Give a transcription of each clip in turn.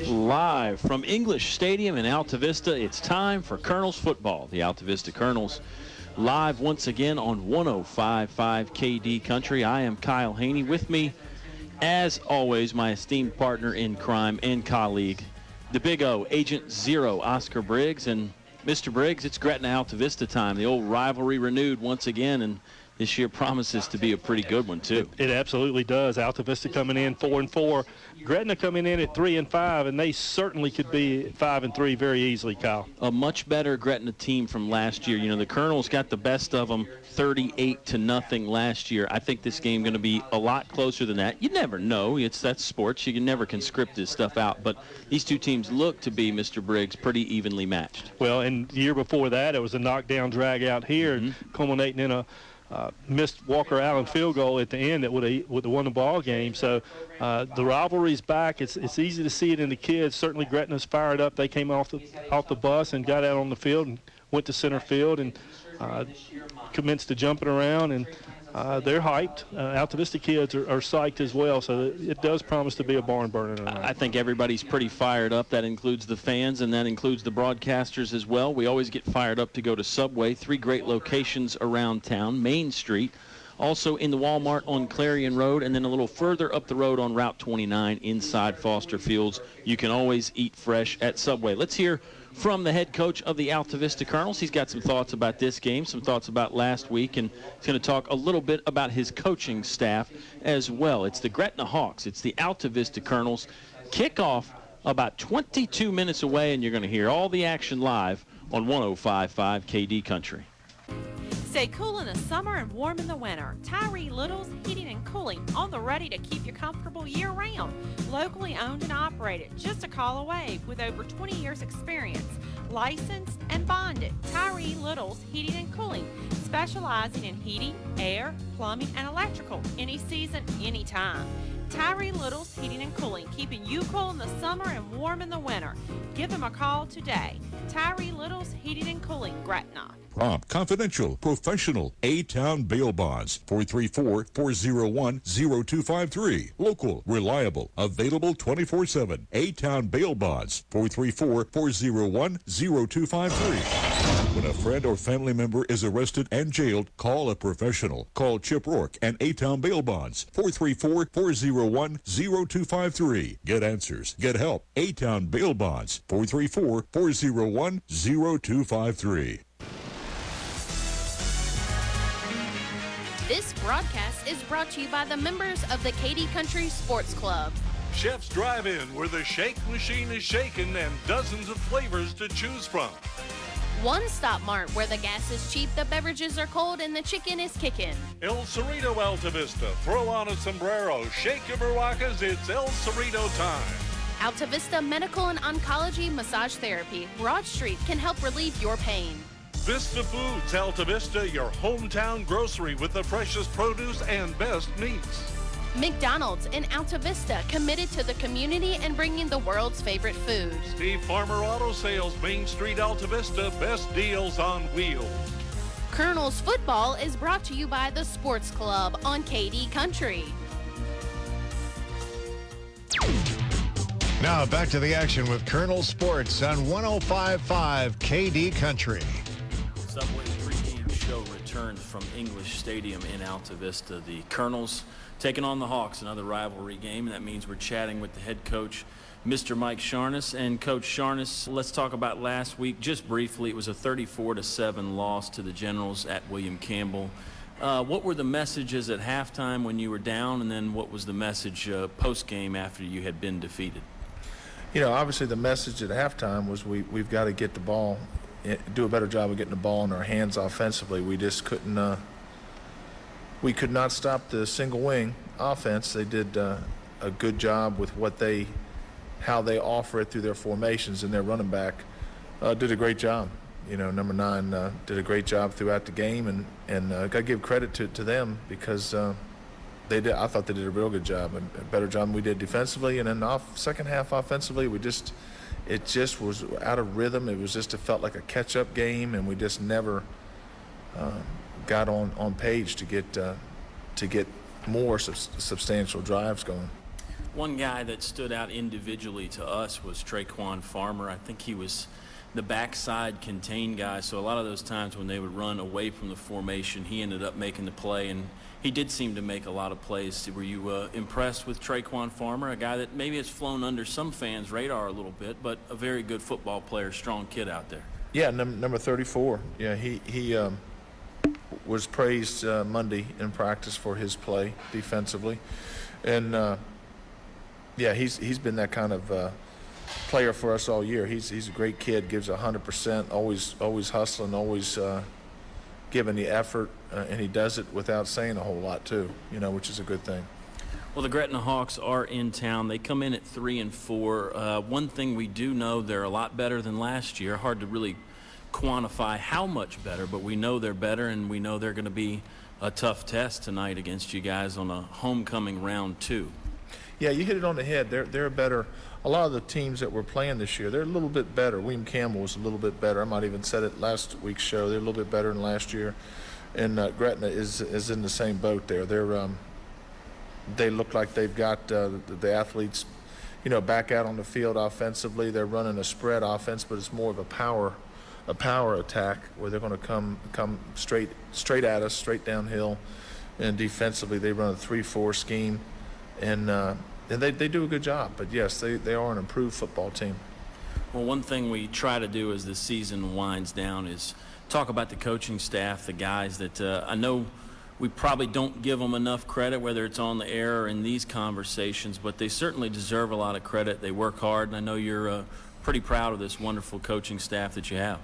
Live from English Stadium in Altavista, it's time for Colonels football. The Altavista Colonels live once again on 105.5 KD Country. I am Kyle Haney. With me, as always, my esteemed partner in crime and colleague, the Big O, Agent Zero, Oscar Briggs. And Mr. Briggs, it's Gretna Altavista time. The old rivalry renewed once again, and this year promises to be a pretty good one, too. It absolutely does. Altavista coming in 4-4. Gretna coming in at 3-5, and they certainly could be 5-3 very easily, Kyle. A much better Gretna team from last year. You know, the Colonels got the best of them 38-0 last year. I think this game going to be a lot closer than that. You never know. That's sports. You never can script this stuff out. But these two teams look to be, Mr. Briggs, pretty evenly matched. Well, and the year before that, it was a knockdown drag out here, culminating in a missed Walker Allen field goal at the end that would have won the ball game. So the rivalry's back. It's easy to see it in the kids. Certainly Gretna's fired up. They came off the bus and got out on the field and went to center field and commenced to jumping around, and they're hyped. Altavista kids are psyched as well, so it does promise to be a barn burner tonight. I think everybody's pretty fired up. That includes the fans, and that includes the broadcasters as well. We always get fired up to go to Subway. 3 great locations around town. Main Street, also in the Walmart on Clarion Road, and then a little further up the road on Route 29 inside Foster Fields. You can always eat fresh at Subway. Let's hear from the head coach of the Altavista Colonels. He's got some thoughts about this game, some thoughts about last week, and he's going to talk a little bit about his coaching staff as well. It's the Gretna Hawks. It's the Altavista Colonels. Kickoff about 22 minutes away, and you're going to hear all the action live on 105.5 KD Country. Stay cool in the summer and warm in the winter. Tyree Little's Heating and Cooling, on the ready to keep you comfortable year-round. Locally owned and operated, just a call away, with over 20 years experience. Licensed and bonded, Tyree Little's Heating and Cooling, specializing in heating, air, plumbing, and electrical, any season, anytime. Tyree Little's Heating and Cooling, keeping you cool in the summer and warm in the winter. Give them a call today. Tyree Little's Heating and Cooling, Gretna. Prompt, confidential, professional. A-Town Bail Bonds, 434-401-0253. Local, reliable, available 24/7. A-Town Bail Bonds, 434-401-0253. When a friend or family member is arrested and jailed, call a professional. Call Chip Rourke and A-Town Bail Bonds, 434-401-0253. Get answers. Get help. A-Town Bail Bonds, 434-401-0253. This broadcast is brought to you by the members of the KD Country Sports Club. Chef's Drive-In, where the shake machine is shaking and dozens of flavors to choose from. One Stop Mart, where the gas is cheap, the beverages are cold, and the chicken is kicking. El Cerrito Altavista. Throw on a sombrero, shake your maracas, it's El Cerrito time. Altavista Medical and Oncology Massage Therapy. Broad Street can help relieve your pain. Vista Foods Altavista, your hometown grocery with the freshest produce and best meats. McDonald's in Altavista, committed to the community and bringing the world's favorite food. Steve Farmer Auto Sales, Main Street Altavista, best deals on wheels. Colonels football is brought to you by the Sports Club on KD Country. Now back to the action with Colonel Sports on 105.5 KD Country. Subway's pregame show returns from English Stadium in Altavista. The Colonels taking on the Hawks, another rivalry game, and that means we're chatting with the head coach, Mr. Mike Sharness. And Coach Sharness, let's talk about last week just briefly. It was a 34-7 loss to the Generals at William Campbell. What were the messages at halftime when you were down, and then what was the message post-game after you had been defeated? You know, obviously the message at halftime was we've got to get the ball, do a better job of getting the ball in our hands offensively. We just couldn't we could not stop the single wing offense. They did a good job with how they offer it through their formations, and their running back did a great job. You know, number 9 did a great job throughout the game, and got to give credit to them because they did. I thought they did a real good job, a better job than we did defensively. And then second half offensively, it just was out of rhythm. It felt like a catch-up game, and we just never got on page to get more substantial drives going. One guy that stood out individually to us was Traquan Farmer. I think he was the backside contained guy, so a lot of those times when they would run away from the formation, he ended up making the play, and he did seem to make a lot of plays. Were you impressed with Traquan Farmer, a guy that maybe has flown under some fans' radar a little bit, but a very good football player, strong kid out there? Yeah, number 34. Yeah, he was praised Monday in practice for his play defensively, and yeah, he's been that kind of player for us all year. He's a great kid, gives 100%, always hustling, always giving the effort, and he does it without saying a whole lot too, which is a good thing. Well, the Gretna Hawks are in town. They come in at 3-4. One thing we do know, they're a lot better than last year. Hard to really quantify how much better, but we know they're better, and we know they're going to be a tough test tonight against you guys on a homecoming round 2. Yeah, you hit it on the head. They're better. A lot of the teams that we're playing this year, they're a little bit better. William Campbell was a little bit better. I might even said it last week's show. They're a little bit better than last year. And Gretna is in the same boat there. They look like they've got the athletes, back out on the field offensively. They're running a spread offense, but it's more of a power attack where they're going to come straight at us, straight downhill. And defensively, they run a 3-4 scheme. And they do a good job. But, yes, they are an improved football team. Well, one thing we try to do as the season winds down is talk about the coaching staff, the guys that I know we probably don't give them enough credit, whether it's on the air or in these conversations, but they certainly deserve a lot of credit. They work hard, and I know you're pretty proud of this wonderful coaching staff that you have.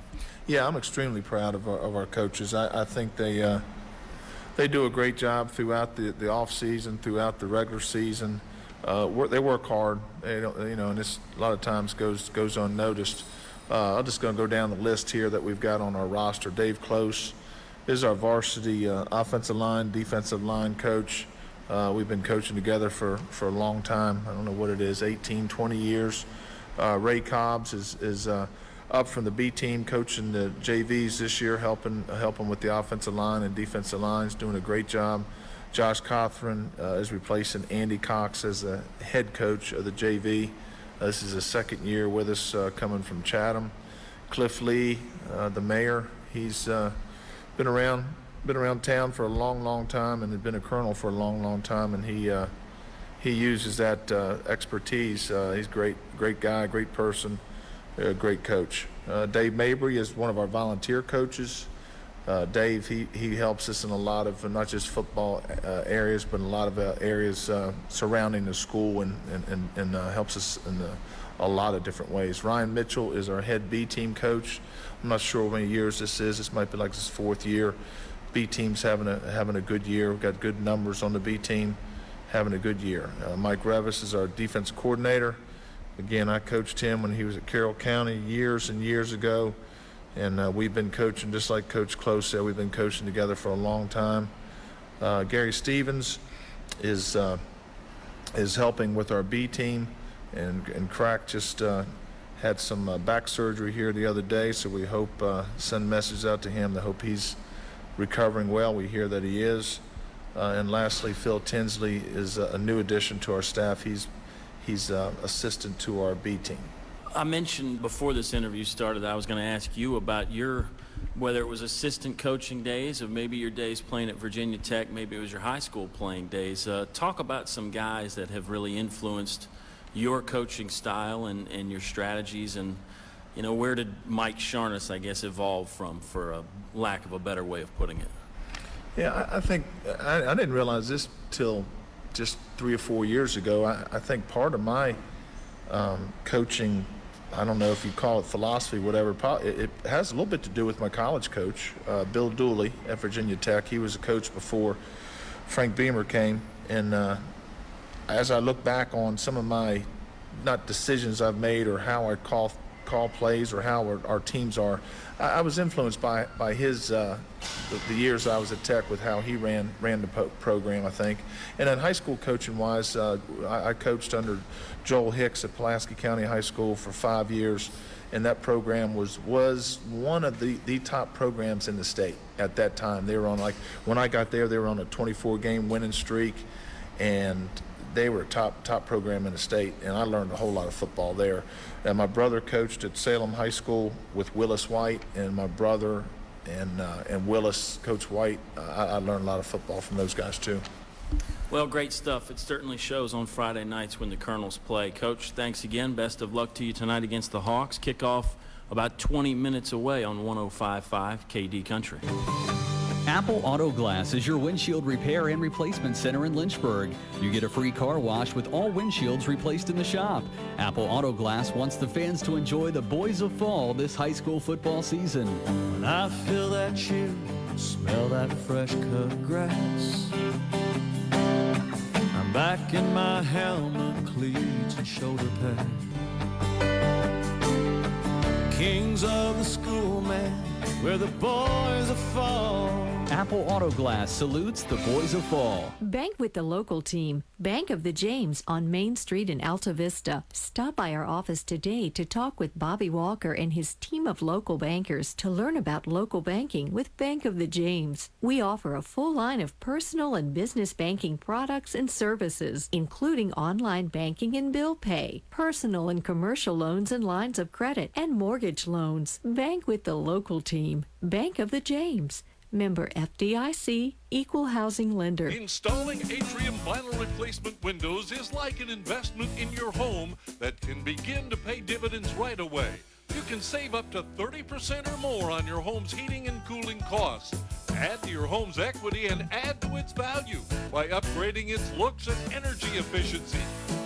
Yeah, I'm extremely proud of our coaches. I think they do a great job throughout the off season, throughout the regular season. They work hard. They don't, and this a lot of times goes unnoticed. I'm just going to go down the list here that we've got on our roster. Dave Close is our varsity offensive line, defensive line coach. We've been coaching together for a long time. I don't know what it is, 18, 20 years. Ray Cobbs is up from the B team, coaching the JVs this year, helping with the offensive line and defensive lines, doing a great job. Josh Cothran is replacing Andy Cox as the head coach of the JV. This is his second year with us, coming from Chatham. Cliff Lee, the mayor, he's been around town for a long time and had been a colonel for a long time, and he uses that expertise. He's a great guy, great person. A great coach. Dave Mabry is one of our volunteer coaches. Dave, he helps us in a lot of not just football areas, but in a lot of areas surrounding the school and helps us in a lot of different ways. Ryan Mitchell is our head B team coach. I'm not sure how many years this is. This might be like his 4th year. B team's having a good year. We've got good numbers on the B team, having a good year. Mike Revis is our defense coordinator. Again, I coached him when he was at Carroll County years and years ago, and we've been coaching, just like Coach Close said, we've been coaching together for a long time. Gary Stevens is helping with our B team, and Crack just had some back surgery here the other day, so we hope send messages out to him to hope he's recovering well. We hear that he is. And lastly, Phil Tinsley is a new addition to our staff. He's assistant to our B team. I mentioned before this interview started, I was going to ask you about whether it was assistant coaching days or maybe your days playing at Virginia Tech, maybe it was your high school playing days. Talk about some guys that have really influenced your coaching style and your strategies, and where did Mike Sharness, I guess, evolve from, for a lack of a better way of putting it? Yeah, I think I didn't realize this till just 3 or 4 years ago. I think part of my coaching, I don't know if you call it philosophy, whatever, it has a little bit to do with my college coach, Bill Dooley at Virginia Tech. He was a coach before Frank Beamer came, and as I look back on some of my, not decisions I've made or how I call plays or how our teams are, I was influenced by his the years I was at Tech with how he ran the program, I think. And then high school coaching wise, I coached under Joel Hicks at Pulaski County High School for 5 years, and that program was one of the top programs in the state at that time. They were on, like, when I got there, they were on a 24-game winning streak, and they were a top program in the state, and I learned a whole lot of football there. And my brother coached at Salem High School with Willis White, and my brother and Willis, Coach White, I learned a lot of football from those guys too. Well, great stuff. It certainly shows on Friday nights when the Colonels play. Coach, thanks again. Best of luck to you tonight against the Hawks. Kickoff about 20 minutes away on 105.5 KD Country. Apple Auto Glass is your windshield repair and replacement center in Lynchburg. You get a free car wash with all windshields replaced in the shop. Apple Auto Glass wants the fans to enjoy the boys of fall this high school football season. When I feel that chill, smell that fresh cut grass, I'm back in my helmet, cleats, and shoulder pad. Kings of the school, man, where the boys of fall. Apple Auto Glass salutes the boys of fall. Bank with the local team. Bank of the James on Main Street in Altavista. Stop by our office today to talk with Bobby Walker and his team of local bankers to learn about local banking with Bank of the James. We offer a full line of personal and business banking products and services, including online banking and bill pay, personal and commercial loans and lines of credit, and mortgage loans. Bank with the local team. Bank of the James. Member FDIC, Equal Housing Lender. Installing Atrium vinyl replacement windows is like an investment in your home that can begin to pay dividends right away. You can save up to 30% or more on your home's heating and cooling costs. Add to your home's equity and add to its value by upgrading its looks and energy efficiency.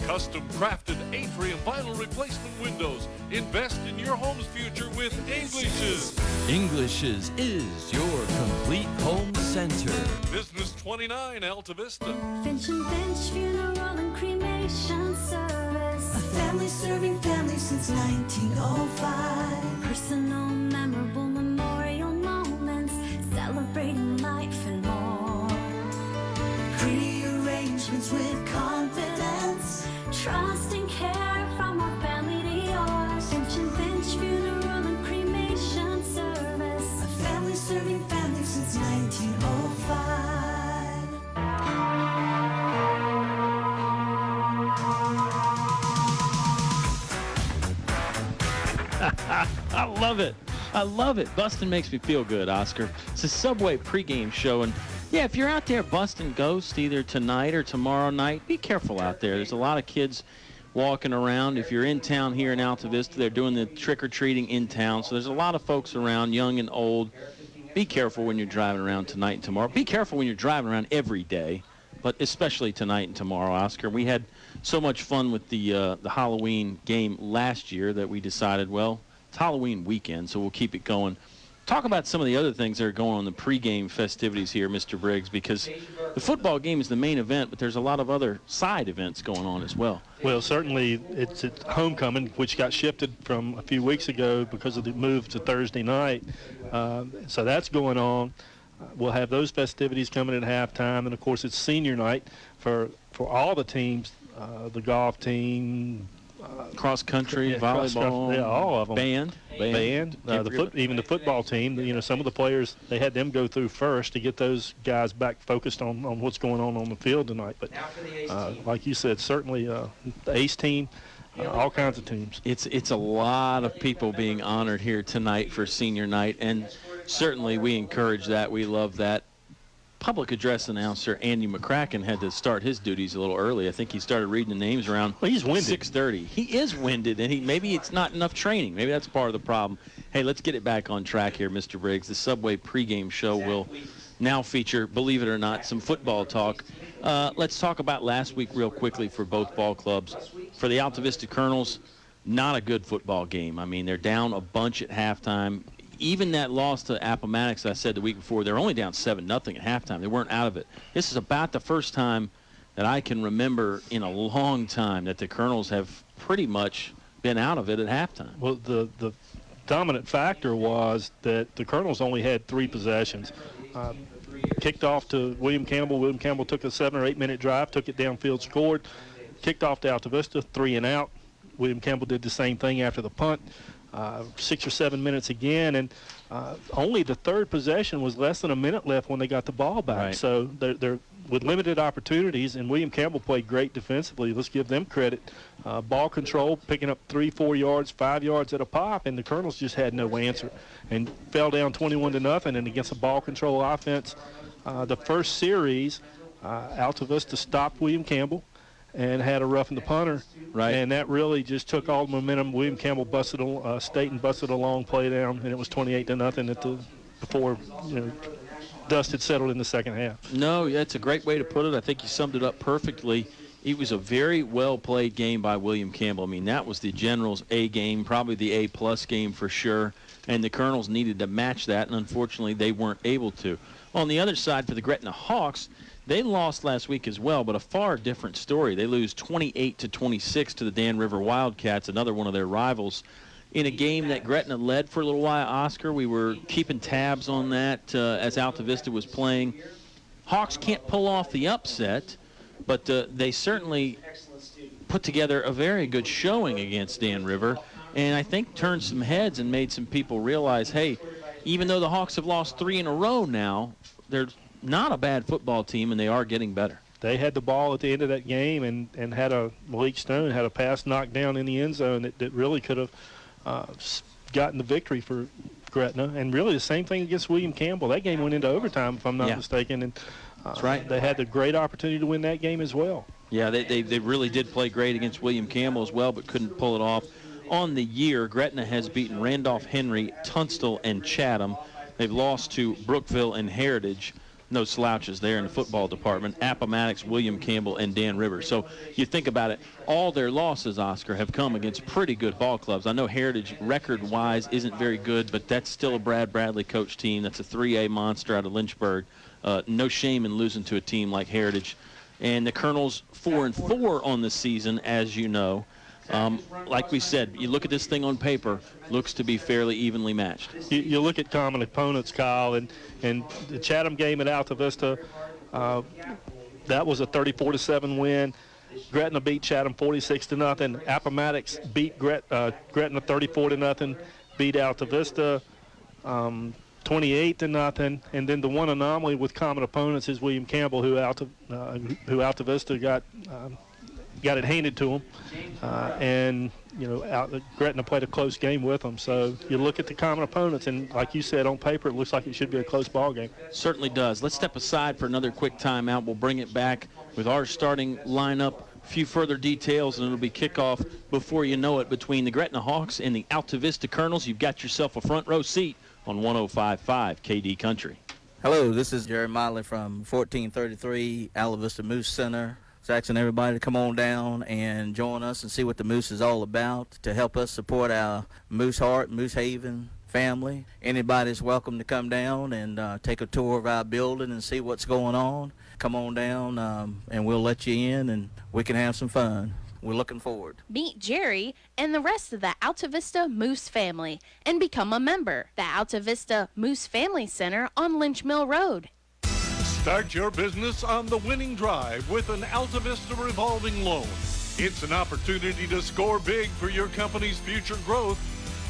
Custom crafted Atrium vinyl replacement windows. Invest in your home's future with English's. English's is your complete home center. Business 29 Altavista. Finch and Finch Funeral and Cremation Service. A family serving family since 1905. Personal, memorable memorial moments, celebrating life and more. Pre-arrangements with confidence, trust and care from our family to yours. Finch and Finch Funeral and Cremation Service. A family serving family since 1905. I love it. I love it. Bustin' makes me feel good, Oscar. It's a Subway pregame show, and yeah, if you're out there busting ghosts either tonight or tomorrow night, be careful out there. There's a lot of kids walking around. If you're in town here in Altavista, they're doing the trick-or-treating in town, so there's a lot of folks around, young and old. Be careful when you're driving around tonight and tomorrow. Be careful when you're driving around every day, but especially tonight and tomorrow, Oscar. We had so much fun with the Halloween game last year that we decided, well, it's Halloween weekend, so we'll keep it going. Talk about some of the other things that are going on in the pregame festivities here, Mr. Briggs, because the football game is the main event, but there's a lot of other side events going on as well. Well, certainly it's at homecoming, which got shifted from a few weeks ago because of the move to Thursday night. So that's going on. We'll have those festivities coming at halftime, and of course it's senior night for all the teams, the golf team, cross country, volleyball, yeah, all of them. Band. Even the football team. You know, some of the players, they had them go through first to get those guys back focused on what's going on the field tonight. But like you said, certainly the ace team, all kinds of teams. It's a lot of people being honored here tonight for senior night, and certainly we encourage that. We love that. Public address announcer Andy McCracken had to start his duties a little early. I think he started reading the names around 6:30. He is winded, and maybe it's not enough training. Maybe that's part of the problem. Hey, let's get it back on track here, Mr. Briggs. The Subway pregame show will now feature, believe it or not, some football talk. Let's talk about last week real quickly for both ball clubs. For the Altavista Colonels, not a good football game. I mean, they're down a bunch at halftime. Even that loss to Appomattox, I said the week before, they're only down 7-0 at halftime. They weren't out of it. This is about the first time that I can remember in a long time that the Colonels have pretty much been out of it at halftime. Well, the dominant factor was that the Colonels only had 3 possessions. Kicked off to William Campbell. William Campbell took a 7 or 8 minute drive, took it downfield, scored. Kicked off to Altavista, 3 and out. William Campbell did the same thing after the punt. 6 or 7 minutes again, and only the third possession was less than a minute left when they got the ball back. Right. So they're with limited opportunities, and William Campbell played great defensively. Let's give them credit. Ball control, picking up 3, 4 yards, 5 yards at a pop, and the Colonels just had no answer and fell down 21-0. And against a ball control offense, the first series, Altavista stopped William Campbell and had a roughing the punter. Right. And that really just took all the momentum. William Campbell busted Staten busted a long play down, and it was 28-0 before dust had settled in the second half. No, that's a great way to put it. I think you summed it up perfectly. It was a very well-played game by William Campbell. I mean, that was the Generals' A game, probably the A-plus game for sure, and the Colonels needed to match that, and unfortunately they weren't able to. On the other side, for the Gretna Hawks, they lost last week as well, but a far different story. They lose 28-26 to the Dan River Wildcats, another one of their rivals, in a game that Gretna led for a little while. Oscar, we were keeping tabs on that as Altavista was playing. Hawks can't pull off the upset, but they certainly put together a very good showing against Dan River, and I think turned some heads and made some people realize, hey, even though the Hawks have lost 3 in a row now, they're not a bad football team, and they are getting better. They had the ball at the end of that game and had Malik Stone had a pass knocked down in the end zone that really could have gotten the victory for Gretna. And really the same thing against William Campbell. That game went into overtime, if I'm not mistaken. And that's right. They had the great opportunity to win that game as well. Yeah, they really did play great against William Campbell as well, but couldn't pull it off. On the year, Gretna has beaten Randolph-Henry, Tunstall, and Chatham. They've lost to Brookville and Heritage. No slouches there in the football department. Appomattox, William Campbell, and Dan River. So you think about it, all their losses, Oscar, have come against pretty good ball clubs. I know Heritage, record-wise, isn't very good, but that's still a Brad Bradley coach team. That's a 3A monster out of Lynchburg. No shame in losing to a team like Heritage. And the Colonels 4-4 on the season, as you know. Like we said, you look at this thing on paper, looks to be fairly evenly matched. You look at common opponents, Kyle, and the Chatham game at Altavista, that was a 34-7 win. Gretna beat Chatham 46-0. Appomattox beat Gretna 34-0. Beat Altavista 28-0. And then the one anomaly with common opponents is William Campbell, who Altavista got it handed to him, and Gretna played a close game with them. So you look at the common opponents, and like you said, on paper, it looks like it should be a close ball game. Certainly does. Let's step aside for another quick timeout. We'll bring it back with our starting lineup, a few further details, and it'll be kickoff before you know it between the Gretna Hawks and the Altavista Colonels. You've got yourself a front row seat on 105.5 KD Country. Hello, this is Jerry Motley from 1433 Altavista Moose Center. Asking everybody to come on down and join us and see what the Moose is all about, to help us support our Moose Heart, Moose Haven family. Anybody's welcome to come down and take a tour of our building and see what's going on. Come on down and we'll let you in and we can have some fun. We're looking forward. Meet Jerry and the rest of the Altavista Moose family and become a member. The Altavista Moose Family Center on Lynch Mill Road. Start your business on the winning drive with an Altavista revolving loan. It's an opportunity to score big for your company's future growth.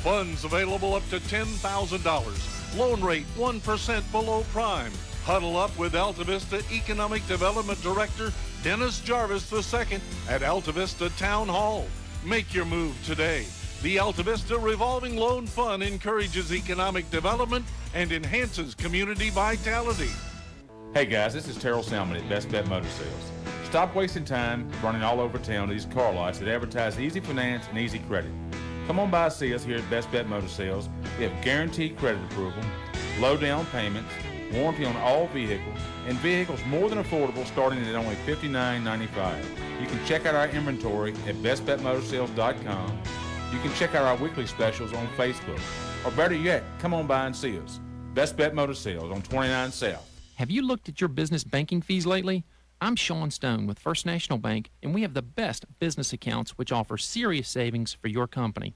Funds available up to $10,000. Loan rate 1% below prime. Huddle up with Altavista Economic Development Director Dennis Jarvis II at Altavista Town Hall. Make your move today. The Altavista Revolving Loan Fund encourages economic development and enhances community vitality. Hey guys, this is Terrell Salmon at Best Bet Motor Sales. Stop wasting time running all over town to these car lots that advertise easy finance and easy credit. Come on by and see us here at Best Bet Motor Sales. We have guaranteed credit approval, low down payments, warranty on all vehicles, and vehicles more than affordable starting at only $59.95. You can check out our inventory at bestbetmotorsales.com. You can check out our weekly specials on Facebook. Or better yet, come on by and see us. Best Bet Motor Sales on 29 South. Have you looked at your business banking fees lately? I'm Sean Stone with First National Bank, and we have the best business accounts which offer serious savings for your company.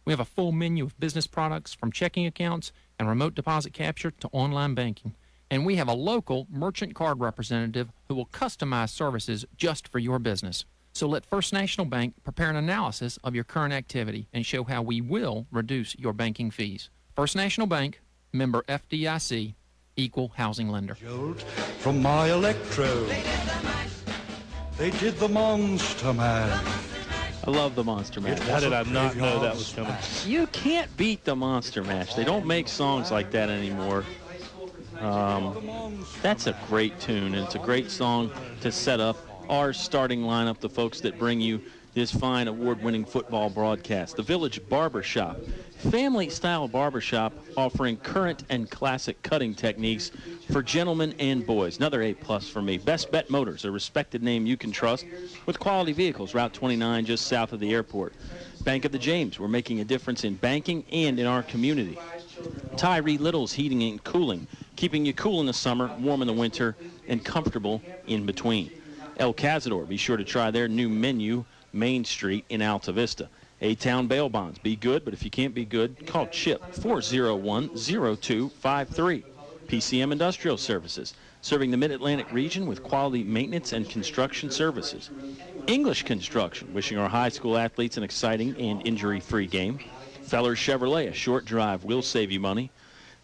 We have a full menu of business products from checking accounts and remote deposit capture to online banking. And we have a local merchant card representative who will customize services just for your business. So let First National Bank prepare an analysis of your current activity and show how we will reduce your banking fees. First National Bank, member FDIC, Equal housing lender. From my electrode, they did the Monster Mash. I love the Monster Mash. How did I not know that was coming? You can't beat the Monster Mash. They don't make songs like that anymore. That's a great tune, and it's a great song to set up our starting lineup, the folks that bring you this fine award-winning football broadcast. The Village Barbershop, family-style barbershop offering current and classic cutting techniques for gentlemen and boys. Another A-plus for me. Best Bet Motors, a respected name you can trust with quality vehicles. Route 29 just south of the airport. Bank of the James, we're making a difference in banking and in our community. Tyree Little's Heating and Cooling, keeping you cool in the summer, warm in the winter, and comfortable in between. El Cazador, be sure to try their new menu, Main Street in Altavista. A-Town Bail Bonds, be good, but if you can't be good, call Chip, 401-0253. PCM Industrial Services, serving the Mid-Atlantic region with quality maintenance and construction services. English Construction, wishing our high school athletes an exciting and injury-free game. Fellers Chevrolet, a short drive will save you money.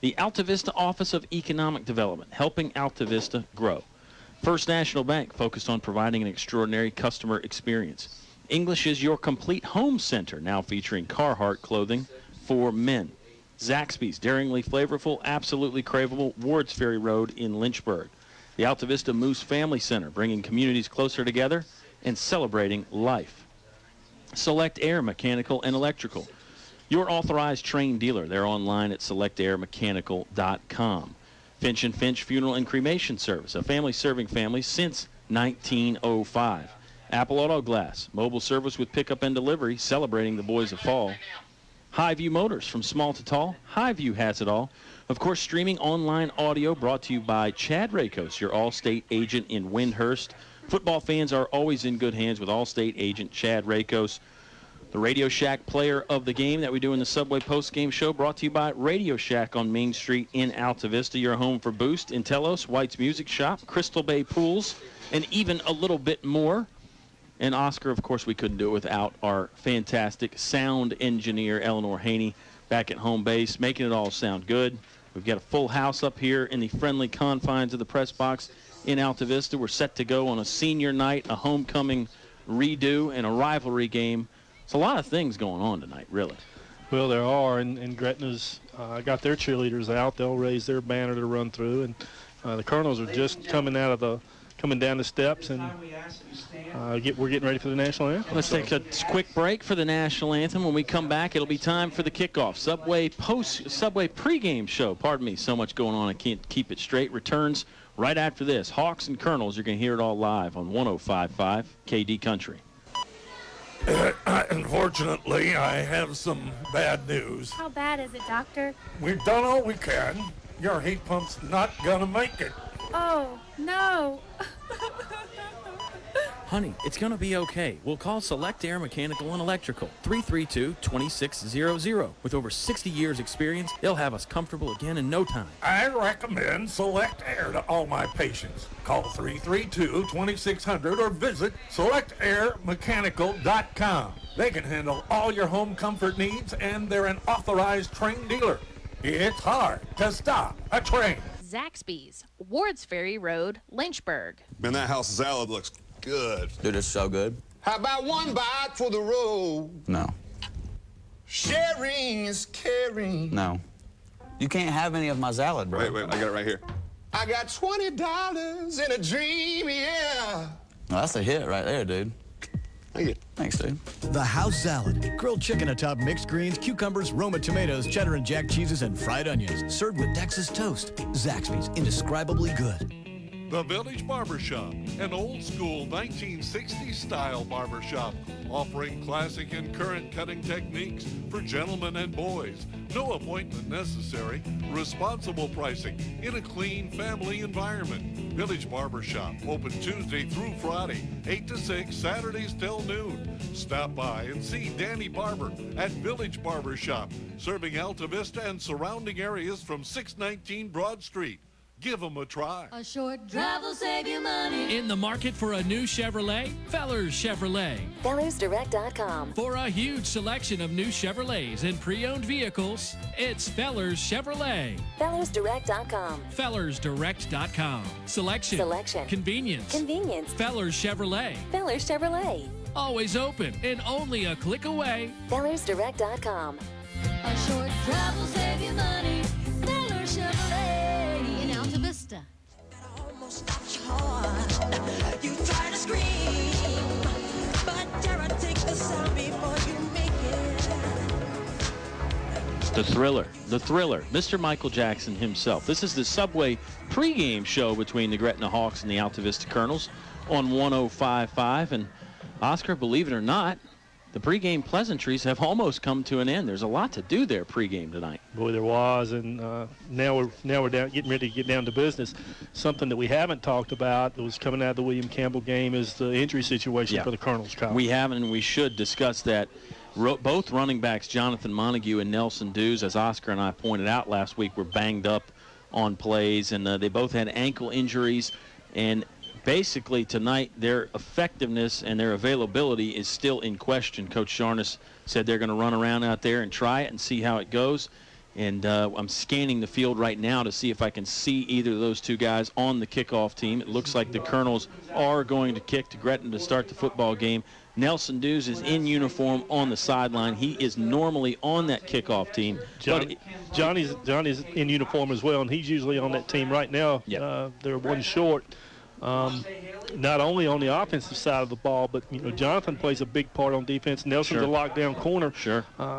The Altavista Office of Economic Development, helping Altavista grow. First National Bank, focused on providing an extraordinary customer experience. English is your complete home center, now featuring Carhartt clothing for men. Zaxby's, daringly flavorful, absolutely craveable, Wards Ferry Road in Lynchburg. The Altavista Moose Family Center, bringing communities closer together and celebrating life. Select Air Mechanical and Electrical, your authorized trained dealer. They're online at selectairmechanical.com. Finch & Finch Funeral and Cremation Service, a family serving families since 1905. Apple Auto Glass, mobile service with pickup and delivery, celebrating the boys of fall. Highview Motors, from small to tall, Highview has it all. Of course, streaming online audio brought to you by Chad Rakos, your Allstate agent in Windhurst. Football fans are always in good hands with Allstate agent Chad Rakos. The Radio Shack player of the game that we do in the Subway post-game show, brought to you by Radio Shack on Main Street in Altavista, your home for Boost, Intellos, White's Music Shop, Crystal Bay Pools, and even a little bit more. And Oscar, of course, we couldn't do it without our fantastic sound engineer, Eleanor Haney, back at home base, making it all sound good. We've got a full house up here in the friendly confines of the press box in Altavista. We're set to go on a senior night, a homecoming redo, and a rivalry game. It's a lot of things going on tonight, really. Well, there are, and Gretna's got their cheerleaders out. They'll raise their banner to run through, and the Colonels are just coming down the steps, and we're getting ready for the national anthem. Let's take a quick break for the national anthem. When we come back, it'll be time for the kickoff. Subway pregame show. Pardon me, so much going on, I can't keep it straight. Returns right after this. Hawks and Colonels, you're going to hear it all live on 105.5 KD Country. Unfortunately, I have some bad news. How bad is it, Doctor? We've done all we can. Your heat pump's not gonna make it. Oh, no. Honey, it's going to be okay. We'll call Select Air Mechanical and Electrical, 332-2600. With over 60 years experience, they'll have us comfortable again in no time. I recommend Select Air to all my patients. Call 332-2600 or visit selectairmechanical.com. They can handle all your home comfort needs, and they're an authorized trained dealer. It's hard to stop a train. Zaxby's, Wards Ferry Road, Lynchburg. Man, that house salad looks good. Dude, it's so good. How about one bite for the road? No. Sharing is caring. No. You can't have any of my salad, bro. Wait, I got it right here. I got $20 in a dream, yeah. Well, that's a hit right there, dude. Thank you. Thanks, dude. The house salad. Grilled chicken atop mixed greens, cucumbers, Roma tomatoes, cheddar and jack cheeses, and fried onions. Served with Texas toast. Zaxby's, indescribably good. The Village Barbershop, an old-school 1960s-style barbershop, offering classic and current cutting techniques for gentlemen and boys. No appointment necessary. Responsible pricing in a clean family environment. Village Barbershop, open Tuesday through Friday, 8 to 6, Saturdays till noon. Stop by and see Danny Barber at Village Barbershop, serving Altavista and surrounding areas from 619 Broad Street. Give them a try. A short drive will save you money. In the market for a new Chevrolet? Fellers Chevrolet. FellersDirect.com. For a huge selection of new Chevrolets and pre-owned vehicles, it's Fellers Chevrolet. FellersDirect.com. FellersDirect.com. Selection. Convenience. Fellers Chevrolet. Fellers Chevrolet. Always open and only a click away. FellersDirect.com. A short drive will save you money. Fellers Chevrolet in Altavista. You try to scream, but Tara, take the sound before you make it. The Thriller, Mr. Michael Jackson himself. This is the Subway pregame show between the Gretna Hawks and the Altavista Colonels on 105.5. And Oscar, believe it or not, the pregame pleasantries have almost come to an end. There's a lot to do there pregame tonight. Boy, there was, and now we're down, getting ready to get down to business. Something that we haven't talked about that was coming out of the William Campbell game is the injury situation for the Colonels. Kyle. We haven't, and we should discuss that. Both running backs, Jonathan Montague and Nelson Dews, as Oscar and I pointed out last week, were banged up on plays, and they both had ankle injuries. And basically tonight, their effectiveness and their availability is still in question. Coach Sharness said they're going to run around out there and try it and see how it goes. And I'm scanning the field right now to see if I can see either of those two guys on the kickoff team. It looks like the Colonels are going to kick to Gretna to start the football game. Nelson Dews is in uniform on the sideline. He is normally on that kickoff team. Johnny's in uniform as well, and he's usually on that team right now. They're one short. Not only on the offensive side of the ball, but Jonathan plays a big part on defense. Nelson's a lockdown corner.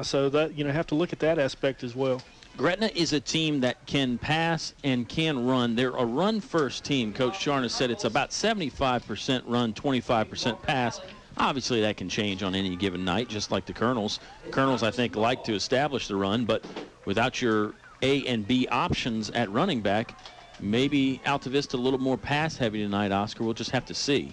So that have to look at that aspect as well. Gretna is a team that can pass and can run. They're a run-first team. Coach Sharness said it's about 75% run, 25% pass. Obviously, that can change on any given night, just like the Colonels. Colonels, I think, like to establish the run, but without your A and B options at running back, maybe Altavista a little more pass-heavy tonight, Oscar. We'll just have to see.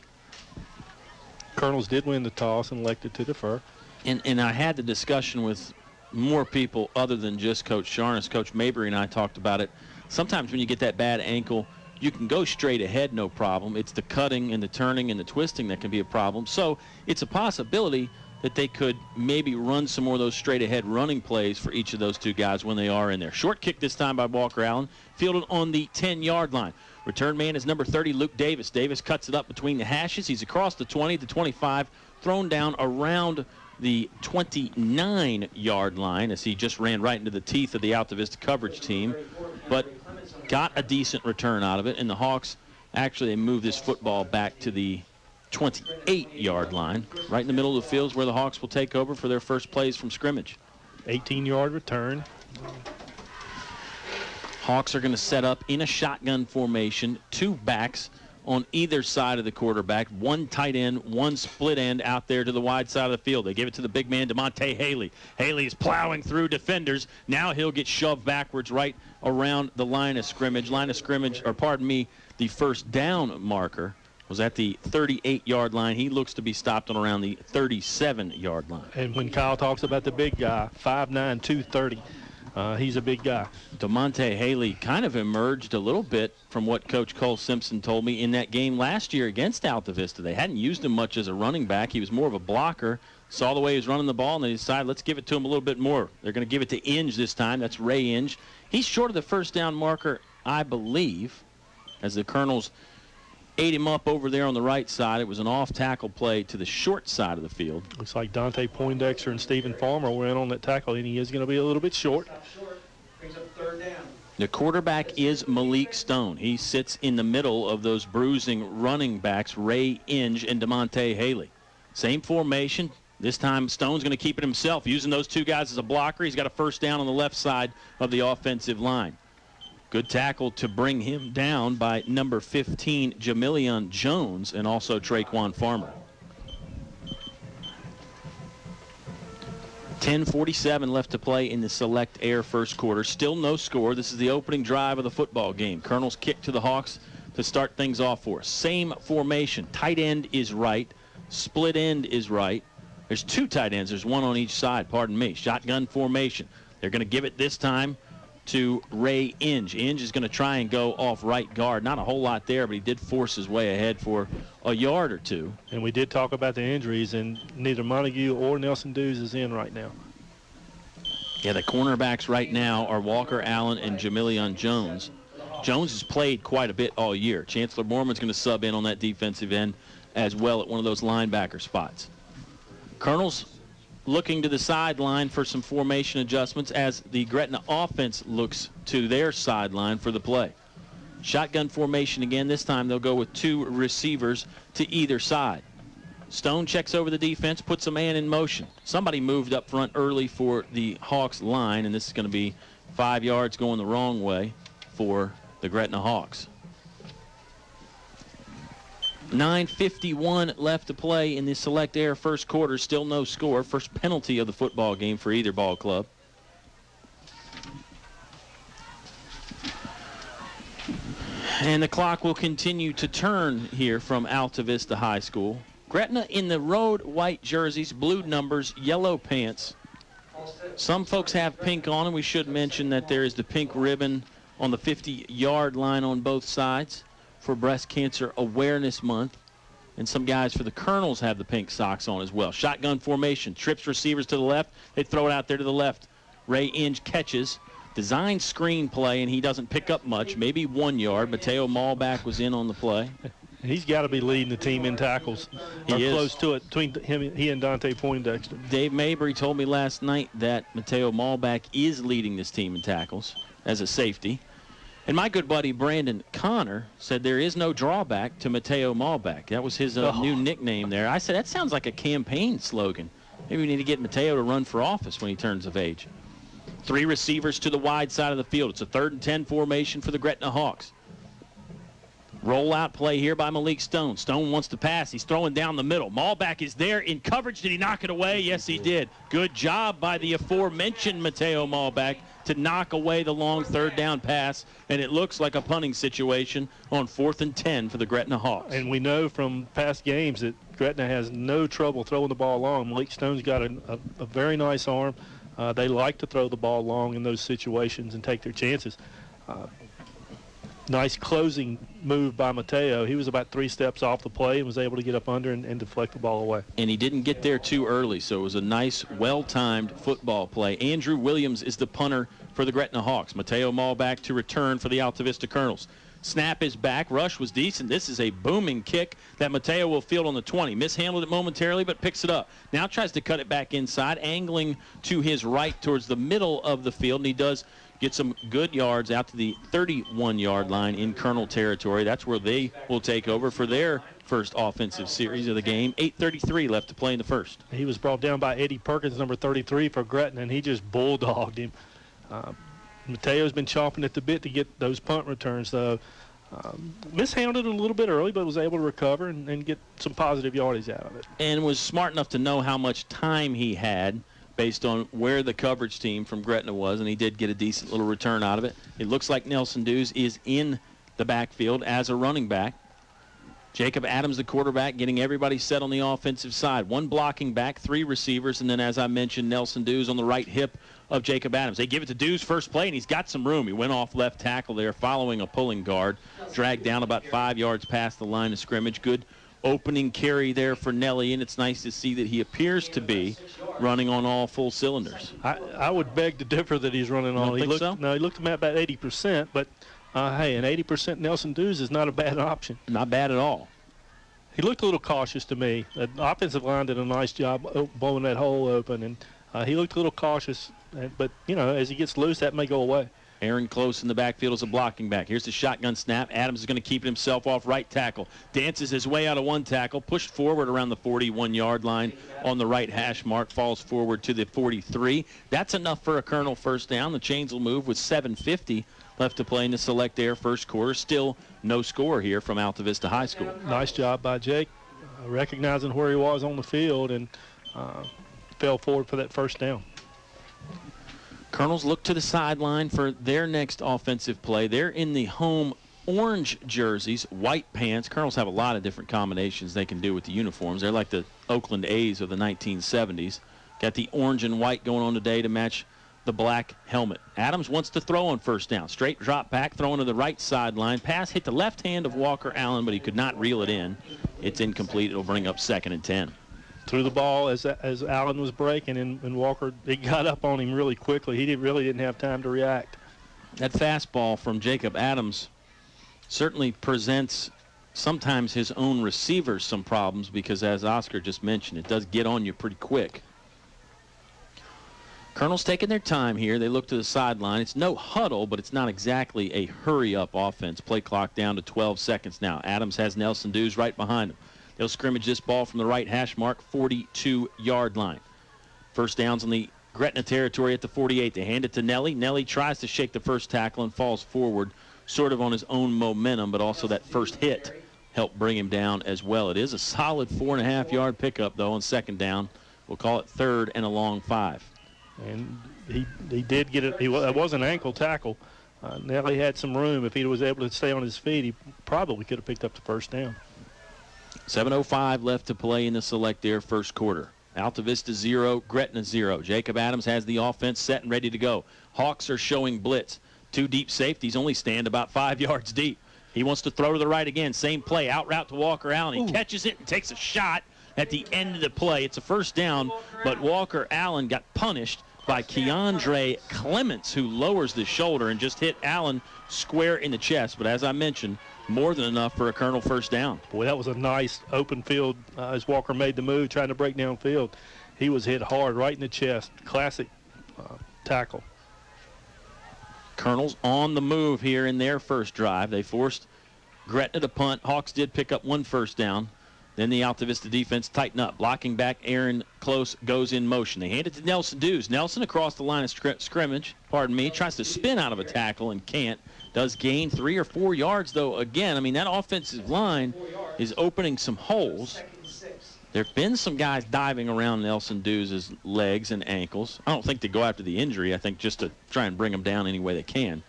Colonels did win the toss and elected to defer. And I had the discussion with more people other than just Coach Sharness. Coach Mabry and I talked about it. Sometimes when you get that bad ankle, you can go straight ahead, no problem. It's the cutting and the turning and the twisting that can be a problem. So it's a possibility that they could maybe run some more of those straight-ahead running plays for each of those two guys when they are in there. Short kick this time by Walker Allen, fielded on the 10-yard line. Return man is number 30, Luke Davis. Davis cuts it up between the hashes. He's across the 20, the 25, thrown down around the 29-yard line as he just ran right into the teeth of the Altavista coverage team, but got a decent return out of it. And the Hawks, actually, they moved this football back to the 28-yard line. Right in the middle of the field is where the Hawks will take over for their first plays from scrimmage. 18-yard return. Hawks are going to set up in a shotgun formation, two backs on either side of the quarterback, one tight end, one split end out there to the wide side of the field. They give it to the big man, DeMonte Haley. Haley is plowing through defenders. Now he'll get shoved backwards right around the line of scrimmage. The first down marker was at the 38-yard line. He looks to be stopped on around the 37-yard line. And when Kyle talks about the big guy, 5'9", 230, he's a big guy. DeMonte Haley kind of emerged a little bit from what Coach Cole Simpson told me in that game last year against Altavista. They hadn't used him much as a running back. He was more of a blocker. Saw the way he was running the ball, and they decided, let's give it to him a little bit more. They're going to give it to Inge this time. That's Ray Inge. He's short of the first down marker, I believe, as the Colonels ate him up over there on the right side. It was an off-tackle play to the short side of the field. Looks like Dante Poindexter and Stephen Farmer were in on that tackle, and he is going to be a little bit short. Brings up third down. The quarterback is Malik Stone. He sits in the middle of those bruising running backs, Ray Inge and DeMonte Haley. Same formation. This time Stone's going to keep it himself, using those two guys as a blocker. He's got a first down on the left side of the offensive line. Good tackle to bring him down by number 15, Jamilion Jones, and also Traquan Farmer. 10:47 left to play in the Select Air first quarter. Still no score. This is the opening drive of the football game. Colonels kick to the Hawks to start things off for us. Same formation. Tight end is right. Split end is right. There's two tight ends. There's one on each side. Pardon me. Shotgun formation. They're going to give it this time to Ray Inge. Inge is going to try and go off right guard. Not a whole lot there, but he did force his way ahead for a yard or two. And we did talk about the injuries, and neither Montague or Nelson Dews is in right now. Yeah, the cornerbacks right now are Walker Allen and Jamilion Jones. Jones has played quite a bit all year. Chancellor Borman's going to sub in on that defensive end as well at one of those linebacker spots. Colonel's looking to the sideline for some formation adjustments as the Gretna offense looks to their sideline for the play. Shotgun formation again. This time they'll go with 2 receivers to either side. Stone checks over the defense, puts a man in motion. Somebody moved up front early for the Hawks line, and this is going to be 5 yards going the wrong way for the Gretna Hawks. 9:51 left to play in the Select Air first quarter. Still no score. First penalty of the football game for either ball club. And the clock will continue to turn here from Altavista High School. Gretna in the road white jerseys, blue numbers, yellow pants. Some folks have pink on them. We should mention that there is the pink ribbon on the 50-yard line on both sides for Breast Cancer Awareness Month. And some guys for the Colonels have the pink socks on as well. Shotgun formation, trips receivers to the left. They throw it out there to the left. Ray Inge catches. Design screen play, and he doesn't pick up much, maybe 1 yard. Mateo Malback was in on the play. He's got to be leading the team in tackles. He is. Close to it between he and Dante Poindexter. Dave Mabry told me last night that Mateo Malback is leading this team in tackles as a safety. And my good buddy Brandon Connor said there is no drawback to Mateo Malback. That was his new nickname there. I said, that sounds like a campaign slogan. Maybe we need to get Mateo to run for office when he turns of age. 3 receivers to the wide side of the field. It's a 3rd and 10 formation for the Gretna Hawks. Rollout play here by Malik Stone. Stone wants to pass. He's throwing down the middle. Malback is there in coverage. Did he knock it away? Yes, he did. Good job by the aforementioned Mateo Malback to knock away the long 3rd down pass, and it looks like a punting situation on 4th and 10 for the Gretna Hawks. And we know from past games that Gretna has no trouble throwing the ball long. Malik Stone's got a very nice arm. They like to throw the ball long in those situations and take their chances. Nice closing move by Mateo. He was about 3 steps off the play and was able to get up under and deflect the ball away. And he didn't get there too early, so it was a nice, well-timed football play. Andrew Williams is the punter for the Gretna Hawks. Mateo Malback to return for the Altavista Colonels. Snap is back. Rush was decent. This is a booming kick that Mateo will field on the 20. Mishandled it momentarily, but picks it up. Now tries to cut it back inside, angling to his right towards the middle of the field, and he does get some good yards out to the 31-yard line in Colonel territory. That's where they will take over for their first offensive series of the game. 8:33 left to play in the first. He was brought down by Eddie Perkins, number 33 for Gretna, and he just bulldogged him. Mateo's been chomping at the bit to get those punt returns, though. Mishandled it a little bit early, but was able to recover and get some positive yardage out of it. And was smart enough to know how much time he had based on where the coverage team from Gretna was, and he did get a decent little return out of it. It looks like Nelson Dews is in the backfield as a running back. Jacob Adams, the quarterback, getting everybody set on the offensive side. 1 blocking back, 3 receivers, and then, as I mentioned, Nelson Dews on the right hip of Jacob Adams. They give it to Dews first play, and he's got some room. He went off left tackle there following a pulling guard. Dragged down about 5 yards past the line of scrimmage. Good opening carry there for Nelly, and it's nice to see that he appears to be running on all full cylinders. I would beg to differ that he's running on. You don't think so? No, he looked about 80%, but hey, an 80% Nelson Dews is not a bad option. Not bad at all. He looked a little cautious to me. The offensive line did a nice job blowing that hole open, and he looked a little cautious. But, you know, as he gets loose, that may go away. Aaron Close in the backfield as a blocking back. Here's the shotgun snap. Adams is going to keep himself off right tackle. Dances his way out of 1 tackle. Pushed forward around the 41-yard line on the right hash mark. Falls forward to the 43. That's enough for a Colonel first down. The chains will move with 7:50 left to play in the Select Air first quarter. Still no score here from Altavista High School. Nice job by Jake recognizing where he was on the field and fell forward for that first down. Colonels look to the sideline for their next offensive play. They're in the home orange jerseys, white pants. Colonels have a lot of different combinations they can do with the uniforms. They're like the Oakland A's of the 1970s. Got the orange and white going on today to match the black helmet. Adams wants to throw on first down. Straight drop back, throwing to the right sideline. Pass hit the left hand of Walker Allen, but he could not reel it in. It's incomplete. It'll bring up 2nd and 10. Threw the ball as Allen was breaking, and Walker, he got up on him really quickly. He really didn't have time to react. That fastball from Jacob Adams certainly presents sometimes his own receivers some problems because, as Oscar just mentioned, it does get on you pretty quick. Colonel's taking their time here. They look to the sideline. It's no huddle, but it's not exactly a hurry-up offense. Play clock down to 12 seconds now. Adams has Nelson Dews right behind him. They'll scrimmage this ball from the right hash mark, 42-yard line. First down's on the Gretna territory at the 48. They hand it to Nelly. Nelly tries to shake the first tackle and falls forward, sort of on his own momentum, but also that first hit helped bring him down as well. It is a solid 4.5-yard pickup, though, on 2nd down. We'll call it 3rd and a long 5. And he did get it. It was an ankle tackle. Nelly had some room. If he was able to stay on his feet, he probably could have picked up the first down. 7:05 left to play in the Select Air first quarter. Altavista 0, Gretna 0. Jacob Adams has the offense set and ready to go. Hawks are showing blitz. 2 deep safeties only stand about 5 yards deep. He wants to throw to the right again. Same play. Out route to Walker Allen. He catches it and takes a shot at the end of the play. It's a first down, but Walker Allen got punished by Keandre Clements, who lowers the shoulder and just hit Allen square in the chest. But as I mentioned, more than enough for a Colonel first down. Boy, that was a nice open field as Walker made the move, trying to break down field. He was hit hard right in the chest. Classic tackle. Colonel's on the move here in their first drive. They forced Gretna to punt. Hawks did pick up 1 first down. Then the Altavista defense tighten up. Blocking back, Aaron Close goes in motion. They hand it to Nelson Dews. Nelson across the line of scrimmage, tries to spin out of a tackle and can't. Does gain 3 or 4 yards, though, again. I mean, that offensive line is opening some holes. There have been some guys diving around Nelson Dews' legs and ankles. I don't think they go after the injury. I think just to try and bring him down any way they can.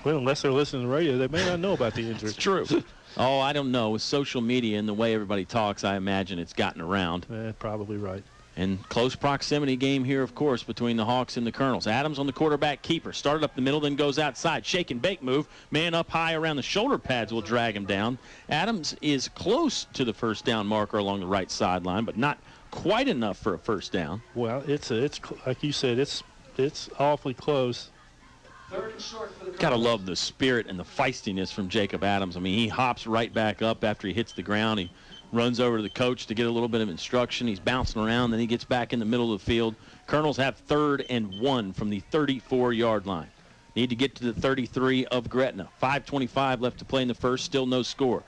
Well, unless they're listening to the radio, they may not know about the injury. It's true. Oh, I don't know. With social media and the way everybody talks, I imagine it's gotten around. Probably right. And close proximity game here, of course, between the Hawks and the Colonels. Adams on the quarterback keeper. Started up the middle, then goes outside. Shake and bake move. Man up high around the shoulder pads will drag him down. Adams is close to the first down marker along the right sideline, but not quite enough for a first down. Well, it's like you said, it's awfully close. Gotta love the spirit and the feistiness from Jacob Adams. I mean, he hops right back up after he hits the ground. He runs over to the coach to get a little bit of instruction. He's bouncing around, then he gets back in the middle of the field. Colonels have 3rd and 1 from the 34-yard line. Need to get to the 33 of Gretna. 5:25 left to play in the first, still no score.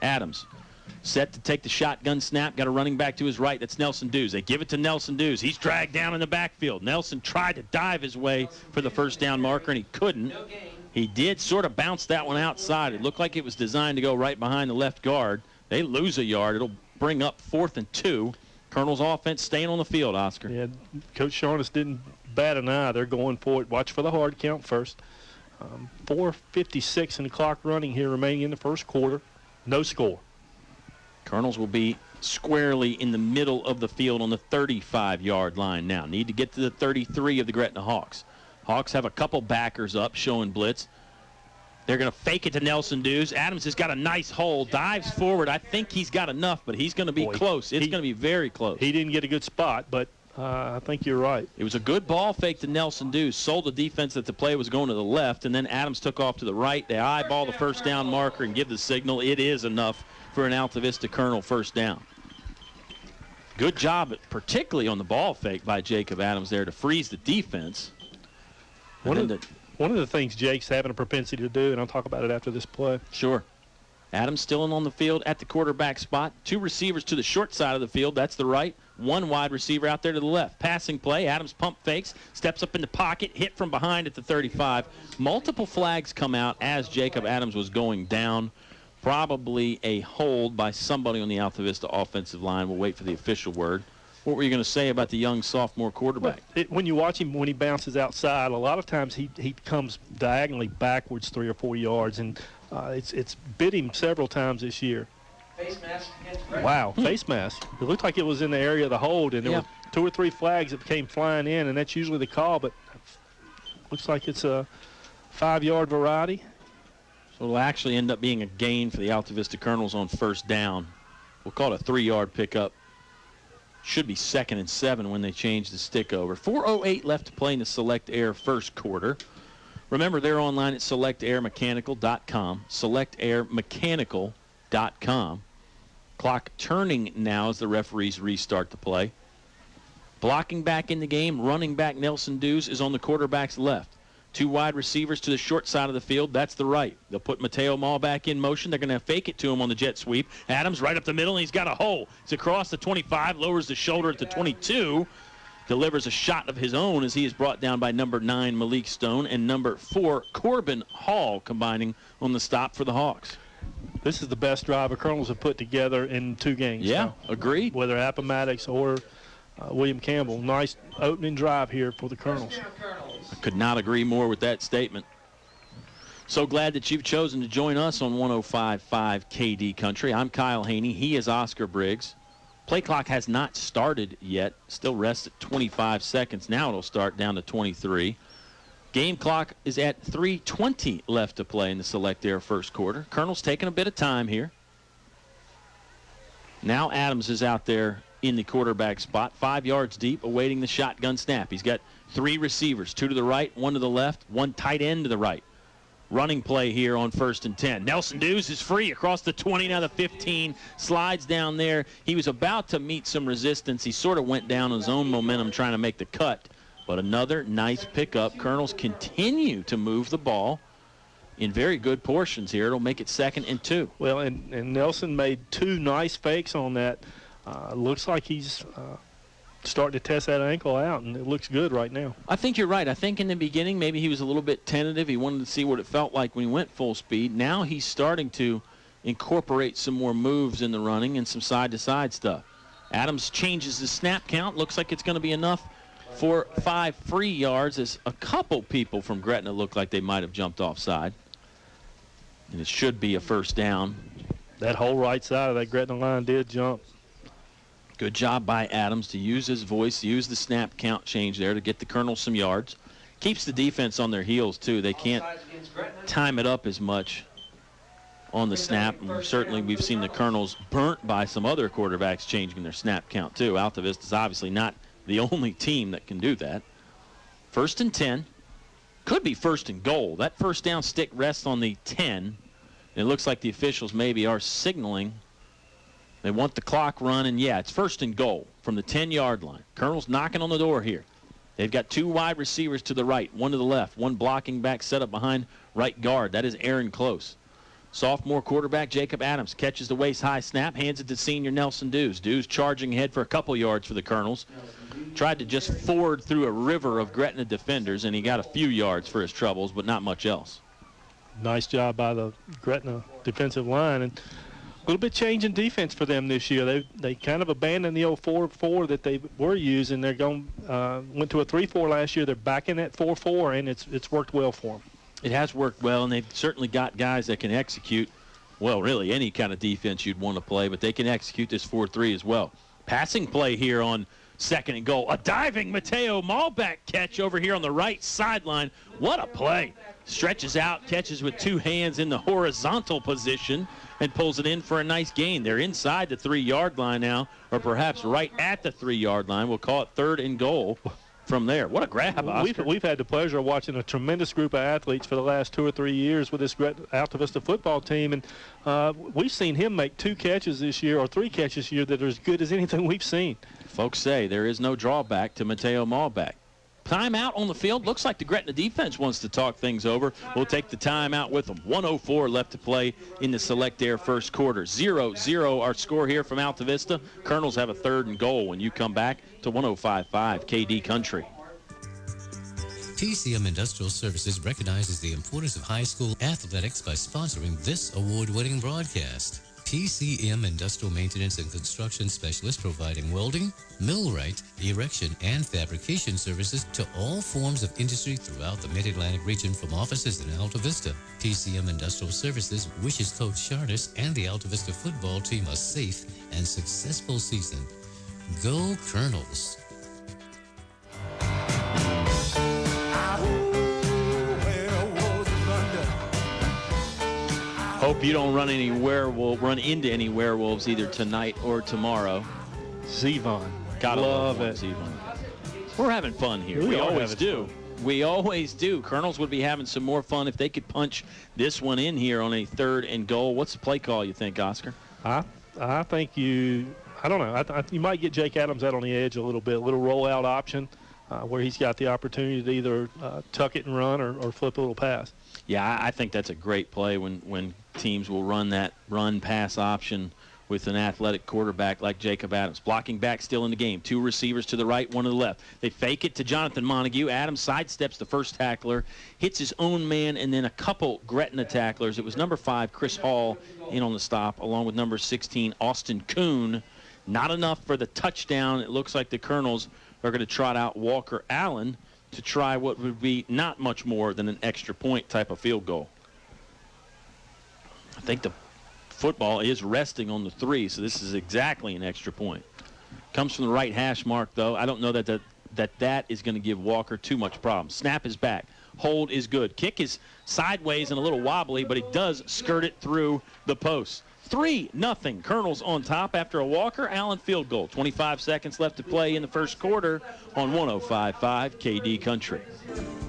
Adams set to take the shotgun snap, got a running back to his right. That's Nelson Dews. They give it to Nelson Dews. He's dragged down in the backfield. Nelson tried to dive his way for the first down marker, and he couldn't. He did sort of bounce that one outside. It looked like it was designed to go right behind the left guard. They lose a yard. It'll bring up 4th and 2. Colonel's offense staying on the field, Oscar. Yeah, Coach Sharness didn't bat an eye. They're going for it. Watch for the hard count first. 4:56 in the clock running here remaining in the first quarter. No score. Colonels will be squarely in the middle of the field on the 35-yard line now. Need to get to the 33 of the Gretna Hawks. Hawks have a couple backers up showing blitz. They're going to fake it to Nelson Dews. Adams has got a nice hole, dives forward. I think he's got enough, but he's going to be close. It's going to be very close. He didn't get a good spot, but I think you're right. It was a good ball fake to Nelson Dews. Sold the defense that the play was going to the left, and then Adams took off to the right. They eyeball the first down marker and give the signal. It is enough for an Altavista Colonel first down. Good job, particularly on the ball fake by Jacob Adams there to freeze the defense. One of the things Jake's having a propensity to do, and I'll talk about it after this play. Sure. Adams still on the field at the quarterback spot. 2 receivers to the short side of the field. That's the right. 1 wide receiver out there to the left. Passing play. Adams pump fakes. Steps up in the pocket. Hit from behind at the 35. Multiple flags come out as Jacob Adams was going down. Probably a hold by somebody on the Altavista offensive line. We'll wait for the official word. What were you going to say about the young sophomore quarterback? Well, when you watch him when he bounces outside, a lot of times he comes diagonally backwards 3 or 4 yards, and it's bit him several times this year. Face mask against Gretna. Wow, face mask. It looked like it was in the area of the hold, and there were 2 or 3 flags that came flying in, and that's usually the call, but looks like it's a 5-yard variety. So it'll actually end up being a gain for the Alta Vista Colonels on first down. We'll call it a 3-yard pickup. Should be 2nd and 7 when they change the stick over. 4:08 left to play in the Select Air first quarter. Remember, they're online at selectairmechanical.com. Selectairmechanical.com. Clock turning now as the referees restart the play. Blocking back in the game, running back Nelson Dews is on the quarterback's left. 2 wide receivers to the short side of the field. That's the right. They'll put Mateo Mall back in motion. They're going to fake it to him on the jet sweep. Adams right up the middle, and he's got a hole. It's across the 25, lowers the shoulder at the 22, delivers a shot of his own as he is brought down by number 9, Malik Stone, and number 4, Corbin Hall, combining on the stop for the Hawks. This is the best drive the Colonels have put together in 2 games. Yeah, now. agreed. Whether Appomattox or William Campbell. Nice opening drive here for the Colonels. I could not agree more with that statement. So glad that you've chosen to join us on 105.5 KD Country. I'm Kyle Haney. He is Oscar Briggs. Play clock has not started yet. Still rests at 25 seconds. Now it'll start down to 23. Game clock is at 3:20 left to play in the Select Air first quarter. Colonel's taking a bit of time here. Now Adams is out there in the quarterback spot, 5 yards deep, awaiting the shotgun snap. He's got 3 receivers, 2 to the right, 1 to the left, 1 tight end to the right. Running play here on 1st and 10. Nelson Dews is free across the 20, now the 15, slides down there. He was about to meet some resistance. He sort of went down on his own momentum trying to make the cut. But another nice pickup. Colonels continue to move the ball in very good portions here. It'll make it 2nd and 2. Well, and Nelson made 2 nice fakes on that. Looks like he's starting to test that ankle out, and it looks good right now. I think you're right. I think in the beginning maybe he was a little bit tentative. He wanted to see what it felt like when he went full speed. Now he's starting to incorporate some more moves in the running and some side-to-side stuff. Adams changes the snap count. Looks like it's going to be enough for 5 free yards as a couple people from Gretna look like they might have jumped offside. And it should be a first down. That whole right side of that Gretna line did jump. Good job by Adams to use his voice, use the snap count change there to get the Colonels some yards. Keeps the defense on their heels, too. They can't time it up as much on the snap. And certainly we've seen the Colonels burnt by some other quarterbacks changing their snap count, too. Alta Vista is obviously not the only team that can do that. 1st and 10. Could be 1st and goal. That first down stick rests on the 10. It looks like the officials maybe are signaling they want the clock run, and yeah, it's 1st and goal from the 10-yard line. Colonel's knocking on the door here. They've got 2 wide receivers to the right, 1 to the left, 1 blocking back set up behind right guard. That is Aaron Close. Sophomore quarterback Jacob Adams catches the waist-high snap, hands it to senior Nelson Dews. Dews charging ahead for a couple yards for the Colonels. Tried to just ford through a river of Gretna defenders, and he got a few yards for his troubles, but not much else. Nice job by the Gretna defensive line. And a little bit change in defense for them this year. They kind of abandoned the old 4-4 that they were using. They're going went to a 3-4 last year. They're back in that 4-4, and it's worked well for them. It has worked well, and they've certainly got guys that can execute, well, really any kind of defense you'd want to play, but they can execute this 4-3 as well. Passing play here on 2nd and goal. A diving Mateo Malback catch over here on the right sideline. What a play. Stretches out, catches with 2 hands in the horizontal position, and pulls it in for a nice gain. They're inside the 3-yard line now, or perhaps right at the 3-yard line. We'll call it 3rd and goal from there. What a grab, Oscar. We've had the pleasure of watching a tremendous group of athletes for the last 2 or 3 years with this Alta Vista football team, and we've seen him make 2 catches this year, or 3 catches this year, that are as good as anything we've seen. Folks say there is no drawback to Mateo Malback. Timeout on the field. Looks like the Gretna defense wants to talk things over. We'll take the timeout with them. 1:04 left to play in the Select Air first quarter. 0-0 our score here from Alta Vista. Colonels have a 3rd and goal when you come back to 105.5 KD Country. TCM Industrial Services recognizes the importance of high school athletics by sponsoring this award-winning broadcast. TCM Industrial Maintenance and Construction Specialist providing welding, millwright, erection, and fabrication services to all forms of industry throughout the Mid-Atlantic region from offices in Alta Vista. TCM Industrial Services wishes Coach Chartis and the Alta Vista football team a safe and successful season. Go Colonels! Hope you don't run into any werewolves either tonight or tomorrow. Zevon. Gotta love one, it. Zevon. We're having fun here. We always do. We always do. Colonels would be having some more fun if they could punch this one in here on a 3rd and goal. What's the play call, you think, Oscar? I think I don't know. You might get Jake Adams out on the edge a little bit, a little rollout option where he's got the opportunity to either tuck it and run or flip a little pass. Yeah, I think that's a great play when teams will run that run-pass option with an athletic quarterback like Jacob Adams. Blocking back still in the game. 2 receivers to the right, 1 to the left. They fake it to Jonathan Montague. Adams sidesteps the first tackler, hits his own man, and then a couple Gretna tacklers. It was number 5, Chris Hall, in on the stop, along with number 16, Austin Kuhn. Not enough for the touchdown. It looks like the Colonels are going to trot out Walker Allen to try what would be not much more than an extra point type of field goal. I think the football is resting on the 3, so this is exactly an extra point. Comes from the right hash mark, though. I don't know that is going to give Walker too much problem. Snap is back. Hold is good. Kick is sideways and a little wobbly, but he does skirt it through the post. 3-0. Colonels on top after a Walker Allen field goal. 25 seconds left to play in the first quarter on 105.5 KD Country.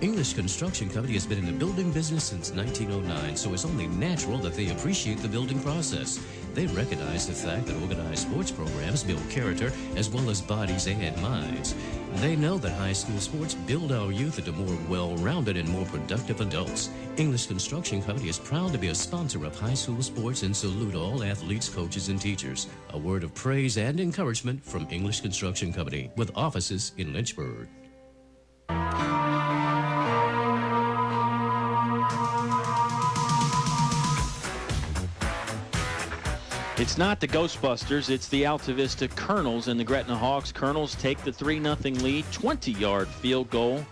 English Construction Company has been in the building business since 1909, so it's only natural that they appreciate the building process. They recognize the fact that organized sports programs build character as well as bodies and minds. They know that high school sports build our youth into more well-rounded and more productive adults. English Construction Company is proud to be a sponsor of high school sports and salute all athletes, coaches, and teachers. A word of praise and encouragement from English Construction Company with offices in Lynchburg. It's not the Ghostbusters, it's the Altavista Colonels and the Gretna Hawks. Colonels take the 3-0 lead, 20-yard field goal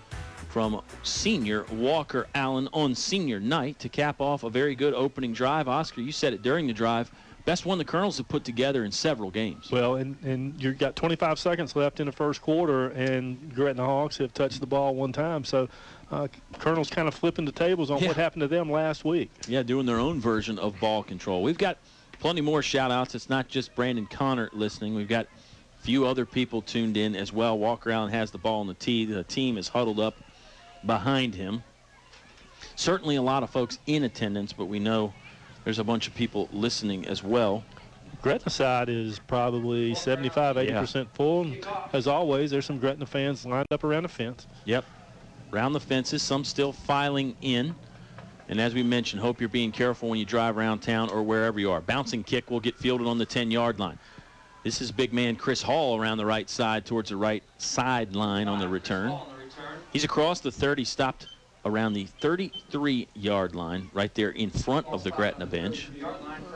from senior Walker Allen on senior night to cap off a very good opening drive. Oscar, you said it during the drive, best one the Colonels have put together in several games. Well, and you've got 25 seconds left in the first quarter, and Gretna Hawks have touched the ball one time. So Colonels kind of flipping the tables on what happened to them last week. Yeah, doing their own version of ball control. We've got plenty more shout-outs. It's not just Brandon Connor listening. We've got a few other people tuned in as well. Walker Allen has the ball on the tee. The team is huddled up behind him. Certainly a lot of folks in attendance, but we know there's a bunch of people listening as well. Gretna side is probably 75, 80% full. And as always, there's some Gretna fans lined up around the fence. Yep, around the fences, some still filing in. And as we mentioned, hope you're being careful when you drive around town or wherever you are. Bouncing kick will get fielded on the 10-yard line. This is big man Chris Hall around the right side towards the right sideline on the return. He's across the 30, stopped around the 33-yard line right there in front of the Gretna bench.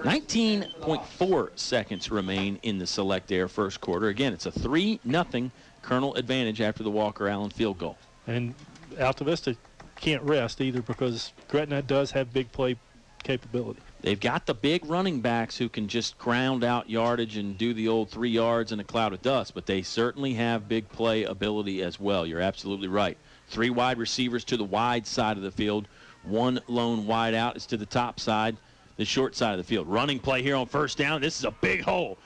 19.4 seconds remain in the Select Air first quarter. Again, it's a 3-0 Colonel advantage after the Walker Allen field goal. And Altavista can't rest either because Gretna does have big play capability. They've got the big running backs who can just ground out yardage and do the old 3 yards in a cloud of dust, but they certainly have big play ability as well. You're absolutely right. 3 wide receivers to the wide side of the field. 1 lone wide out is to the top side, the short side of the field. Running play here on first down. This is a big hole.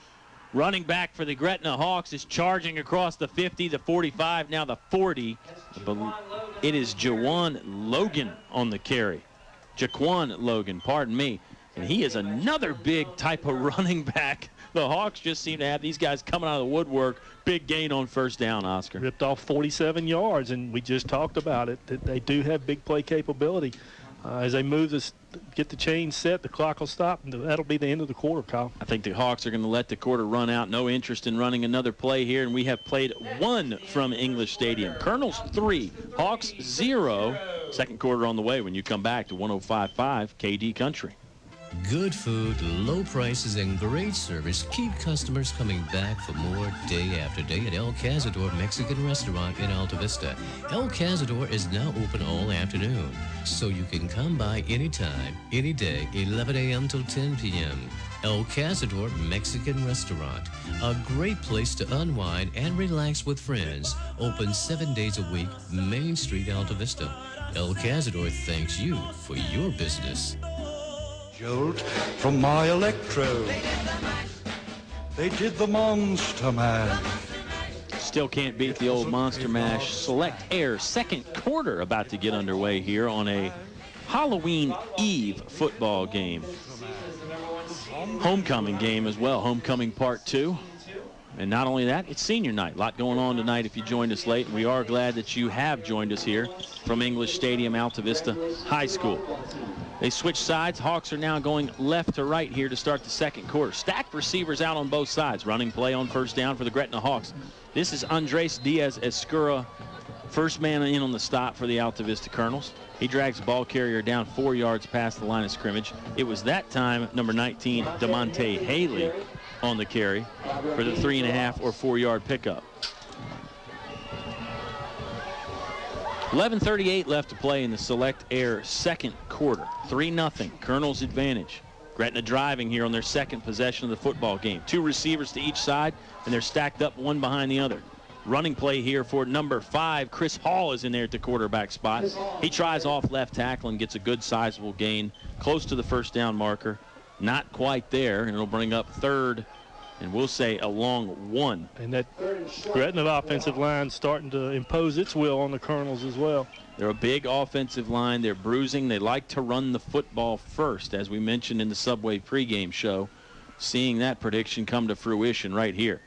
Running back for the Gretna Hawks is charging across the 50, the 45, now the 40. It is Jaquan Logan on the carry. Jaquan Logan, pardon me. And he is another big type of running back. The Hawks just seem to have these guys coming out of the woodwork. Big gain on first down, Oscar. Ripped off 47 yards, and we just talked about it. They do have big play capability. As they move this, get the chain set, the clock will stop, and that'll be the end of the quarter, Kyle. I think the Hawks are going to let the quarter run out. No interest in running another play here, and we have played 1 from English Stadium. Colonels 3, Hawks 0. Second quarter on the way when you come back to 105.5 KD Country. Good food, low prices, and great service keep customers coming back for more day after day at El Cazador Mexican Restaurant in Altavista. El Cazador is now open all afternoon, so you can come by anytime, any day, 11 a.m. till 10 p.m. El Cazador Mexican Restaurant, a great place to unwind and relax with friends. Open 7 days a week, Main Street, Altavista. El Cazador thanks you for your business. Jolt from my electro. They did the Monster Mash. Still can't beat the old Monster Mash. Select Air second quarter about to get underway here on a Halloween Eve football game. Homecoming game as well, homecoming part 2. And not only that, it's senior night. A lot going on tonight if you joined us late. And we are glad that you have joined us here from English Stadium, Altavista High School. They switch sides. Hawks are now going left to right here to start the second quarter. Stacked receivers out on both sides. Running play on first down for the Gretna Hawks. This is Andres Diaz-Escura, first man in on the stop for the Altavista Colonels. He drags the ball carrier down 4 yards past the line of scrimmage. It was that time number 19, DeMonte Haley, on the carry for the 3.5 or 4 yard pickup. 11:38 left to play in the Select Air second quarter. 3-0, Colonels advantage. Gretna driving here on their second possession of the football game. 2 receivers to each side, and they're stacked up one behind the other. Running play here for number 5. Chris Hall is in there at the quarterback spot. He tries off left tackle and gets a good sizable gain close to the first down marker. Not quite there, and it'll bring up third, and we'll say a long 1. And that Gretna offensive line starting to impose its will on the Colonels as well. They're a big offensive line. They're bruising. They like to run the football first, as we mentioned in the Subway pregame show. Seeing that prediction come to fruition right here.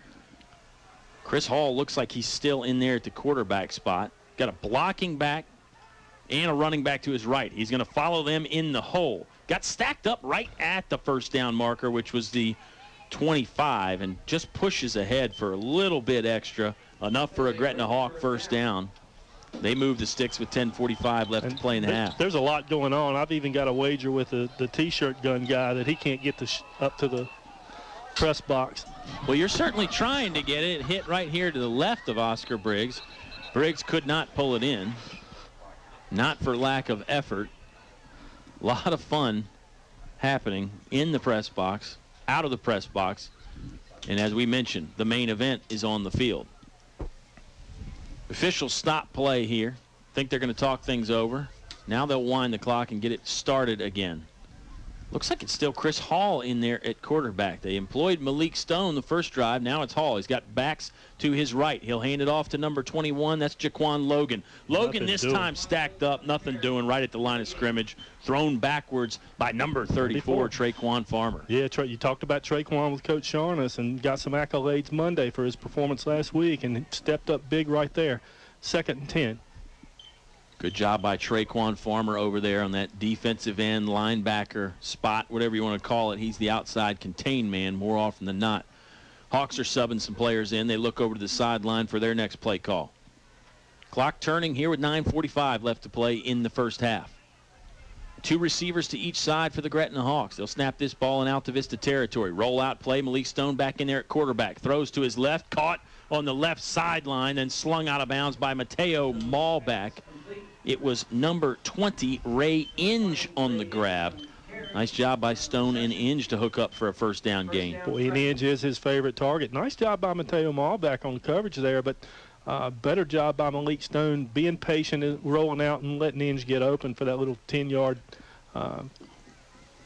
Chris Hall looks like he's still in there at the quarterback spot. Got a blocking back and a running back to his right. He's going to follow them in the hole. Got stacked up right at the first down marker, which was the 25, and just pushes ahead for a little bit extra, enough for a Gretna Hawk first down. They move the sticks with 10:45 left to play in the half. There's a lot going on. I've even got a wager with the T-shirt gun guy that he can't get up to the press box. Well, you're certainly trying to get it. It hit right here to the left of Oscar Briggs. Briggs could not pull it in, not for lack of effort. A lot of fun happening in the press box, out of the press box, and as we mentioned, the main event is on the field. Officials stop play here. Think they're going to talk things over. Now they'll wind the clock and get it started again. Looks like it's still Chris Hall in there at quarterback. They employed Malik Stone the first drive. Now it's Hall. He's got backs to his right. He'll hand it off to number 21. That's Jaquan Logan. Logan this time stacked up. Nothing doing right at the line of scrimmage. Thrown backwards by number 34, Traquan Farmer. Yeah, you talked about Traquan with Coach Sharness and got some accolades Monday for his performance last week and stepped up big right there. 2nd and 10. Good job by Traquan Farmer over there on that defensive end linebacker spot, whatever you want to call it. He's the outside contained man more often than not. Hawks are subbing some players in. They look over to the sideline for their next play call. Clock turning here with 9:45 left to play in the first half. 2 receivers to each side for the Gretna Hawks. They'll snap this ball in Altavista territory. Roll out play. Malik Stone back in there at quarterback. Throws to his left. Caught on the left sideline, then slung out of bounds by Mateo Malback. It was number 20, Ray Inge, on the grab. Nice job by Stone and Inge to hook up for a first down gain. Boy, and Inge is his favorite target. Nice job by Mateo Malback on the coverage there, but better job by Malik Stone being patient and rolling out and letting Inge get open for that little 10-yard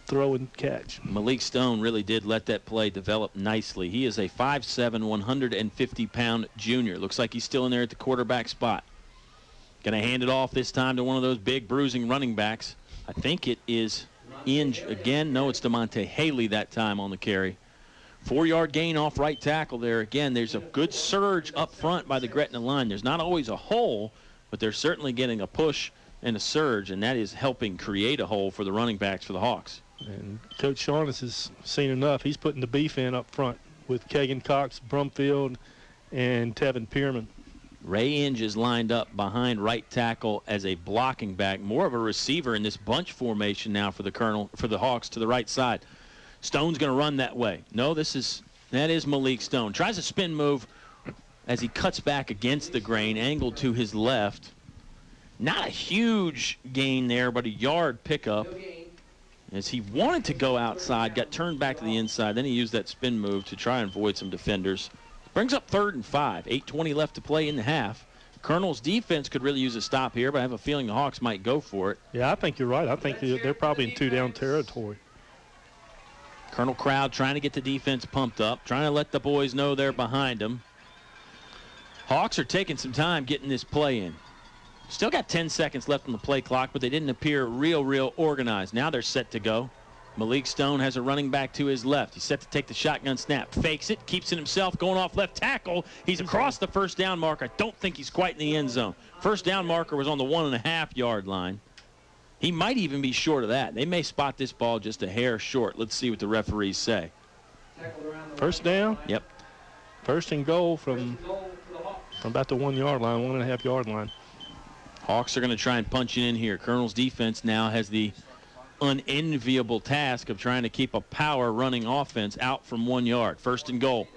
throw and catch. Malik Stone really did let that play develop nicely. He is a 5'7", 150-pound junior. Looks like he's still in there at the quarterback spot. Going to hand it off this time to one of those big bruising running backs. I think it is Inge again. No, it's DeMonte Haley that time on the carry. 4-yard gain off right tackle there. Again, there's a good surge up front by the Gretna line. There's not always a hole, but they're certainly getting a push and a surge, and that is helping create a hole for the running backs for the Hawks. And Coach Sharness has seen enough. He's putting the beef in up front with Kagan Cox, Brumfield, and Tevin Pierman. Ray Inge is lined up behind right tackle as a blocking back, more of a receiver in this bunch formation now for the Hawks to the right side. Stone's going to run that way. No, that is Malik Stone. Tries a spin move as he cuts back against the grain, angled to his left. Not a huge gain there, but a yard pickup. As he wanted to go outside, got turned back to the inside. Then he used that spin move to try and avoid some defenders. Brings up 3rd and 5. 8:20 left to play in the half. Colonel's defense could really use a stop here, but I have a feeling the Hawks might go for it. Yeah, I think you're right. I think they're probably in 2-down territory. Colonel crowd trying to get the defense pumped up, trying to let the boys know they're behind them. Hawks are taking some time getting this play in. Still got 10 seconds left on the play clock, but they didn't appear real organized. Now they're set to go. Malik Stone has a running back to his left. He's set to take the shotgun snap. Fakes it, keeps it himself, going off left tackle. He's across the first down marker. I don't think he's quite in the end zone. First down marker was on the 1.5-yard line. He might even be short of that. They may spot this ball just a hair short. Let's see what the referees say. First down? Yep. First and goal from about the 1-yard line, 1.5-yard line. Hawks are going to try and punch it in here. Colonel's defense now has the unenviable task of trying to keep a power running offense out from 1 yard. First and goal.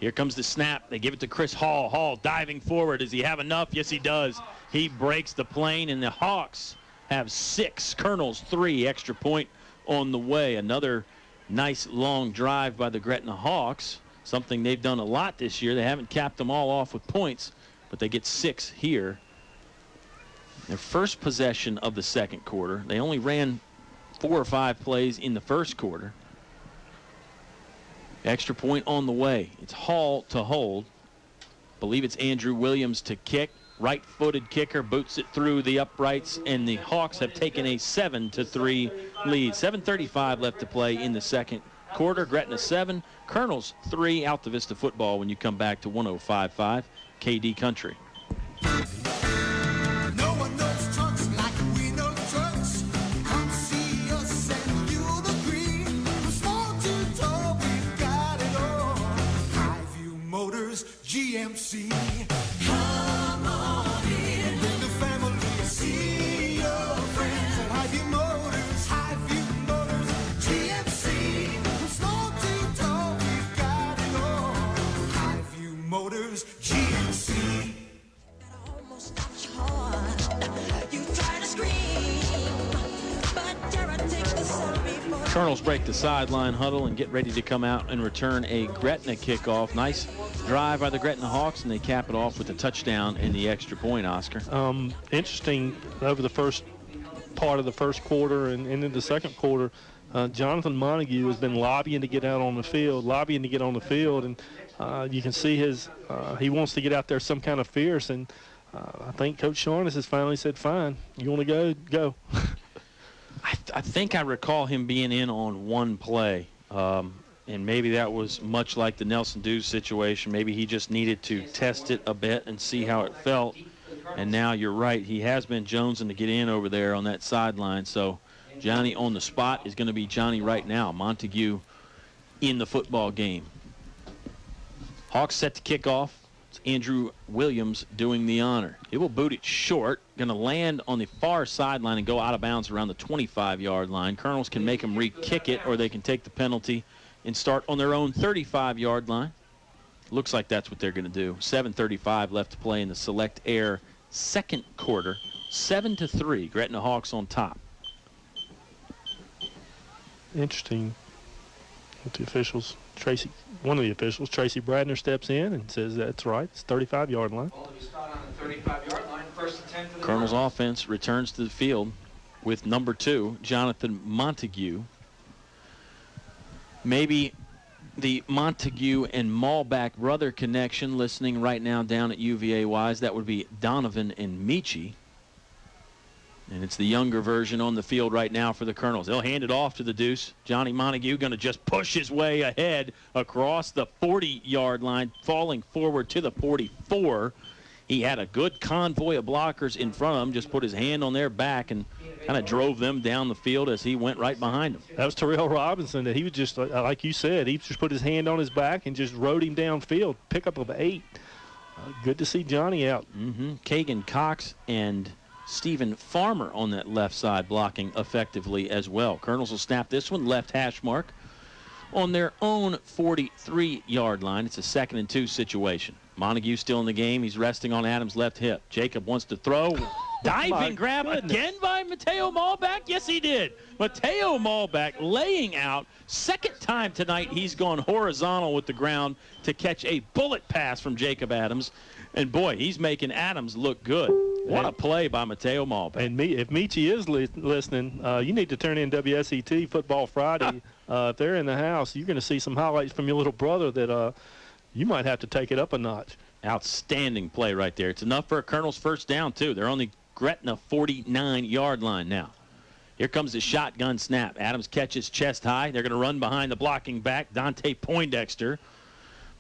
Here comes the snap. They give it to Chris Hall. Hall diving forward. Does he have enough? Yes, he does. He breaks the plane, and the Hawks have 6. Colonel's 3. Extra point on the way. Another nice long drive by the Gretna Hawks, something they've done a lot this year. They haven't capped them all off with points, but they get 6 here. Their first possession of the second quarter. They only ran 4 or 5 plays in the first quarter. Extra point on the way. It's Hall to hold. Believe it's Andrew Williams to kick. Right-footed kicker boots it through the uprights, and the Hawks have taken a 7-3 lead. 7:35 left to play in the second quarter. Gretna 7, Colonel's 3. Altavista football when you come back to 105.5 KD Country. GMC. Come on in, bring the family, see your friends at Highview Motors, GMC. From small to tall, we've got it all. Highview Motors, GMC. Almost stopped your heart. You try to scream, but terror takes the sound before. Colonels break the sideline huddle and get ready to come out and return a Gretna kickoff. Nice drive by the Gretna Hawks, and they cap it off with a touchdown and the extra point, Oscar. Interesting, over the first part of the first quarter and into the second quarter, Jonathan Montague has been lobbying to get on the field, and you can see he wants to get out there some kind of fierce, and I think Coach Shaughness has finally said, fine, you want to go, go. I think I recall him being in on one play. And maybe that was much like the Nelson Dews situation. Maybe he just needed to test it a bit and see how it felt. And now you're right. He has been jonesing to get in over there on that sideline. So Johnny on the spot is going to be Johnny right now. Montague in the football game. Hawks set to kick off. It's Andrew Williams doing the honor. He will boot it short. Going to land on the far sideline and go out of bounds around the 25-yard line. Colonels can make him re-kick it, or they can take the penalty and start on their own 35-yard line. Looks like that's what they're going to do. 7:35 left to play in the Select Air second quarter. 7-3. Gretna Hawks on top. Interesting. With the officials, one of the officials, Tracy Bradner, steps in and says that's right. It's 35-yard line. Ball to be spot on the 35-yard line. First and 10 for the Colonel's offense returns to the field with number 2, Jonathan Montague. Maybe the Montague and Malback brother connection listening right now down at UVA-wise. That would be Donovan and Michi. And it's the younger version on the field right now for the Colonels. They'll hand it off to the Deuce. Johnny Montague going to just push his way ahead across the 40-yard line, falling forward to the 44. He had a good convoy of blockers in front of him, just put his hand on their back and kind of drove them down the field as he went right behind him. That was Terrell Robinson. That he was just, like you said, he just put his hand on his back and just rode him downfield. Pickup of 8. Good to see Johnny out. Kagan Cox and Stephen Farmer on that left side blocking effectively as well. Colonels will snap this one, left hash mark on their own 43-yard line. It's a 2nd and 2 situation. Montague still in the game. He's resting on Adams' left hip. Jacob wants to throw. Diving grab again by Mateo Malback. Yes, he did. Mateo Malback laying out. Second time tonight he's gone horizontal with the ground to catch a bullet pass from Jacob Adams. And, boy, he's making Adams look good. What a play by Mateo Malback. And if Michi is listening, you need to turn in WSET Football Friday if they're in the house, you're going to see some highlights from your little brother that you might have to take it up a notch. Outstanding play right there. It's enough for a Colonel's first down, too. They're on the Gretna 49-yard line now. Here comes the shotgun snap. Adams catches chest high. They're going to run behind the blocking back, Dante Poindexter.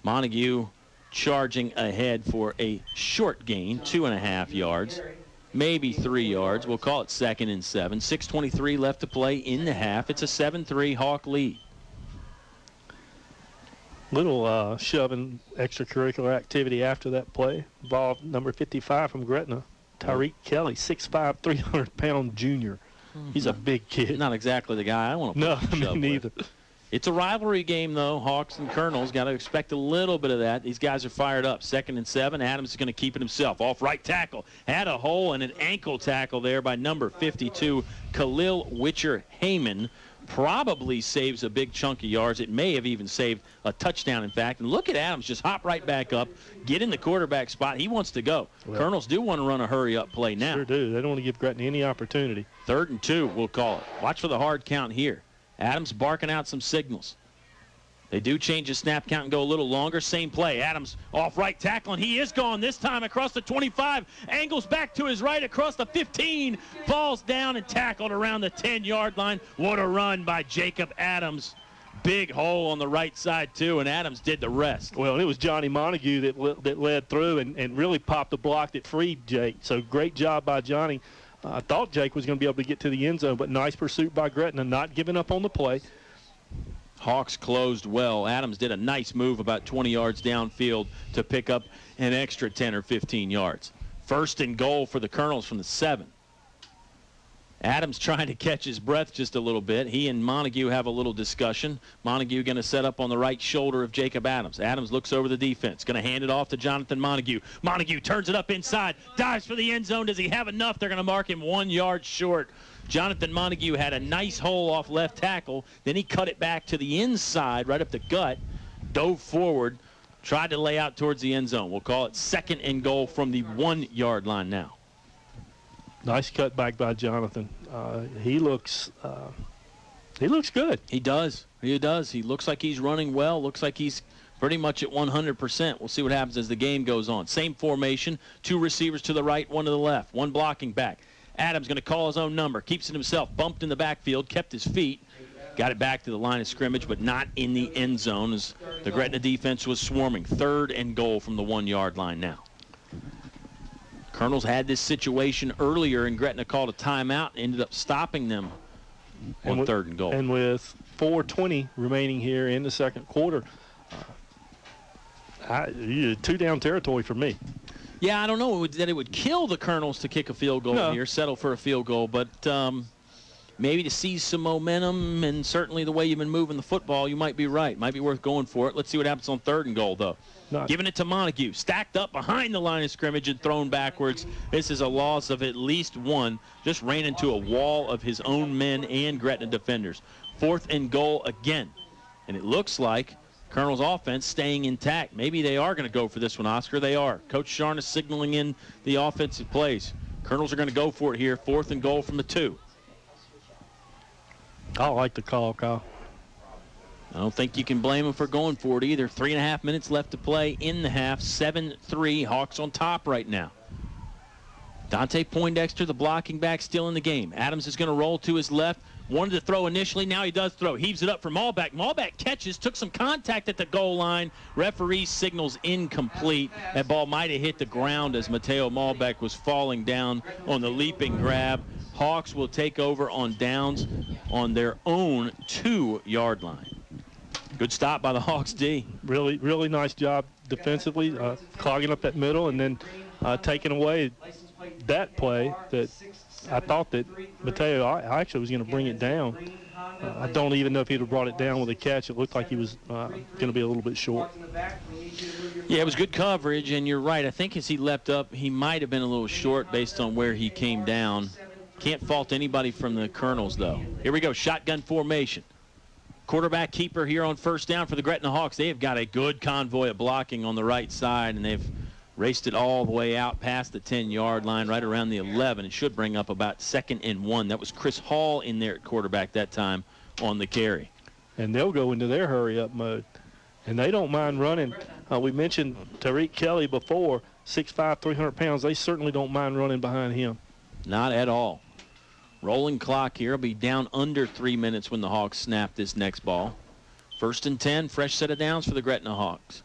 Montague charging ahead for a short gain, 2.5 yards, maybe 3 yards. We'll call it 2nd and 7. 6:23 left to play in the half. It's a 7-3 Hawk lead. Little shoving extracurricular activity after that play. Ball number 55 from Gretna, Tyreek Kelly, 6'5", 300-pound junior. He's a big kid. Not exactly the guy I want to No, me neither. It's a rivalry game, though. Hawks and Colonels. Got to expect a little bit of that. These guys are fired up. 2nd and 7. Adams is going to keep it himself. Off right tackle. Had a hole and an ankle tackle there by number 52, Khalil Witcher-Heyman. Probably saves a big chunk of yards. It may have even saved a touchdown, in fact. And look at Adams just hop right back up, get in the quarterback spot. He wants to go. Well, Colonels do want to run a hurry-up play now. Sure do. They don't want to give Gretna any opportunity. 3rd and 2, we'll call it. Watch for the hard count here. Adams barking out some signals. They do change the snap count and go a little longer. Same play. Adams off right tackle, and he is gone this time across the 25. Angles back to his right across the 15. Falls down and tackled around the 10-yard line. What a run by Jacob Adams. Big hole on the right side, too, and Adams did the rest. Well, it was Johnny Montague that led through and really popped the block that freed Jake. So great job by Johnny. I thought Jake was going to be able to get to the end zone, but nice pursuit by Gretna, not giving up on the play. Hawks closed well. Adams did a nice move about 20 yards downfield to pick up an extra 10 or 15 yards. 1st and goal for the Colonels from the 7. Adams trying to catch his breath just a little bit. He and Montague have a little discussion. Montague going to set up on the right shoulder of Jacob Adams. Adams looks over the defense. Going to hand it off to Jonathan Montague. Montague turns it up inside. Dives for the end zone. Does he have enough? They're going to mark him 1 yard short. Jonathan Montague had a nice hole off left tackle. Then he cut it back to the inside, right up the gut. Dove forward. Tried to lay out towards the end zone. We'll call it 2nd and goal from the 1 yard line now. Nice cutback by Jonathan. He looks good. He does. He does. He looks like he's running well. Looks like he's pretty much at 100%. We'll see what happens as the game goes on. Same formation. 2 receivers to the right, 1 to the left. 1 blocking back. Adams going to call his own number. Keeps it himself. Bumped in the backfield. Kept his feet. Got it back to the line of scrimmage, but not in the end zone as the Gretna defense was swarming. 3rd and goal from the 1 yard line now. Colonels had this situation earlier, and Gretna called a timeout and ended up stopping them on 3rd and goal. And with 4:20 remaining here in the 2nd quarter, 2-down territory for me. Yeah, I don't know that it would kill the Colonels to kick a field goal here, settle for a field goal, but maybe to seize some momentum and certainly the way you've been moving the football, you might be right. Might be worth going for it. Let's see what happens on 3rd and goal, though. Giving it to Montague. Stacked up behind the line of scrimmage and thrown backwards. This is a loss of at least 1. Just ran into a wall of his own men and Gretna defenders. 4th and goal again. And it looks like Colonel's offense staying intact. Maybe they are going to go for this one, Oscar. They are. Coach Sharn is signaling in the offensive plays. Colonels are going to go for it here. 4th and goal from the 2. I like the call, Kyle. I don't think you can blame them for going for it either. 3.5 minutes left to play in the half. 7-3. Hawks on top right now. Dante Poindexter, the blocking back, still in the game. Adams is going to roll to his left. Wanted to throw initially. Now he does throw. Heaves it up for Malbeck. Malbeck catches. Took some contact at the goal line. Referee signals incomplete. That ball might have hit the ground as Mateo Malbeck was falling down on the leaping grab. Hawks will take over on downs on their own 2 yard line. Good stop by the Hawks D. Really, really nice job defensively, clogging up that middle and then taking away that play that I thought that Mateo I actually was going to bring it down. I don't even know if he'd have brought it down with a catch. It looked like he was going to be a little bit short. Yeah, it was good coverage, and you're right. I think as he leapt up, he might have been a little short based on where he came down. Can't fault anybody from the Colonels, though. Here we go, shotgun formation. Quarterback keeper here on 1st down for the Gretna Hawks. They have got a good convoy of blocking on the right side, and they've raced it all the way out past the 10-yard line, right around the 11. It should bring up about 2nd and 1. That was Chris Hall in there at quarterback that time on the carry. and they'll go into their hurry-up mode. And they don't mind running. We mentioned Tariq Kelly before, 6'5", 300 pounds. They certainly don't mind running behind him. Not at all. Rolling clock here. Will be down under 3 minutes when the Hawks snap this next ball. 1st and 10, fresh set of downs for the Gretna Hawks.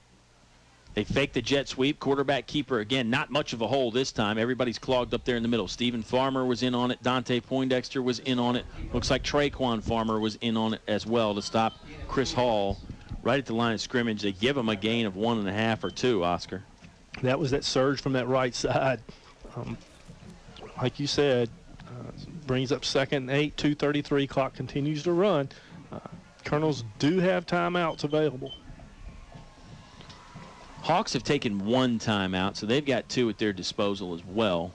They fake the jet sweep. Quarterback keeper, again, not much of a hole this time. Everybody's clogged up there in the middle. Stephen Farmer was in on it. Dante Poindexter was in on it. Looks like Traquan Farmer was in on it as well to stop Chris Hall right at the line of scrimmage. They give him a gain of 1.5 or 2, Oscar. That was that surge from that right side. Like you said, brings up 2nd and 8, 2:33. Clock continues to run. Colonels do have timeouts available. Hawks have taken 1 timeout, so they've got 2 at their disposal as well.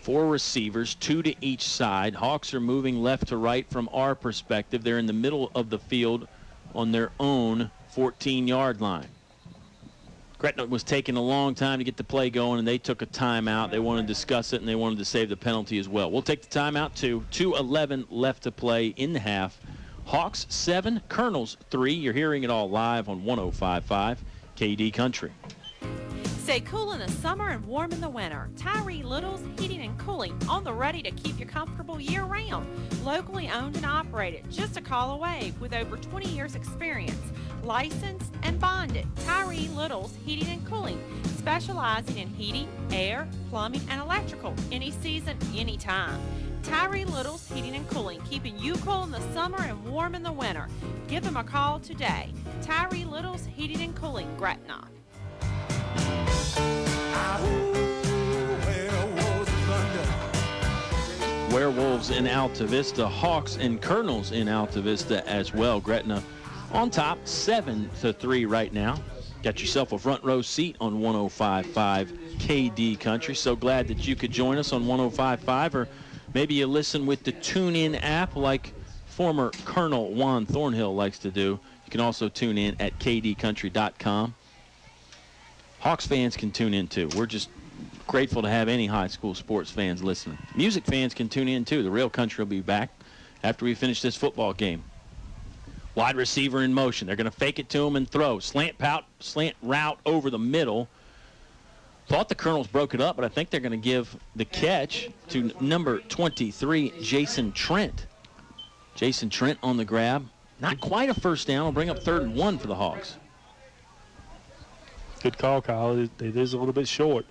4 receivers, 2 to each side. Hawks are moving left to right from our perspective. They're in the middle of the field on their own 14-yard line. Gretna was taking a long time to get the play going, and they took a timeout. They wanted to discuss it, and they wanted to save the penalty as well. We'll take the timeout, too. 2:11 left to play in the half. Hawks 7, Colonels 3. You're hearing it all live on 105.5 KD Country. Stay cool in the summer and warm in the winter. Tyree Little's Heating and Cooling, on the ready to keep you comfortable year-round. Locally owned and operated, just a call away, with over 20 years experience. Licensed and bonded. Tyree Little's Heating and Cooling, specializing in heating, air, plumbing, and electrical, any season, anytime. Tyree Little's Heating and Cooling, keeping you cool in the summer and warm in the winter. Give them a call today. Tyree Little's Heating and Cooling, Gretna. Werewolves in Altavista, Hawks and Colonels in Altavista as well. Gretna on top, 7-3 right now. Got yourself a front row seat on 105.5 KD Country. So glad that you could join us on 105.5, or maybe you listen with the TuneIn app like former Colonel Juan Thornhill likes to do. You can also tune in at kdcountry.com. Hawks fans can tune in too. We're just grateful to have any high school sports fans listening. Music fans can tune in too. The Real Country will be back after we finish this football game. Wide receiver in motion. They're going to fake it to him and throw. Slant route over the middle. Thought the Colonels broke it up, but I think they're going to give the catch to number 23, Jason Trent. Jason Trent on the grab. Not quite a first down. Will bring up 3rd and 1 for the Hawks. Good call, Kyle. It is a little bit short.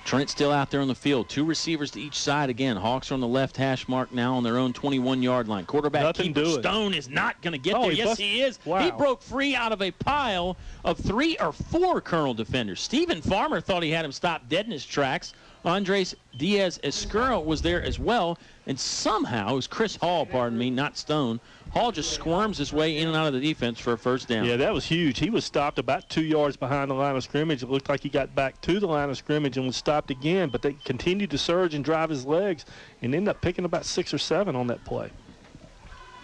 Trent still out there on the field. 2 receivers to each side again. Hawks are on the left hash mark now on their own 21-yard line. Quarterback keeper Stone is not going to get there. Yes, he is. Wow. He broke free out of a pile of 3 or 4 Colonel defenders. Stephen Farmer thought he had him stopped dead in his tracks. Andres Diaz-Escurra was there as well. And somehow, it was Chris Hall, not Stone. Hall just squirms his way in and out of the defense for a first down. Yeah, that was huge. He was stopped about 2 yards behind the line of scrimmage. It looked like he got back to the line of scrimmage and was stopped again, but they continued to surge and drive his legs and ended up picking about 6 or 7 on that play.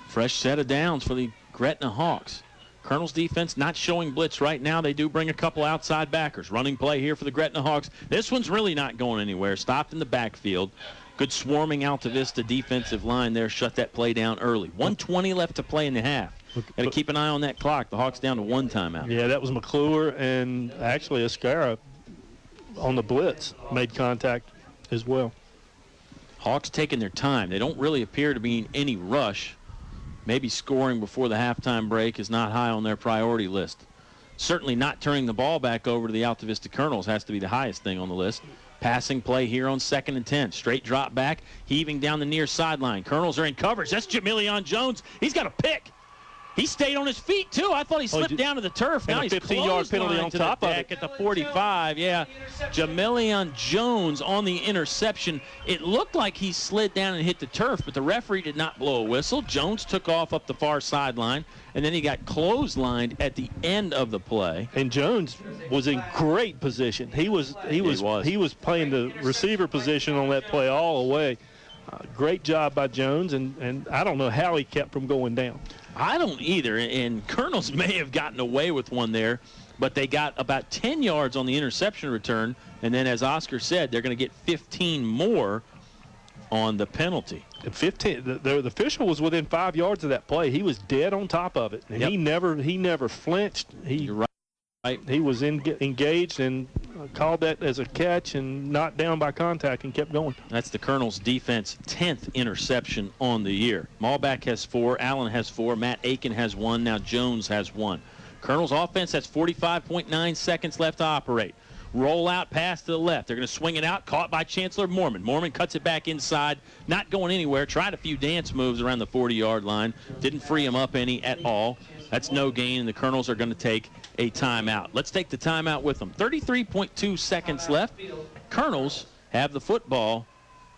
Fresh set of downs for the Gretna Hawks. Colonel's defense not showing blitz right now. They do bring a couple outside backers. Running play here for the Gretna Hawks. This one's really not going anywhere. Stopped in the backfield. Good swarming Altavista defensive line there. Shut that play down early. 1:20 left to play in the half. Got to keep an eye on that clock. The Hawks down to 1 timeout. Yeah, that was McClure, and actually Escara on the blitz made contact as well. Hawks taking their time. They don't really appear to be in any rush. Maybe scoring before the halftime break is not high on their priority list. Certainly not turning the ball back over to the Altavista Colonels has to be the highest thing on the list. Passing play here on 2nd and 10. Straight drop back, heaving down the near sideline. Colonels are in coverage. That's Jamilion Jones. He's got a pick. He stayed on his feet, too. I thought he slipped down to the turf. Now he's 15-yard penalty on top of it. At the 45, yeah. Jamilion Jones on the interception. It looked like he slid down and hit the turf, but the referee did not blow a whistle. Jones took off up the far sideline, and then he got clotheslined at the end of the play. And Jones was in great position. He was playing the receiver position on that play all the way. Great job by Jones, and I don't know how he kept from going down. I don't either, and Colonels may have gotten away with one there, but they got about 10 yards on the interception return, and then as Oscar said, they're going to get 15 more on the penalty. At 15, the official was within 5 yards of that play. He was dead on top of it, and he never flinched. You're right. He was engaged and called that as a catch and not down by contact and kept going. That's the Colonel's defense 10th interception on the year. Malback has 4, Allen has 4, Matt Aiken has 1, now Jones has 1. Colonel's offense has 45.9 seconds left to operate. Roll out pass to the left. They're going to swing it out, caught by Chancellor Mormon. Mormon cuts it back inside, not going anywhere. Tried a few dance moves around the 40-yard line. Didn't free him up any at all. That's no gain, and the Colonels are going to take a timeout. Let's take the timeout with them. 33.2 seconds left. Colonels have the football.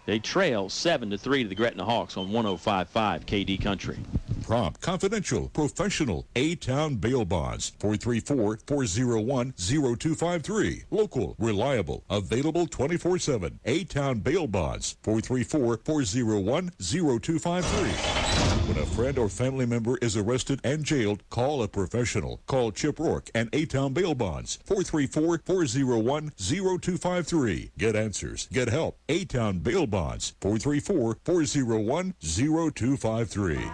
They trail 7-3 to the Gretna Hawks on 105.5 KD Country. Prompt, confidential, professional, A-Town bail bonds, 434-401-0253. Local, reliable, available 24/7. A-Town bail bonds, 434-401-0253. When a friend or family member is arrested and jailed, call a professional. Call Chip Rourke and A-Town bail bonds, 434-401-0253. Get answers, get help. A-Town bail bonds, 434-401-0253.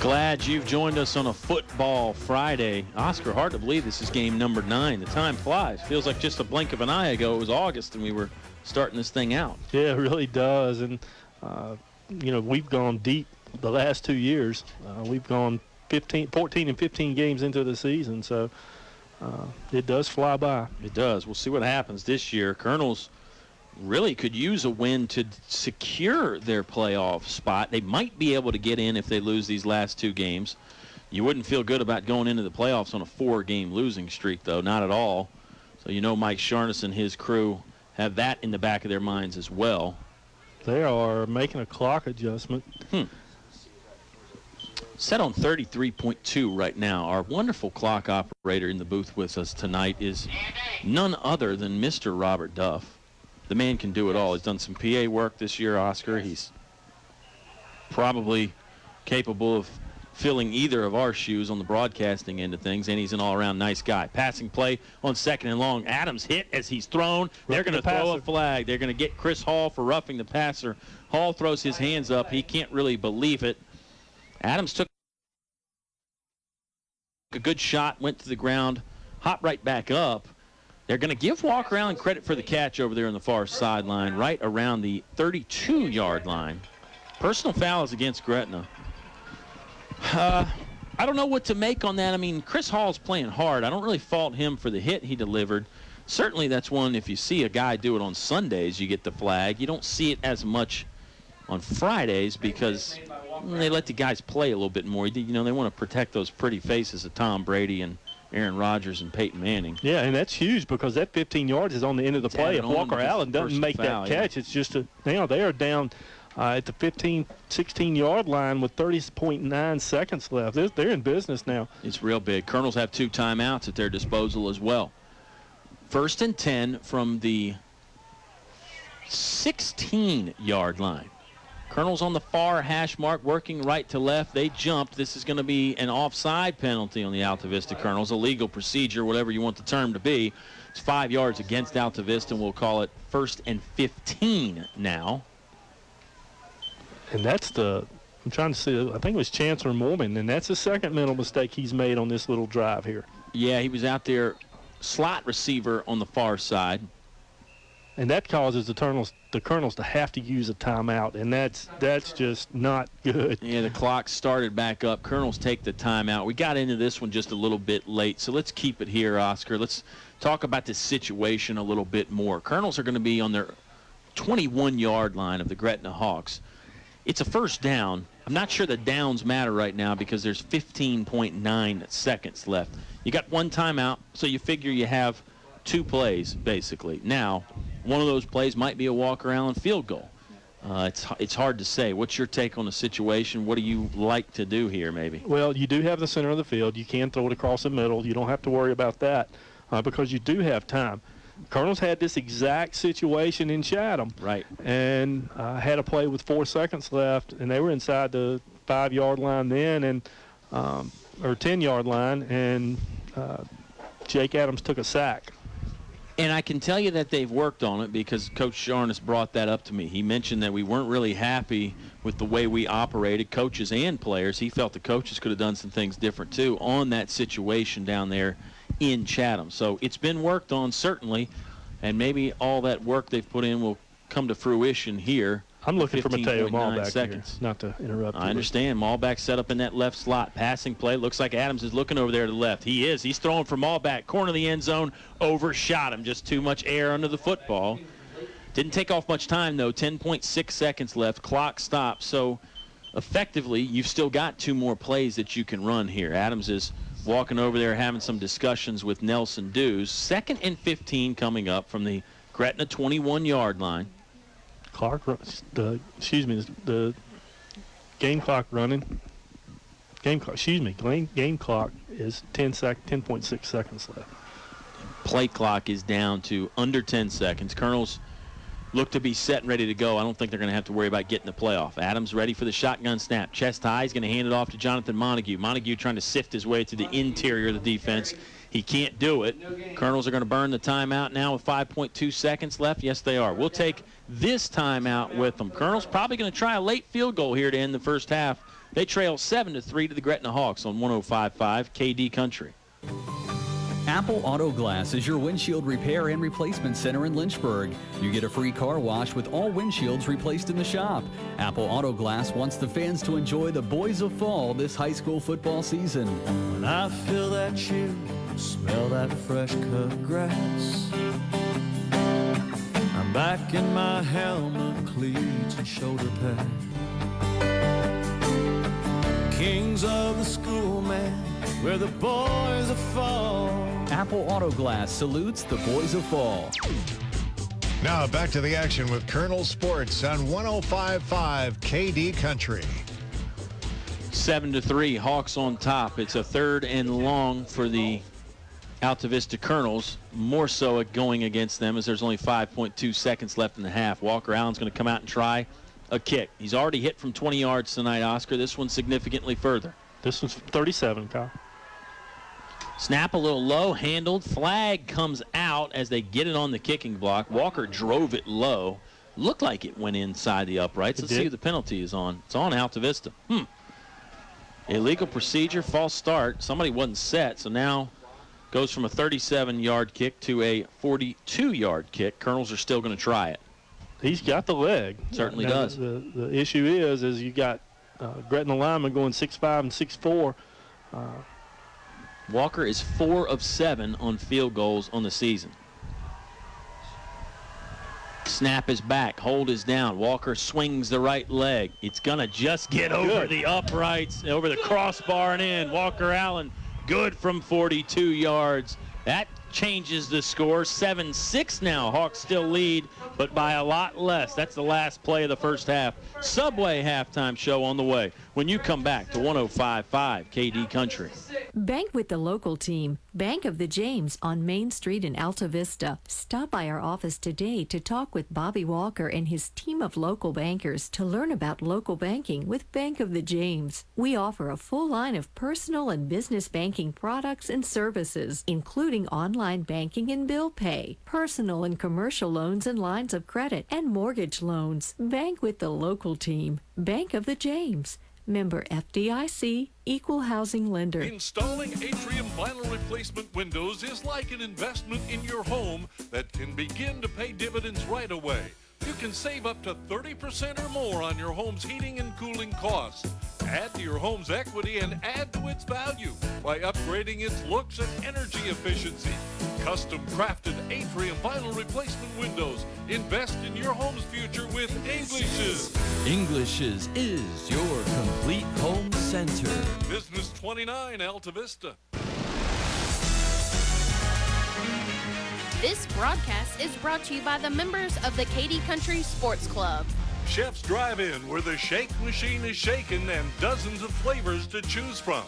Glad you've joined us on a Football Friday. Oscar, hard to believe this is game number 9. The time flies. Feels like just a blink of an eye ago it was August and we were starting this thing out. Yeah, it really does. And, we've gone deep the last 2 years. We've gone 14 and 15 games into the season, so it does fly by. It does. We'll see what happens this year. Colonels really could use a win to secure their playoff spot. They might be able to get in if they lose these last 2 games. You wouldn't feel good about going into the playoffs on a 4-game losing streak, though, not at all. So Mike Sharness and his crew have that in the back of their minds as well. They are making a clock adjustment. Set on 33.2 right now. Our wonderful clock operator in the booth with us tonight is none other than Mr. Robert Duff. The man can do it all. He's done some PA work this year, Oscar. He's probably capable of filling either of our shoes on the broadcasting end of things, and he's an all-around nice guy. Passing play on 2nd and long. Adams hit as he's thrown. They're going to throw a flag. They're going to get Chris Hall for roughing the passer. Hall throws his hands up. He can't really believe it. Adams took a good shot, went to the ground, hopped right back up. They're going to give Walker Allen credit for the catch over there on the far sideline, right around the 32-yard line. Personal foul is against Gretna. I don't know what to make on that. I mean, Chris Hall's playing hard. I don't really fault him for the hit he delivered. Certainly that's one, if you see a guy do it on Sundays, you get the flag. You don't see it as much on Fridays because they let the guys play a little bit more. They want to protect those pretty faces of Tom Brady and Aaron Rodgers and Peyton Manning. Yeah, and that's huge because that 15 yards is on the end of the play. If Walker Allen doesn't make that catch, it's just they are down at the 15, 16-yard line with 30.9 seconds left. They're in business now. It's real big. Colonels have 2 timeouts at their disposal as well. 1st and 10 from the 16-yard line. Colonels on the far hash mark, working right to left. They jumped. This is going to be an offside penalty on the Altavista Colonels, a legal procedure, whatever you want the term to be. It's 5 yards against Altavista, and we'll call it 1st and 15 now. And that's I'm trying to see, I think it was Chancellor Mormon, and that's the second mental mistake he's made on this little drive here. Yeah, he was out there, slot receiver on the far side. And that causes the Colonels to have to use a timeout, and that's just not good. Yeah, the clock started back up. Colonels take the timeout. We got into this one just a little bit late, so let's keep it here, Oscar. Let's talk about this situation a little bit more. Colonels are going to be on their 21-yard line of the Gretna Hawks. It's a first down. I'm not sure the downs matter right now because there's 15.9 seconds left. You got 1 timeout, so you figure you have 2 plays, basically. Now, one of those plays might be a Walker Allen field goal. It's hard to say. What's your take on the situation? What do you like to do here, maybe? Well, you do have the center of the field. You can throw it across the middle. You don't have to worry about that because you do have time. Colonels had this exact situation in Chatham. Right. And had a play with 4 seconds left, and they were inside the 5-yard line then, and or 10-yard line, and Jake Adams took a sack. And I can tell you that they've worked on it because Coach Sharnis brought that up to me. He mentioned that we weren't really happy with the way we operated, coaches and players. He felt the coaches could have done some things different, too, on that situation down there in Chatham. So it's been worked on, certainly, and maybe all that work they've put in will come to fruition here. I'm looking for Mateo Maul back seconds. here, not to interrupt you. I understand. Maulback set up in that left slot. Passing play. Looks like Adams is looking over there to the left. He is. He's throwing for Maulback. Corner of the end zone. Overshot him. Just too much air under the football. Didn't take off much time, though. 10.6 seconds left. Clock stopped. So, effectively, you've still got 2 more plays that you can run here. Adams is walking over there having some discussions with Nelson Dews. 2nd and 15 coming up from the Gretna 21-yard line. The game clock running. Game clock is 10.6 seconds left. Play clock is down to under 10 seconds. Colonels look to be set and ready to go. I don't think they're going to have to worry about getting the playoff. Adams ready for the shotgun snap. Chest high. He's going to hand it off to Jonathan Montague. Montague trying to sift his way to the interior of the defense. He can't do it. Colonels are going to burn the timeout now with 5.2 seconds left. Yes, they are. We'll take this timeout with them. Colonels probably going to try a late field goal here to end the first half. They trail 7-3 to the Gretna Hawks on 105.5 KD Country. Apple Auto Glass is your windshield repair and replacement center in Lynchburg. You get a free car wash with all windshields replaced in the shop. Apple Auto Glass wants the fans to enjoy the Boys of Fall this high school football season. When I feel that chill, smell that fresh cut grass, I'm back in my helmet, cleats, and shoulder pad. Kings of the school, man, where the boys of fall. Apple Auto Glass salutes the Boys of Fall. Now back to the action with Colonel Sports on 105.5 KD Country. 7-3, Hawks on top. It's a 3rd and long for the Altavista Colonels. More so going against them as there's only 5.2 seconds left in the half. Walker Allen's going to come out and try a kick. He's already hit from 20 yards tonight, Oscar. This one's significantly further. This one's 37, Kyle. Snap a little low, handled. Flag comes out as they get it on the kicking block. Walker drove it low. Looked like it went inside the uprights. Let's see who the penalty is on. It's on Altavista. Illegal procedure, false start. Somebody wasn't set, so now goes from a 37-yard kick to a 42-yard kick. Colonels are still going to try it. He's got the leg. Certainly now, does. The issue is you got Gretna linemen going 6'5" and 6'4". Walker is 4 of 7 on field goals on the season. Snap is back. Hold is down. Walker swings the right leg. It's going to just get over the uprights, over the crossbar and in. Walker Allen, good from 42 yards. That changes the score. 7-6 now. Hawks still lead, but by a lot less. That's the last play of the first half. Subway halftime show on the way when you come back to 105.5 KD Country. Bank with the local team. Bank of the James on Main Street in Alta Vista. Stop by our office today to talk with Bobby Walker and his team of local bankers to learn about local banking with Bank of the James. We offer a full line of personal and business banking products and services, including online banking and bill pay, personal and commercial loans and lines of credit, and mortgage loans. Bank with the local team. Bank of the James. Member FDIC, Equal Housing Lender. Installing atrium vinyl replacement windows is like an investment in your home that can begin to pay dividends right away. You can save up to 30% or more on your home's heating and cooling costs. Add to your home's equity and add to its value by upgrading its looks and energy efficiency. Custom crafted atrium vinyl replacement windows. Invest in your home's future with English's. English's is your complete home center. Business 29 Alta Vista. This broadcast is brought to you by the members of the KD Country Sports Club. Chef's Drive-In, where the shake machine is shaken and dozens of flavors to choose from.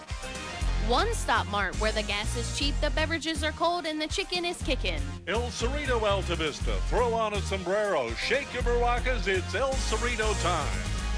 One Stop Mart, where the gas is cheap, the beverages are cold, and the chicken is kicking. El Cerrito Alta Vista. Throw on a sombrero, shake your maracas, it's El Cerrito time.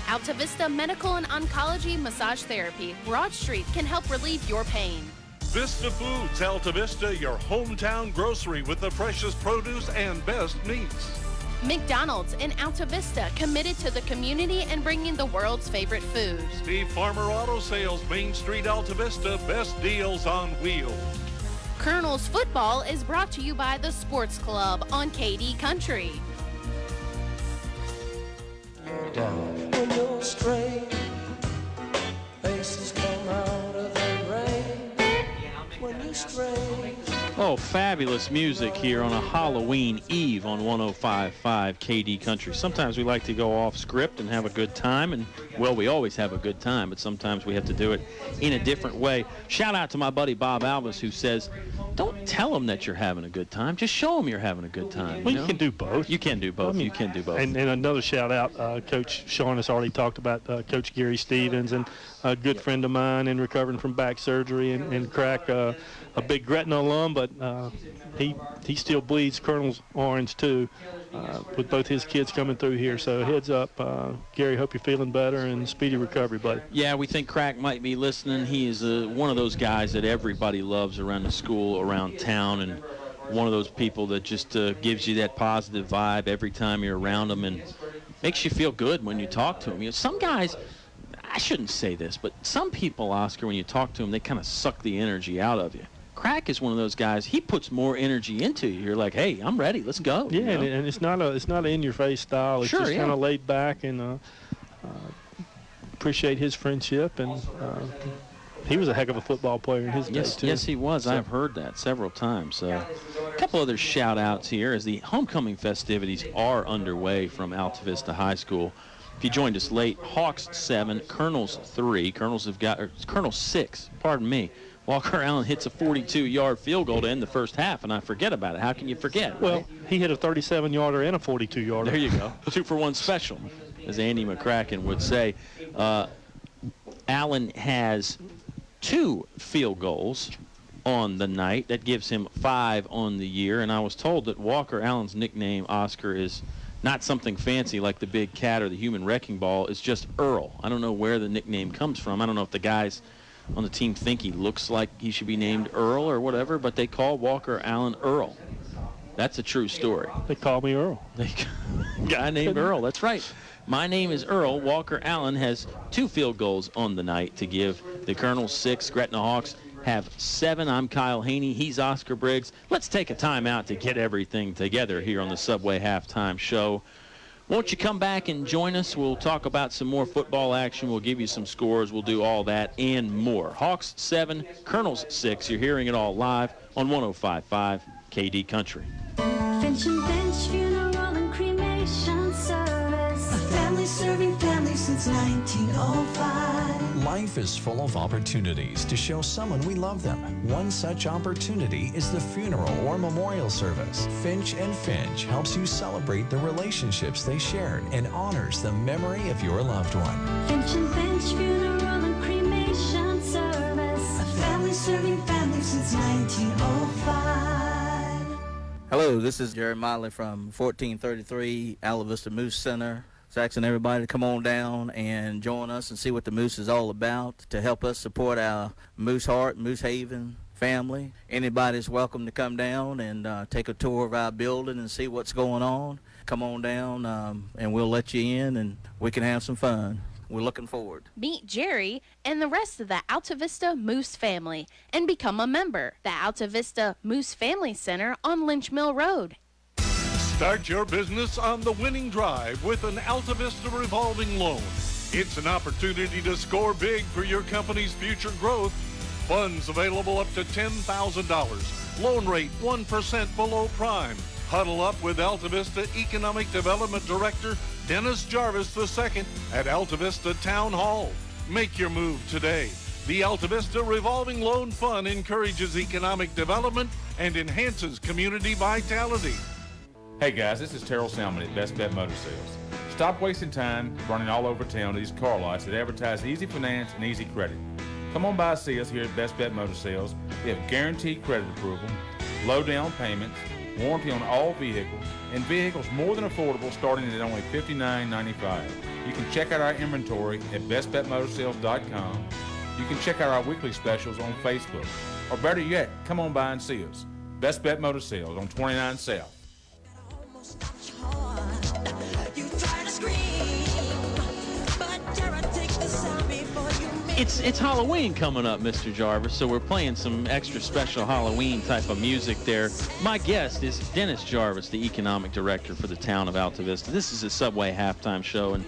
Alta Vista Medical and Oncology Massage Therapy. Broad Street can help relieve your pain. Vista Foods, Altavista, your hometown grocery with the freshest produce and best meats. McDonald's in Altavista, committed to the community and bringing the world's favorite food. Steve Farmer Auto Sales, Main Street, Altavista, best deals on wheels. Colonel's football is brought to you by the Sports Club on KD Country. When you're straight, faces come out of the rain. When you're straight. Oh, fabulous music here on a Halloween Eve on 105.5 KD Country. Sometimes we like to go off script and have a good time, and, well, we always have a good time, but sometimes we have to do it in a different way. Shout out to my buddy Bob Alvis, who says, don't tell them that you're having a good time. Just show them you're having a good time. Well, you can do both. You can do both. You can do both. And another shout out, Coach Sean has already talked about Coach Gary Stevens, and a good friend of mine and recovering from back surgery and crack, a big Gretna alum, but he still bleeds Colonel's orange too, with both his kids coming through here. So heads up, Gary, hope you're feeling better and speedy recovery, buddy. Yeah, we think Crack might be listening. He is one of those guys that everybody loves around the school, around town, and one of those people that just gives you that positive vibe every time you're around him and makes you feel good when you talk to him. You know, some guys, I shouldn't say this, but some people, Oscar, when you talk to them, they kind of suck the energy out of you. Crack is one of those guys. He puts more energy into you. You're like, hey, I'm ready. Let's go. Yeah, you know? and it's not an in-your-face style. It's just kind of laid back, and appreciate his friendship. And he was a heck of a football player in his day too. Yes, he was. So. I've heard that several times. A couple other shout-outs here as the homecoming festivities are underway from Altavista High School. If you joined us late, Hawks 7, Colonels 3. Colonels 6. Pardon me. Walker Allen hits a 42-yard field goal to end the first half, and I forget about it. How can you forget? Well, right? He hit a 37-yarder and a 42-yarder. There you go. 2-for-1 special, as Andy McCracken would say. Allen has 2 field goals on the night. That gives him 5 on the year, and I was told that Walker Allen's nickname, Oscar, is not something fancy like the Big Cat or the Human Wrecking Ball. It's just Earl. I don't know where the nickname comes from. I don't know if the guys on the team think he looks like he should be named Earl or whatever, but they call Walker Allen Earl. That's a true story. They call me Earl. Guy named Earl, that's right. My name is Earl. Walker Allen has 2 field goals on the night to give the Colonels 6. Gretna Hawks have 7. I'm Kyle Haney. He's Oscar Briggs. Let's take a time out to get everything together here on the Subway Halftime Show. Won't you come back and join us? We'll talk about some more football action. We'll give you some scores. We'll do all that and more. Hawks 7, Colonels 6. You're hearing it all live on 105.5 KD Country. Finch and Bench Funeral and Cremation Service. A family serving family since 1905. Life is full of opportunities to show someone we love them. One such opportunity is the funeral or memorial service. Finch and Finch helps you celebrate the relationships they shared and honors the memory of your loved one. Finch and Bench Funeral and Cremation Service. A family serving family since 1905. Hello, this is Jerry Miley from 1433 Altavista Moose Center. Asking everybody to come on down and join us and see what the Moose is all about to help us support our Moose Heart, Moose Haven family. Anybody's welcome to come down and take a tour of our building and see what's going on. Come on down and we'll let you in and we can have some fun. We're looking forward. Meet Jerry and the rest of the Altavista Moose family and become a member. The Altavista Moose Family Center on Lynch Mill Road. Start your business on the winning drive with an Altavista revolving loan. It's an opportunity to score big for your company's future growth. Funds available up to $10,000. Loan rate 1% below prime. Huddle up with Altavista Economic Development Director Dennis Jarvis II at Altavista Town Hall. Make your move today. The Altavista Revolving Loan Fund encourages economic development and enhances community vitality. Hey guys, this is Terrell Salmon at Best Bet Motor Sales. Stop wasting time running all over town to these car lots that advertise easy finance and easy credit. Come on by and see us here at Best Bet Motor Sales. We have guaranteed credit approval, low down payments, warranty on all vehicles, and vehicles more than affordable starting at only $59.95. You can check out our inventory at bestbetmotorsales.com. You can check out our weekly specials on Facebook. Or better yet, come on by and see us. Best Bet Motor Sales on 29 South. You try to scream, but terror takes the sound before you make It's Halloween coming up, Mr. Jarvis, so we're playing some extra special Halloween type of music there. My guest is Dennis Jarvis, the economic director for the town of Altavista. This is a Subway halftime show, and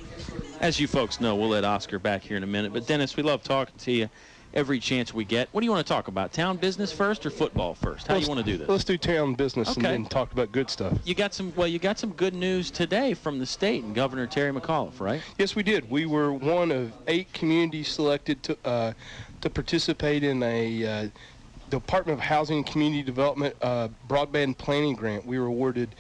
as you folks know, we'll let Oscar back here in a minute. But Dennis, we love talking to you every chance we get. What do you want to talk about? Town business first or football first? How do you want to do this? Let's do town business Okay. and then talk about good stuff. You got some good news today from the state and Governor Terry McAuliffe, right? Yes, we did. We were one of 8 communities selected to participate in a Department of Housing and Community Development broadband planning grant. We were awarded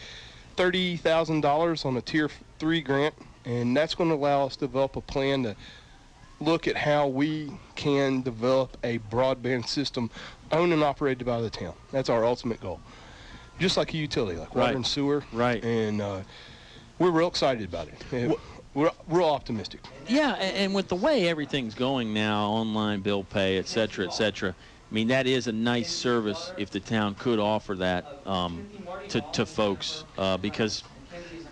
$30,000 on a Tier 3 grant, and that's going to allow us to develop a plan to look at how we can develop a broadband system owned and operated by the town. That's our ultimate goal. Just like a utility, like water and sewer. Right. And we're real excited about it. We're real optimistic. Yeah, and with the way everything's going now, online bill pay, et cetera, I mean, that is a nice service if the town could offer that to folks because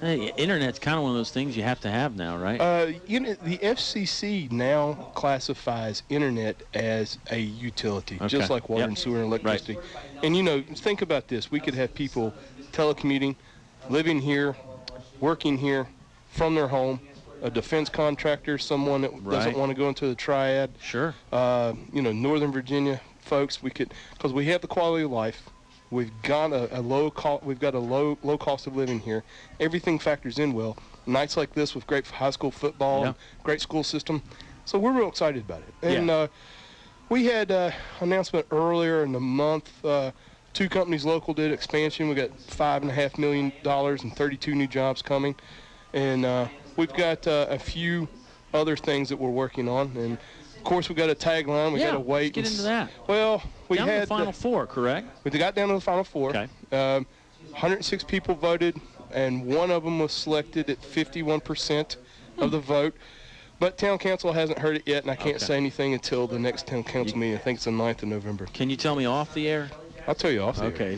hey, internet's kind of one of those things you have to have now, right? The FCC now classifies internet as a utility, just like water and sewer and electricity. Right. And, think about this. We could have people telecommuting, living here, working here, from their home, a defense contractor, someone that doesn't want to go into the triad. Sure. Northern Virginia folks, we could, because we have the quality of life. We've got a low cost of living here. Everything factors in well. Nights like this with great high school football, and great school system. So we're real excited about it. And we had an announcement earlier in the month. 2 companies local did expansion. We got $5.5 million and 32 new jobs coming. And we've got a few other things that we're working on. And of course, we got a tagline. We got to wait. Let's get into that. Well, we down had to the Final Four, correct? We got down to the Final Four. Okay. 106 people voted, and one of them was selected at 51% of the vote. But town council hasn't heard it yet, and I can't say anything until the next town council meeting. I think it's the 9th of November. Can you tell me off the air? I'll tell you off the air. Okay,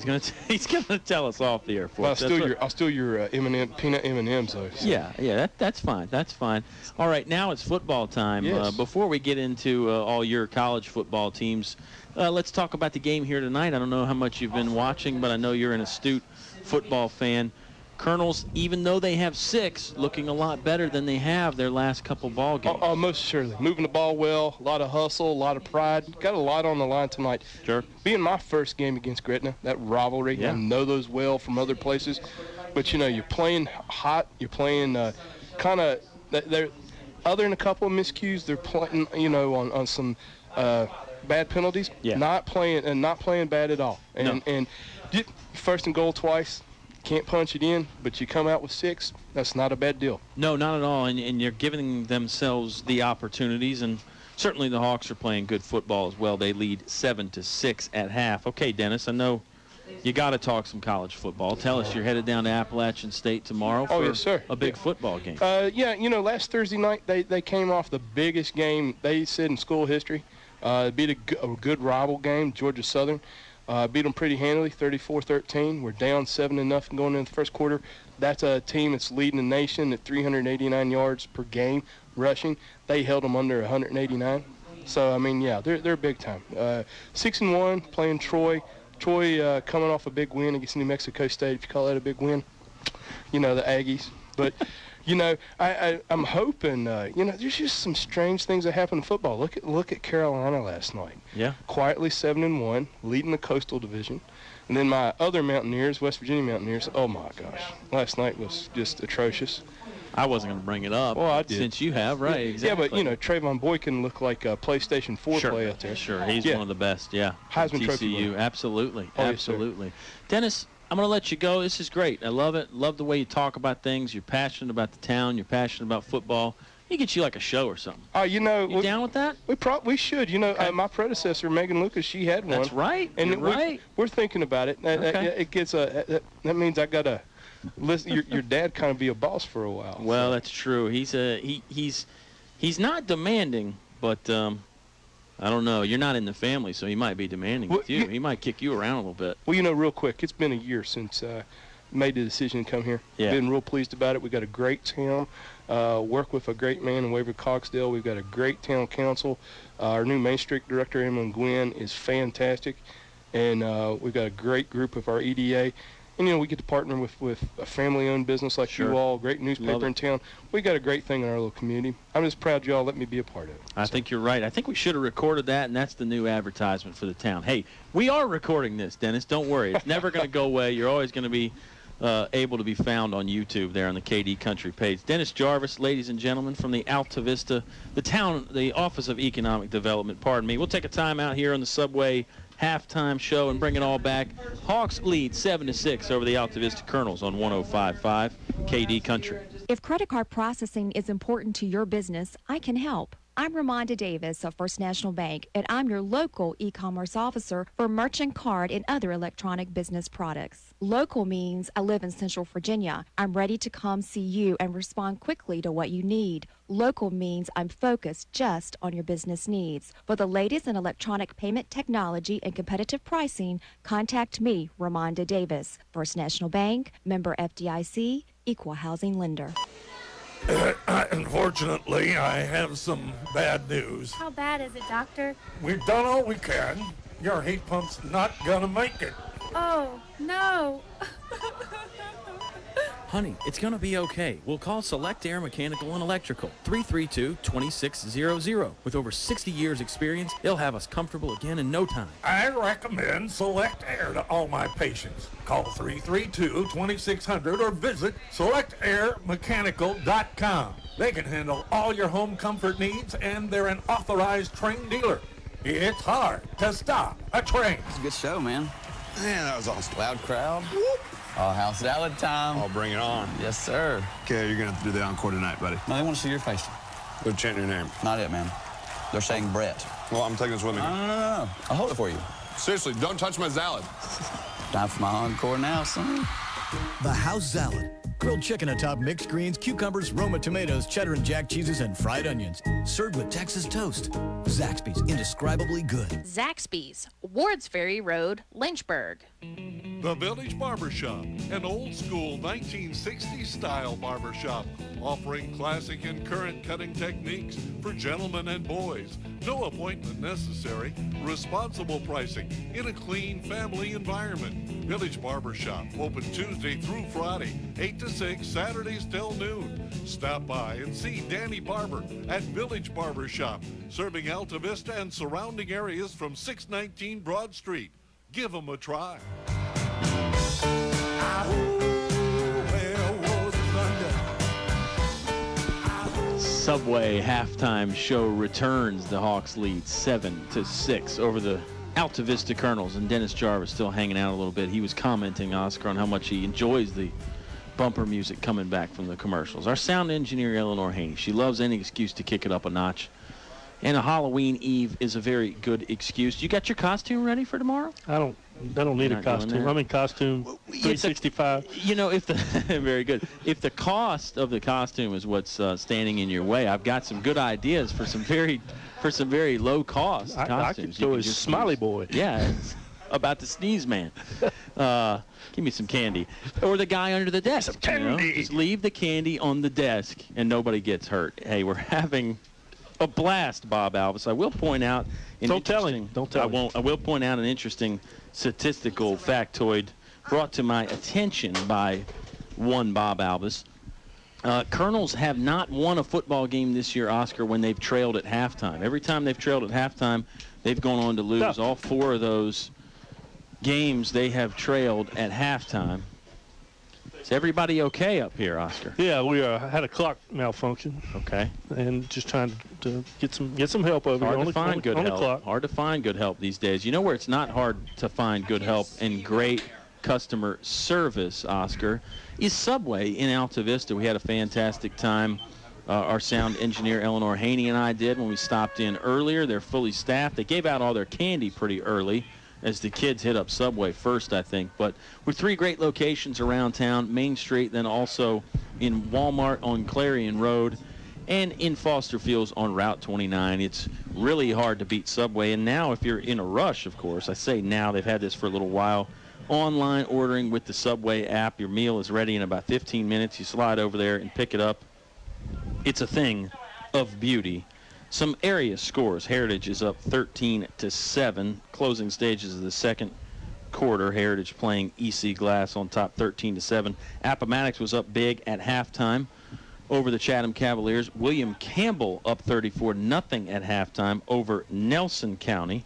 he's gonna tell us off the air for us. I'll steal your peanut M&Ms though. So. Yeah, that's fine. That's fine. All right, now it's football time. Yes. Before we get into all your college football teams, let's talk about the game here tonight. I don't know how much you've been watching, but I know you're an astute football fan. Colonels, even though they have 6, looking a lot better than they have their last couple ball games. Oh, most surely. Moving the ball well, a lot of hustle, a lot of pride. Got a lot on the line tonight. Sure. Being my first game against Gretna, that rivalry, I know those well from other places. But, you're playing hot. You're playing kind of – other than a couple of miscues, they're playing, on some bad penalties. Yeah. Not playing bad at all. And first and goal twice. Can't punch it in, but you come out with 6, that's not a bad deal. No, not at all, and you're giving themselves the opportunities, and certainly the Hawks are playing good football as well. They lead 7-6 at half. Okay, Dennis, I know you got to talk some college football. Tell us you're headed down to Appalachian State tomorrow for yes, sir. a big football game. Last Thursday night they came off the biggest game they said in school history. Beat a good rival game, Georgia Southern. Beat them pretty handily, 34-13. We're down 7-0 going into the first quarter. That's a team that's leading the nation at 389 yards per game rushing. They held them under 189. So, they're big time. 6-1, playing Troy. Troy coming off a big win against New Mexico State, if you call that a big win. The Aggies. But, I'm hoping, there's just some strange things that happen in football. Look at Carolina last night. Yeah. Quietly 7-1, leading the Coastal Division. And then my other Mountaineers, West Virginia Mountaineers, oh my gosh. Last night was just atrocious. I wasn't going to bring it up. Well, I did. Since you have, right, exactly. Yeah, but, Trayvon Boykin looked like a PlayStation 4 play out there. Sure, he's one of the best, yeah. Heisman Trophy winner. Absolutely, Oh, absolutely. Yes, Dennis, I'm going to let you go. This is great. I love it. Love the way you talk about things. You're passionate about the town. You're passionate about football. You get you like a show or something. You down with that? We should. My predecessor, Megan Lucas, she had one. That's right. And we're thinking about it. It gets that means I got to listen. Your dad kind of be a boss for a while. Well, that's true. He's not demanding, but I don't know. You're not in the family, so he might be demanding with you. He might kick you around a little bit. Well, real quick, it's been a year since made the decision to come here. Yeah. Been real pleased about it. We got a great town. Work with a great man in Waverly Coxdale. We've got a great town council. Our new Main Street director, Emily Gwynn, is fantastic. And we've got a great group of our EDA. And, we get to partner with a family-owned business like you all, great newspaper in town. We got a great thing in our little community. I'm just proud y'all let me be a part of it. I think you're right. I think we should have recorded that, and that's the new advertisement for the town. Hey, we are recording this, Dennis. Don't worry. It's never going to go away. You're always going to be able to be found on YouTube there on the KD Country page. Dennis Jarvis, ladies and gentlemen, from the Altavista, the Office of Economic Development, pardon me. We'll take a time out here on the Subway halftime show and bring it all back. Hawks lead 7-6 over the Altavista Colonels on 105.5 KD Country. If credit card processing is important to your business, I can help. I'm Ramonda Davis of First National Bank, and I'm your local e-commerce officer for merchant card and other electronic business products. Local means I live in Central Virginia. I'm ready to come see you and respond quickly to what you need. Local means I'm focused just on your business needs. For the latest in electronic payment technology and competitive pricing, contact me, Ramonda Davis. First National Bank, member FDIC, equal housing lender. Unfortunately, I have some bad news. How bad is it, Doctor? We've done all we can. Your heat pump's not gonna make it. Oh, no. Honey, it's going to be okay. We'll call Select Air Mechanical and Electrical, 332-2600. With over 60 years experience, they'll have us comfortable again in no time. I recommend Select Air to all my patients. Call 332-2600 or visit selectairmechanical.com. They can handle all your home comfort needs, and they're an authorized trained dealer. It's hard to stop a train. It's a good show, man. Man, that was awesome. Loud crowd. All house salad time. I'll bring it on. Yes, sir. Okay, you're going to have to do the encore tonight, buddy. No, they want to see your face. They're chanting your name. Not it, man. They're saying Brett. Well, I'm taking this with me. No. I'll hold it for you. Seriously, don't touch my salad. Time for my encore now, son. The house salad. Grilled chicken atop mixed greens, cucumbers, Roma tomatoes, cheddar and jack cheeses, and fried onions. Served with Texas toast. Zaxby's, indescribably good. Zaxby's, Wards Ferry Road, Lynchburg. The Village Barbershop, an old-school 1960s-style barbershop, offering classic and current cutting techniques for gentlemen and boys. No appointment necessary. Responsible pricing in a clean family environment. Village Barbershop, open Tuesday through Friday, 8 to 6, Saturdays till noon. Stop by and see Danny Barber at Village Barbershop, serving Alta Vista and surrounding areas from 619 Broad Street. Give them a try. Subway halftime show returns. The Hawks lead 7-6 over the Alta Vista Colonels, and Dennis Jarvis still hanging out a little bit. He was commenting, Oscar, on how much he enjoys the bumper music coming back from the commercials. Our sound engineer, Eleanor Haney, she loves any excuse to kick it up a notch. And a Halloween Eve is a very good excuse. You got your costume ready for tomorrow? I don't need a costume. I'm in costume 365. If the very good. If the cost of the costume is what's standing in your way, I've got some good ideas for some very low cost costumes. I could go as Smiley Boy. Yeah, it's about to sneeze, man. Give me some candy. Or the guy under the desk. Some candy. Just leave the candy on the desk and nobody gets hurt. Hey, we're having a blast, Bob Alvis. I will point out Don't tell him. I won't. I will point out an interesting statistical factoid brought to my attention by one Bob Alvis. Colonels have not won a football game this year, Oscar, when they've trailed at halftime. Every time they've trailed at halftime, they've gone on to lose. All four of those games they have trailed at halftime. Is everybody okay up here, Oscar? Yeah, we had a clock malfunction. Okay. And just trying to get some help over here. Hard to find good help. Hard to find good help these days. You know where it's not hard to find good help and great customer service, Oscar, is Subway in Alta Vista. We had a fantastic time. Our sound engineer, Eleanor Haney, and I did when we stopped in earlier. They're fully staffed. They gave out all their candy pretty early as the kids hit up Subway first, I think. But with three great locations around town, Main Street, then also in Walmart on Clarion Road. And in Foster Fields on Route 29, it's really hard to beat Subway. And now if you're in a rush, of course, I say now, they've had this for a little while, online ordering with the Subway app. Your meal is ready in about 15 minutes. You slide over there and pick it up. It's a thing of beauty. Some area scores. Heritage is up 13-7. Closing stages of the second quarter. Heritage playing EC Glass on top 13-7. Appomattox was up big at halftime over the Chatham Cavaliers. William Campbell up 34-0 at halftime over Nelson County.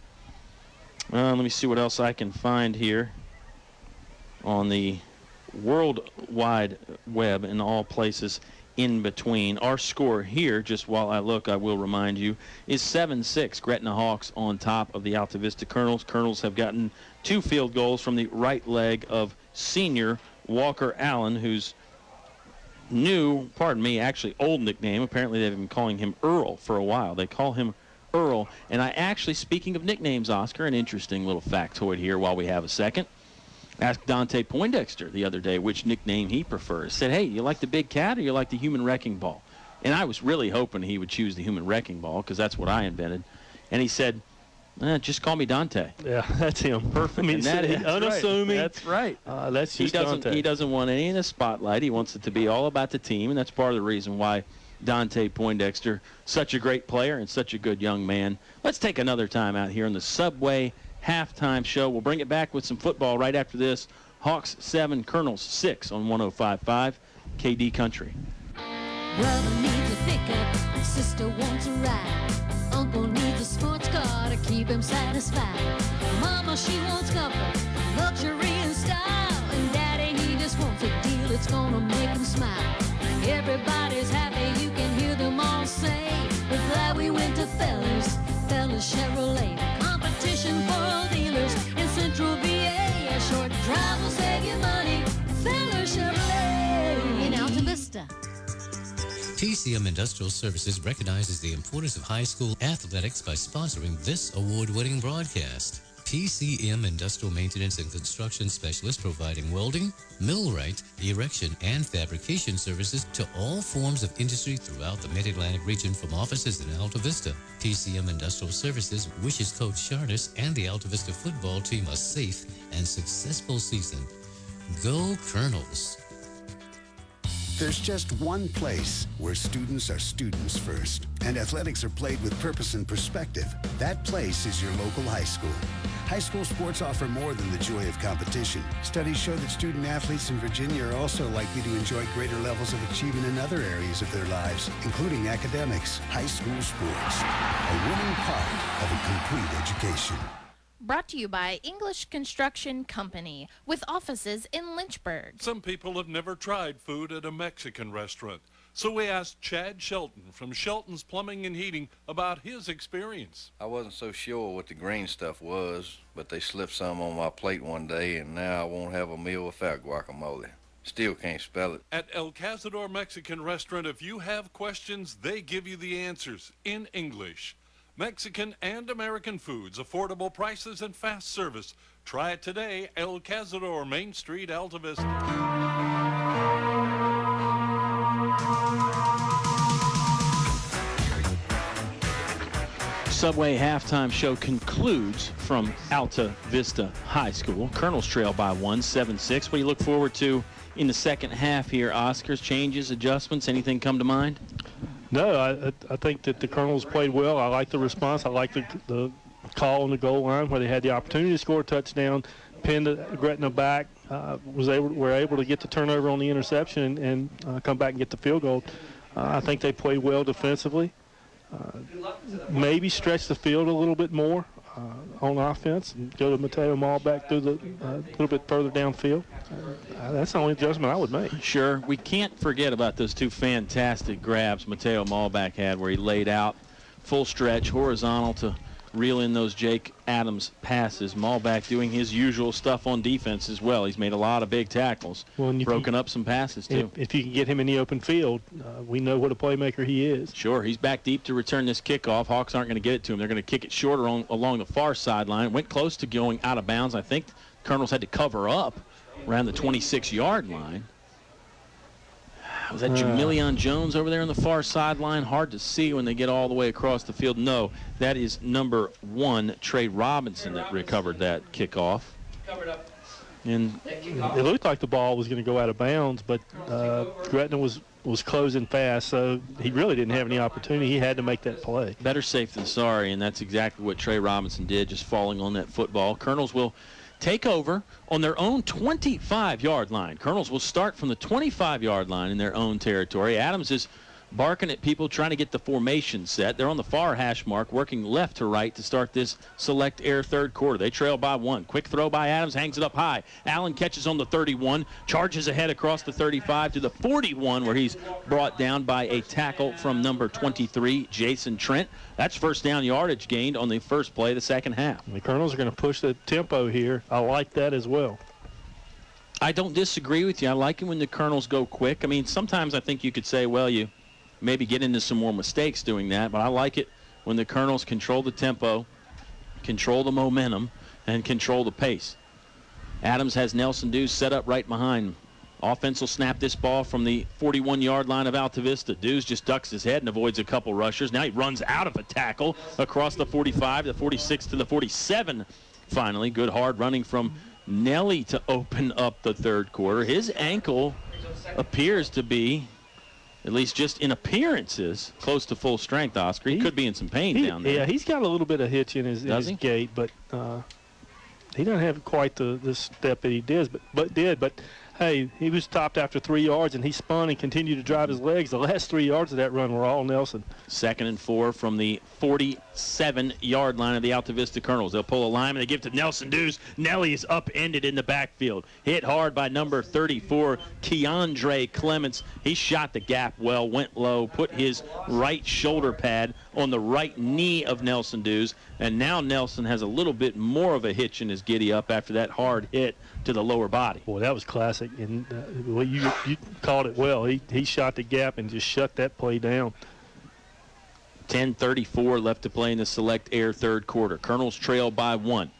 Let me see what else I can find here on the World Wide Web and all places in between. Our score here, just while I look, I will remind you, is 7-6. Gretna Hawks on top of the Altavista Colonels. Colonels have gotten 2 field goals from the right leg of senior Walker Allen, who's actually old nickname. Apparently they've been calling him Earl for a while. They call him Earl. And I actually, speaking of nicknames, Oscar, an interesting little factoid here while we have a second. Asked Dante Poindexter the other day which nickname he prefers. Said, hey, you like the Big Cat or you like the Human Wrecking Ball? And I was really hoping he would choose the Human Wrecking Ball because that's what I invented. And he said, just call me Dante. Yeah, that's him. Perfect. I mean, and that is unassuming. That's right. That's just Dante. He doesn't want any in the spotlight. He wants it to be all about the team, and that's part of the reason why Dante Poindexter, such a great player and such a good young man. Let's take another time out here on the Subway halftime show. We'll bring it back with some football right after this. Hawks 7, Colonels 6 on 105.5 KD Country. Brother needs a pickup, sister wants a ride. Uncle needs a sports car to keep him satisfied. Mama, she wants comfort, luxury and style. And Daddy, he just wants a deal that's gonna make him smile. Everybody's happy, you can hear them all say, we're glad we went to Fellas Chevrolet. Competition for all dealers in Central VA. A short drive will save you money. Fellas Chevrolet in Alta Vista. TCM Industrial Services recognizes the importance of high school athletics by sponsoring this award-winning broadcast. TCM Industrial Maintenance and Construction Specialist providing welding, millwright, erection, and fabrication services to all forms of industry throughout the Mid-Atlantic region from offices in Alta Vista. TCM Industrial Services wishes Coach Chartis and the Alta Vista football team a safe and successful season. Go Colonels! There's just one place where students are students first, and athletics are played with purpose and perspective. That place is your local high school. High school sports offer more than the joy of competition. Studies show that student athletes in Virginia are also likely to enjoy greater levels of achievement in other areas of their lives, including academics. High school sports, a winning part of a complete education. Brought to you by English Construction Company, with offices in Lynchburg. Some people have never tried food at a Mexican restaurant, so we asked Chad Shelton from Shelton's Plumbing and Heating about his experience. I wasn't so sure what the green stuff was, but they slipped some on my plate one day, and now I won't have a meal without guacamole. Still can't spell it. At El Cazador Mexican Restaurant, if you have questions, they give you the answers in English. Mexican and American foods, affordable prices, and fast service. Try it today. El Cazador, Main Street, Alta Vista. Subway halftime show concludes from Alta Vista High School. Colonels trail by 1, 7-6. What do you look forward to in the second half here, Oscars? Changes, adjustments, anything come to mind? No, I think that the Colonels played well. I like the response. I like the call on the goal line where they had the opportunity to score a touchdown, pinned Gretna back, were able to get the turnover on the interception and come back and get the field goal. I think they played well defensively. Maybe stretch the field a little bit more on offense and go to Mateo Malbeck through the little bit further downfield. That's the only adjustment I would make. Sure. We can't forget about those two fantastic grabs Mateo Malbeck had where he laid out full stretch, horizontal to reel in those Jake Adams passes. Malbeck doing his usual stuff on defense as well. He's made a lot of big tackles, broken up some passes too. If you can get him in the open field, we know what a playmaker he is. Sure. He's back deep to return this kickoff. Hawks aren't going to get it to him. They're going to kick it shorter along the far sideline. Went close to going out of bounds. I think the Colonels had to cover up around the 26-yard line. Was that Jamilion Jones over there on the far sideline? Hard to see when they get all the way across the field. No, that is number 1, Trey Robinson, that recovered that kickoff. And it looked like the ball was going to go out of bounds, but Gretna was closing fast, so he really didn't have any opportunity. He had to make that play. Better safe than sorry, and that's exactly what Trey Robinson did, just falling on that football. Colonels will take over on their own 25-yard line. Colonels will start from the 25-yard line in their own territory. Adams is barking at people, trying to get the formation set. They're on the far hash mark, working left to right to start this select air third quarter. They trail by 1. Quick throw by Adams, hangs it up high. Allen catches on the 31, charges ahead across the 35 to the 41, where he's brought down by a tackle from number 23, Jason Trent. That's first down yardage gained on the first play of the second half. And the Colonels are going to push the tempo here. I like that as well. I don't disagree with you. I like it when the Colonels go quick. I mean, sometimes I think you could say, well, you maybe get into some more mistakes doing that, but I like it when the Colonels control the tempo, control the momentum, and control the pace. Adams has Nelson Dews set up right behind him. Offense will snap this ball from the 41-yard line of Altavista. Dews just ducks his head and avoids a couple rushers. Now he runs out of a tackle across the 45, the 46 to the 47. Finally, good hard running from Nelly to open up the third quarter. His ankle appears to be, at least just in appearances, close to full strength, Oscar. He could be in some pain down there. Yeah, he's got a little bit of hitch in his gait, but he doesn't have quite the step that he did. But hey, he was stopped after 3 yards, and he spun and continued to drive his legs. The last 3 yards of that run were all Nelson. 2nd and 4 from the 47-yard line of the Altavista Colonels. They'll pull a lineman. They give it to Nelson Dews. Nelly is upended in the backfield. Hit hard by number 34, Keandre Clements. He shot the gap well, went low, put his right shoulder pad on the right knee of Nelson Dews, and now Nelson has a little bit more of a hitch in his giddy-up after that hard hit to the lower body. Boy, that was classic, and you called it well. He shot the gap and just shut that play down. 10:34 left to play in the select air third quarter. Colonels trail by 1.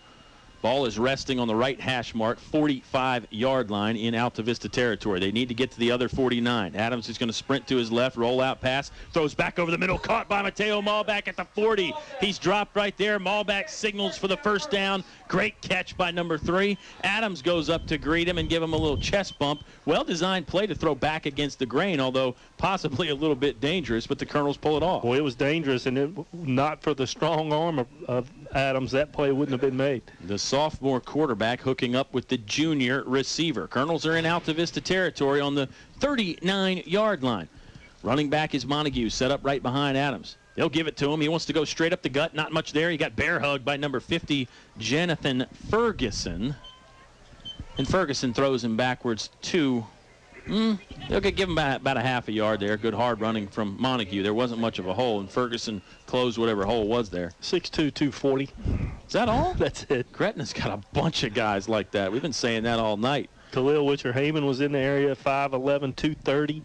Ball is resting on the right hash mark, 45-yard line in Altavista territory. They need to get to the other 49. Adams is going to sprint to his left, roll out pass, throws back over the middle, caught by Mateo Malback at the 40. He's dropped right there. Malback signals for the first down. Great catch by number 3. Adams goes up to greet him and give him a little chest bump. Well-designed play to throw back against the grain, although possibly a little bit dangerous, but the Colonels pull it off. Well, it was dangerous, and not for the strong arm of Adams, that play wouldn't have been made. The sophomore quarterback hooking up with the junior receiver. Colonels are in Altavista territory on the 39-yard line. Running back is Montague, set up right behind Adams. They'll give it to him. He wants to go straight up the gut. Not much there. He got bear hugged by number 50, Jonathan Ferguson. And Ferguson throws him backwards to, they'll give him about a half a yard there. Good hard running from Montague. There wasn't much of a hole, and Ferguson closed whatever hole was there. 6'2", 240. Is that all? That's it. Gretna's got a bunch of guys like that. We've been saying that all night. Khalil Witcher-Heyman was in the area, 5'11", 230.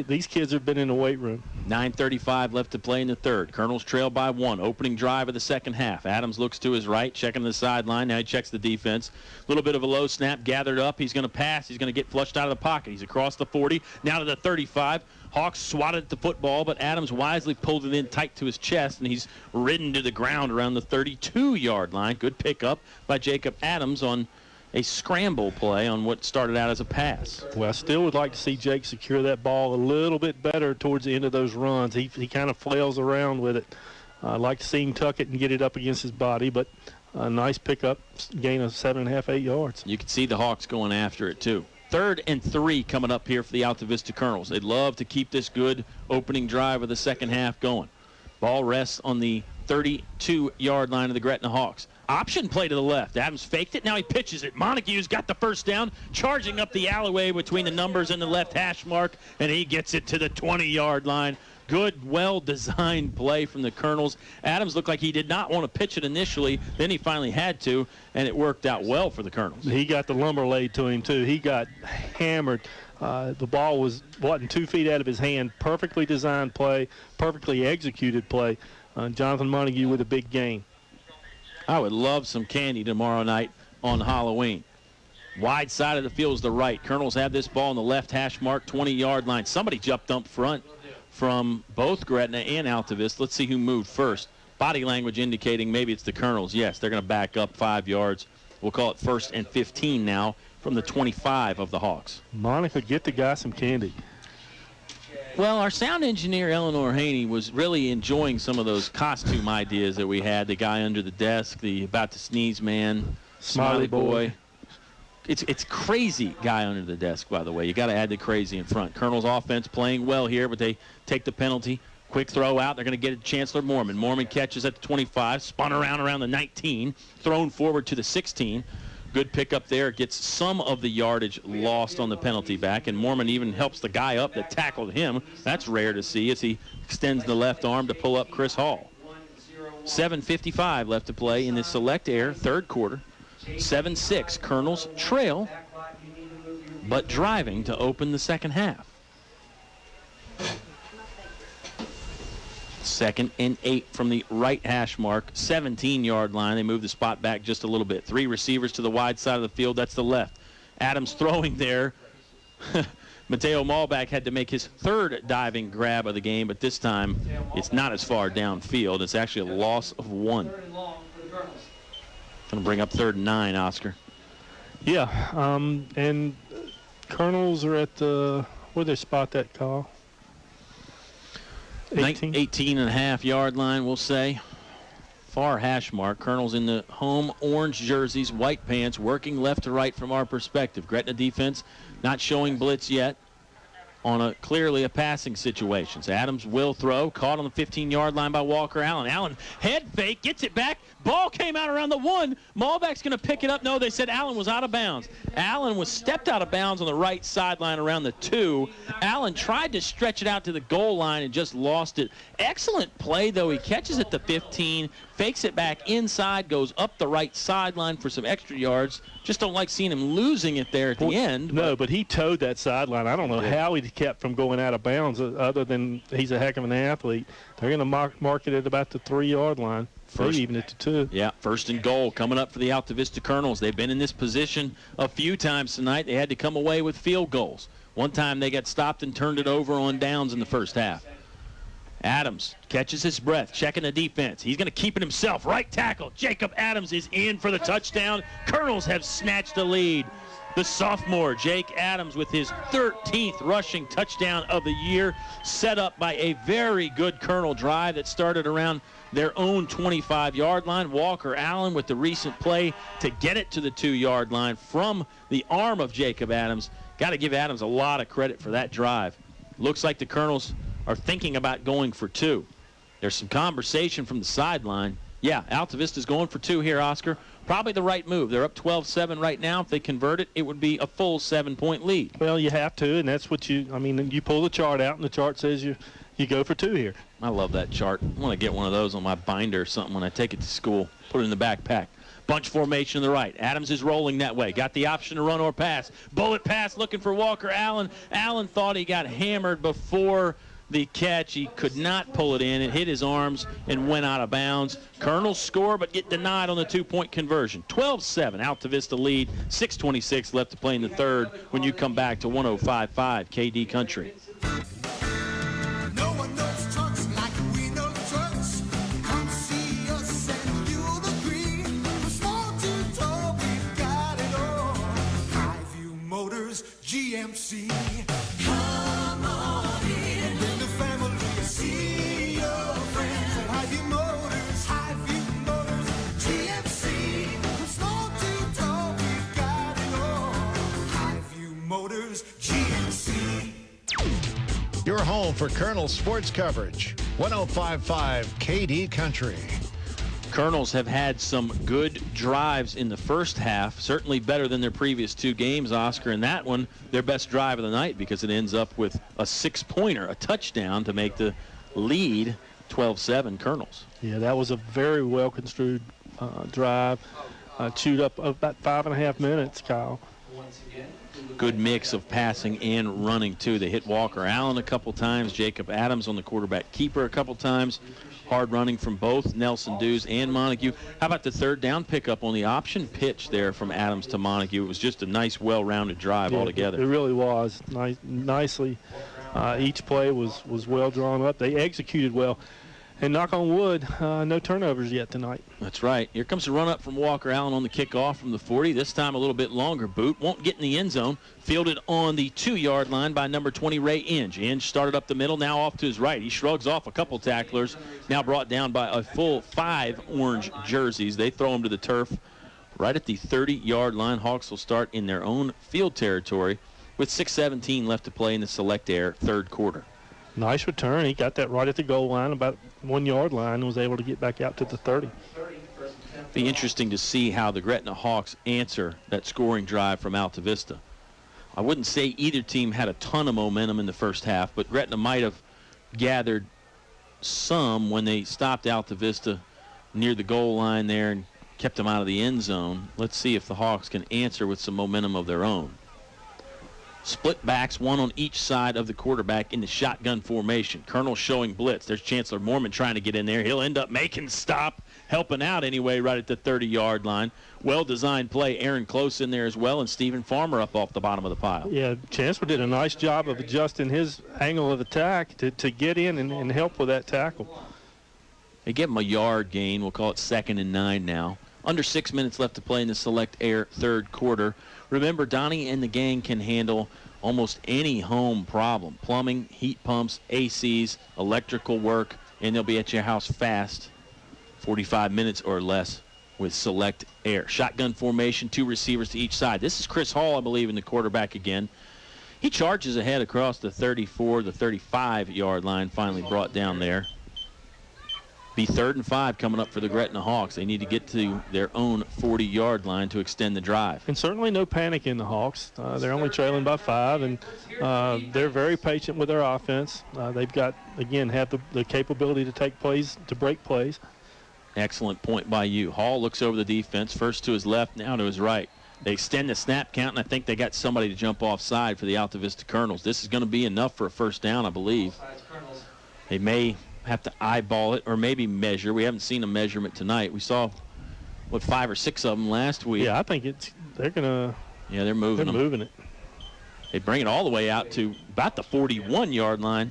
These kids have been in the weight room. 9:35 left to play in the third. Colonels trail by 1. Opening drive of the second half. Adams looks to his right, checking the sideline. Now he checks the defense. A little bit of a low snap, gathered up. He's going to pass. He's going to get flushed out of the pocket. He's across the 40, now to the 35. Hawks swatted at the football, but Adams wisely pulled it in tight to his chest, and he's ridden to the ground around the 32-yard line. Good pickup by Jacob Adams on a scramble play on what started out as a pass. Well, I still would like to see Jake secure that ball a little bit better towards the end of those runs. He kind of flails around with it. I'd like to see him tuck it and get it up against his body, but a nice pickup, gain of 7.5, 8 yards. You can see the Hawks going after it, too. 3rd and 3 coming up here for the Altavista Colonels. They'd love to keep this good opening drive of the second half going. Ball rests on the 32-yard line of the Gretna Hawks. Option play to the left. Adams faked it. Now he pitches it. Montague's got the first down, charging up the alleyway between the numbers and the left hash mark, and he gets it to the 20-yard line. Good, well-designed play from the Colonels. Adams looked like he did not want to pitch it initially. Then he finally had to, and it worked out well for the Colonels. He got the lumber laid to him, too. He got hammered. The ball wasn't 2 feet out of his hand. Perfectly designed play, perfectly executed play. Jonathan Montague with a big gain. I would love some candy tomorrow night on Halloween. Wide side of the field is the right. Colonels have this ball on the left hash mark, 20-yard line. Somebody jumped up front from both Gretna and Altavista. Let's see who moved first. Body language indicating maybe it's the Colonels. Yes, they're going to back up 5 yards. We'll call it 1st and 15 now from the 25 of the Hawks. Monica, get the guy some candy. Well, our sound engineer, Eleanor Haney, was really enjoying some of those costume ideas that we had. The guy under the desk, the about to sneeze man, Smiley boy. It's crazy guy under the desk, by the way. You got to add the crazy in front. Colonel's offense playing well here, but they take the penalty. Quick throw out. They're going to get it to Chancellor Mormon. Mormon catches at the 25, spun around the 19, thrown forward to the 16. Good pickup there. Gets some of the yardage lost on the penalty back, and Mormon even helps the guy up that tackled him. That's rare to see as he extends the left arm to pull up Chris Hall. 7:55 left to play in the Select Air third quarter. 7-6. Colonels trail, but driving to open the second half. 2nd and 8 from the right hash mark, 17-yard line. They move the spot back just a little bit. 3 receivers to the wide side of the field. That's the left. Adams throwing there. Mateo Malbach had to make his 3rd diving grab of the game, but this time it's not as far downfield. It's actually a loss of 1. Going to bring up 3rd and 9, Oscar. Yeah, and Colonels are at the, where they spot that call? 18.5 yard line, we'll say. Far hash mark. Colonels in the home orange jerseys, white pants, working left to right from our perspective. Gretna defense not showing blitz yet on clearly a passing situation. So Adams will throw. Caught on the 15-yard line by Walker Allen. Allen head fake, gets it back. Ball came out around the 1. Malbach's going to pick it up. No, they said Allen was out of bounds. Allen was stepped out of bounds on the right sideline around the 2. Allen tried to stretch it out to the goal line and just lost it. Excellent play, though. He catches at the 15, fakes it back inside, goes up the right sideline for some extra yards. Just don't like seeing him losing it there at the end. No, but he towed that sideline. I don't know how he kept from going out of bounds other than he's a heck of an athlete. They're going to mark it at about the 3-yard line. Maybe even at the 2. Yeah, 1st and goal coming up for the Altavista Colonels. They've been in this position a few times tonight. They had to come away with field goals. One time they got stopped and turned it over on downs in the first half. Adams catches his breath, checking the defense. He's going to keep it himself. Right tackle. Jacob Adams is in for the touchdown. Colonels have snatched the lead. The sophomore, Jake Adams, with his 13th rushing touchdown of the year, set up by a very good Colonel drive that started around their own 25-yard line. Walker Allen with the recent play to get it to the 2-yard line from the arm of Jacob Adams. Got to give Adams a lot of credit for that drive. Looks like the Colonels are thinking about going for 2. There's some conversation from the sideline. Yeah, Altavista's going for 2 here, Oscar. Probably the right move. They're up 12-7 right now. If they convert it, it would be a full 7-point lead. Well, you have to, and that's what you pull the chart out, and the chart says you go for 2 here. I love that chart. I want to get one of those on my binder or something when I take it to school. Put it in the backpack. Bunch formation to the right. Adams is rolling that way. Got the option to run or pass. Bullet pass looking for Walker Allen. Allen thought he got hammered before the catch. He could not pull it in. It hit his arms and went out of bounds. Colonels score but get denied on the 2-point conversion. 12-7, Altavista lead. 6:26 left to play in the third when you come back to 105.5 KD Country. No one knows trucks like we know trucks. Come see us and you'll agree. From small to tall, we've got it all. Highview Motors, GMC. Come on in. Bring the family to see your friends at Highview Motors. Highview Motors, GMC. From small to tall, we've got it all. Highview Motors, GMC. Your home for Colonel sports coverage. 105.5 KD Country. Colonels have had some good drives in the first half, certainly better than their previous 2 games, Oscar. And that one, their best drive of the night because it ends up with a 6-pointer, a touchdown to make the lead 12-7 Colonels. Yeah, that was a very well-construed drive. Chewed up about 5.5 minutes, Kyle. good mix of passing and running, too. They hit Walker Allen a couple times, Jacob Adams on the quarterback keeper a couple times. Hard running from both Nelson Dews and Montague. How about the third down pickup on the option pitch there from Adams to Montague? It was just a nice, well-rounded drive altogether. It really was. Nicely. Each play was well drawn up. They executed well. And knock on wood, no turnovers yet tonight. That's right. Here comes the run-up from Walker Allen on the kickoff from the 40. This time a little bit longer boot. Won't get in the end zone. Fielded on the 2-yard line by number 20, Ray Inge. Inge started up the middle, now off to his right. He shrugs off a couple tacklers. Now brought down by a full 5 orange jerseys. They throw him to the turf right at the 30-yard line. Hawks will start in their own field territory with 6:17 left to play in the Select Air third quarter. Nice return. He got that right at the goal line, about 1-yard line, and was able to get back out to the 30. Be interesting to see how the Gretna Hawks answer that scoring drive from Altavista. I wouldn't say either team had a ton of momentum in the first half, but Gretna might have gathered some when they stopped Altavista near the goal line there and kept them out of the end zone. Let's see if the Hawks can answer with some momentum of their own. Split backs, one on each side of the quarterback in the shotgun formation. Colonel showing blitz. There's Chancellor Mormon trying to get in there. He'll end up making stop, helping out anyway right at the 30-yard line. Well-designed play. Aaron Close in there as well, and Stephen Farmer up off the bottom of the pile. Yeah, Chancellor did a nice job of adjusting his angle of attack to get in and help with that tackle. They give him a yard gain. We'll call it 2nd and 9 now. Under 6 minutes left to play in the Select Air third quarter. Remember, Donnie and the gang can handle almost any home problem. Plumbing, heat pumps, ACs, electrical work, and they'll be at your house fast, 45 minutes or less with Select Air. Shotgun formation, 2 receivers to each side. This is Chris Hall, I believe, in the quarterback again. He charges ahead across the 34, the 35-yard line, finally brought down there. Be 3rd and 5 coming up for the Gretna Hawks. They need to get to their own 40-yard line to extend the drive. And certainly no panic in the Hawks. They're only trailing by 5, and they're very patient with their offense. They've got, again, have the capability to take plays, to break plays. Excellent point by you. Hall looks over the defense, first to his left, now to his right. They extend the snap count, and I think they got somebody to jump offside for the Altavista Colonels. This is going to be enough for a first down, I believe. They may have to eyeball it or maybe measure. We haven't seen a measurement tonight. We saw, 5 or 6 of them last week. Yeah, I think they're going to. Yeah, they're moving They're moving it. They bring it all the way out to about the 41-yard line.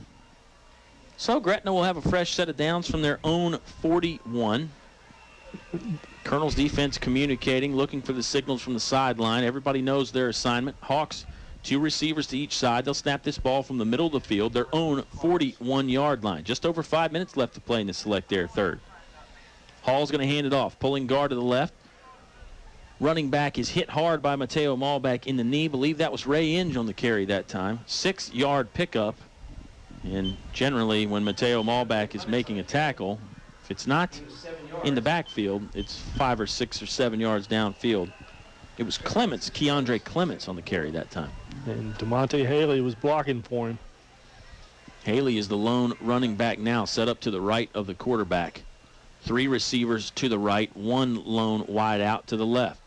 So Gretna will have a fresh set of downs from their own 41. Colonel's defense communicating, looking for the signals from the sideline. Everybody knows their assignment. Hawks, 2 receivers to each side. They'll snap this ball from the middle of the field, their own 41-yard line. Just over 5 minutes left to play in the Select Air third. Hall's going to hand it off. Pulling guard to the left. Running back is hit hard by Mateo Malback in the knee. Believe that was Ray Inge on the carry that time. 6-yard pickup. And generally, when Mateo Malback is making a tackle, if it's not in the backfield, it's 5 or 6 or 7 yards downfield. It was Keandre Clements on the carry that time. And DeMonte Haley was blocking for him. Haley is the lone running back now, set up to the right of the quarterback. 3 receivers to the right, 1 lone wide out to the left.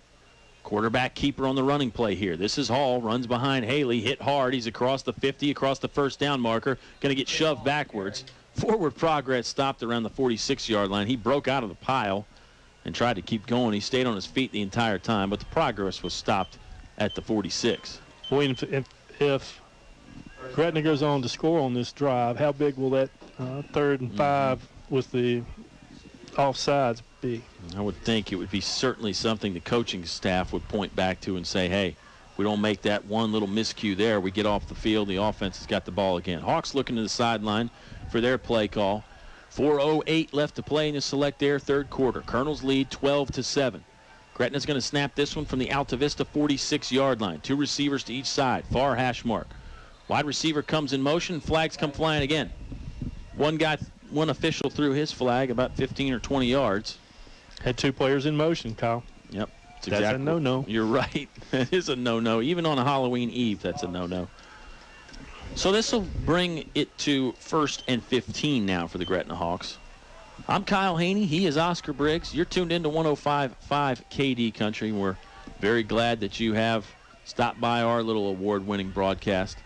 Quarterback keeper on the running play here. This is Hall, runs behind Haley, hit hard. He's across the 50, across the first down marker, going to get shoved backwards. Forward progress stopped around the 46-yard line. He broke out of the pile and tried to keep going. He stayed on his feet the entire time, but the progress was stopped at the 46. Boy, if Gretna goes on to score on this drive, how big will that 3rd and 5 with the offsides be? I would think it would be certainly something the coaching staff would point back to and say, hey, if we don't make that one little miscue there, we get off the field, the offense has got the ball again. Hawks looking to the sideline for their play call. 4:08 left to play in the Select Air third quarter. Colonels lead 12-7. Gretna's going to snap this one from the Altavista 46-yard line. 2 receivers to each side, far hash mark. Wide receiver comes in motion, flags come flying again. One official threw his flag about 15 or 20 yards. Had 2 players in motion, Kyle. Yep. That's a no-no. You're right. That is a no-no. Even on a Halloween Eve, that's a no-no. So this will bring it to 1st and 15 now for the Gretna Hawks. I'm Kyle Haney. He is Oscar Briggs. You're tuned into 105.5 KD Country. We're very glad that you have stop by our little award-winning broadcast.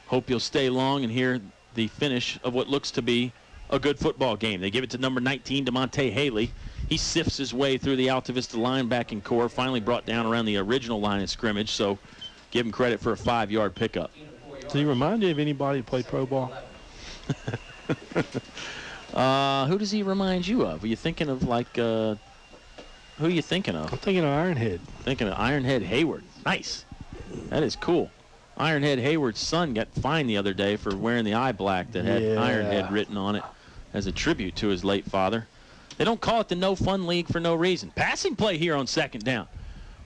Hope you'll stay long and hear the finish of what looks to be a good football game. They give it to number 19, DeMonte Haley. He sifts his way through the Altavista linebacking core, finally brought down around the original line of scrimmage, so give him credit for a 5-yard pickup. Does he remind you of anybody who played pro ball? Who does he remind you of? Are you thinking of, like, who are you thinking of? I'm thinking of Ironhead. Thinking of Ironhead Hayward. Nice. That is cool. Ironhead Hayward's son got fined the other day for wearing the eye black that had Ironhead written on it as a tribute to his late father. They don't call it the No Fun League for no reason. Passing play here on second down.